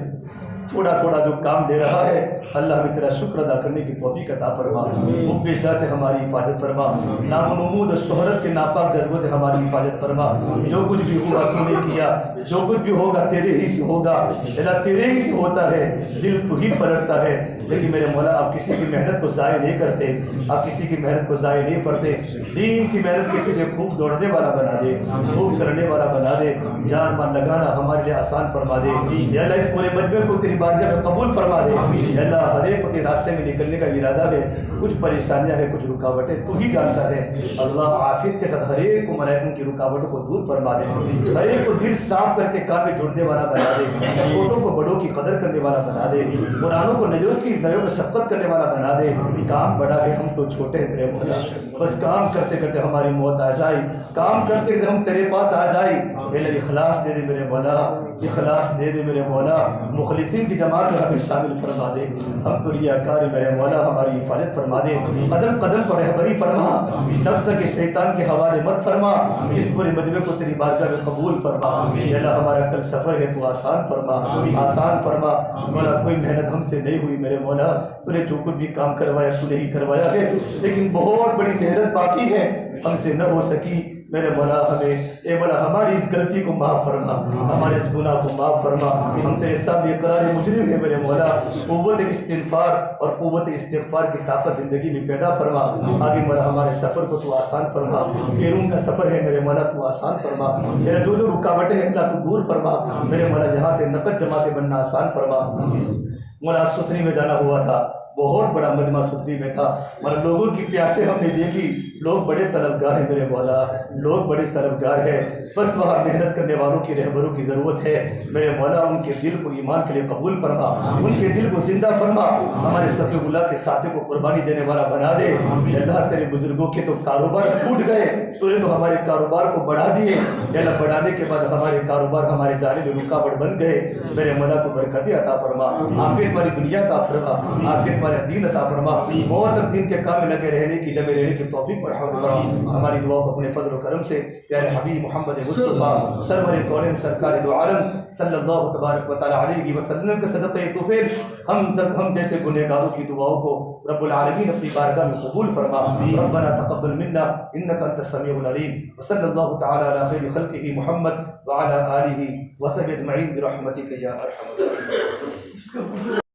تھوڑا تھوڑا جو کام دے رہا ہے، اللہ ہمیں تیرا شکر ادا کرنے کی توفیق عطا فرما. حب جاہ سے ہماری حفاظت فرما. نام و نمود و شہرت کے ناپاک جذبوں سے ہماری حفاظت فرما. جو کچھ بھی ہوگا تو نے کیا، جو کچھ بھی ہوگا تیرے ہی سے ہوگا. اللہ تیرے ہی سے ہوتا ہے، دل تو ہی پلٹتا ہے. لیکن میرے مولا آپ کسی کی محنت کو ضائع نہیں کرتے، آپ کسی کی محنت کو ضائع نہیں کرتے. دین کی محنت کے پیچھے خوب دوڑنے والا بنا دے، خوب کرنے والا بنا دے. جان مان لگانا ہمارے لیے آسان فرما دے. یا اللہ اس پورے مجمع کو تیری بارگاہ میں قبول فرما دے. یا اللہ ہر ایک کو تیرے راستے میں نکلنے کا ارادہ ہے. کچھ پریشانیاں ہیں، کچھ رکاوٹیں تو ہی جانتا ہے. اللہ عافیت کے ساتھ ہر ایک کو ملائکوں کی رکاوٹوں کو دور فرما دے. ہر ایک کو دل صاف کر کے کام میں جڑنے والا بنا دے. چھوٹوں کو بڑوں کی قدر کرنے والا بنا دے. قرآنوں کو نظروں کی نظروں میں شفقت کرنے والا بنا دے. کام بڑا ہے، ہم تو چھوٹے ہیں میرے مولا. بس کام کرتے کرتے ہماری موت آ جائے، کام کرتے کرتے ہم تیرے پاس آ جائے. اللہ اخلاص دے دے میرے مولا، اخلاص دے دے میرے مولا. مخلصین کی جماعت میں ہمیں شامل فرما دے. ہم تو ریاکار میرے مولا، ہماری حفاظت فرما دے. قدم قدم پر رہبری فرما. نفس کے شیطان کے حوالے مت فرما. اس پورے مجمع کو تیری بارگاہ میں قبول فرما. اللہ ہمارا کل سفر ہے تو آسان فرما، آسان فرما. مولا کوئی محنت ہم سے نہیں ہوئی میرے مولا. تو نے جو کچھ بھی کام کروایا تو نے ہی کروایا ہے، لیکن بہت بڑی محنت باقی ہے، ہم سے نہ ہو سکی. میرے مولا ہمیں اے مولا ہماری اس غلطی کو معاف فرما، ہمارے اس گناہ کو معاف فرما. ہم تیرے سامنے اقرار مجرم ہیں میرے مولا. قوت استغفار اور قوت استغفار کی طاقت زندگی میں پیدا فرما. آگے مولا ہمارے سفر کو تو آسان فرما. بیرون کا سفر ہے میرے مولا تو آسان فرما. میرا جو جو رکاوٹیں ہیں اللہ تو دور فرما. میرے مولا یہاں سے نقد جماعتیں بننا آسان فرما. مولا ستھری میں جانا ہوا تھا، بہت بڑا مجمع ستھری میں تھا، مگر لوگوں کی پیاسے ہم نے دیکھی. لوگ بڑے طلبگار ہیں میرے مولا، لوگ بڑے طلبگار ہیں. بس وہاں محنت کرنے والوں کی رہبروں کی ضرورت ہے میرے مولا. ان کے دل کو ایمان کے لیے قبول فرما، ان کے دل کو زندہ فرما. ہمارے سب اللہ کے ساتھیوں کو قربانی دینے والا بنا دے. اللہ تیرے بزرگوں کے تو کاروبار ٹوٹ گئے، تو نے تو ہمارے کاروبار کو بڑھا دیے. اللہ بڑھانے کے بعد ہمارے کاروبار ہمارے جانے میں رکاوٹ بن گئے. میرے مولا تو برکتیں عطا فرما، عافیت والی دنیا عطا فرما، عافیت والا دین عطا فرما. موت تک دین کے کام میں لگے رہنے کی، جمع رہنے کی توفیق فرما. ہماری دعا کو اپنے فضل و کرم سے پیارے حبیب محمد مصطفیٰ سرور کونین سرکار دو عالم صلی اللہ تبارک و تعالی علیہ وسلم کے صدقہ طفیل ہم جیسے گنہگاروں کی دعاؤں کو رب العالمین اپنی بارگاہ میں قبول فرما. ربنا تقبل منا انک انت السمیع العلیم. وصلی اللہ تعالی علی خیر خلقہ محمد وعلی آلہ وصحبہ اجمعین برحمتک یا ارحم الراحمین.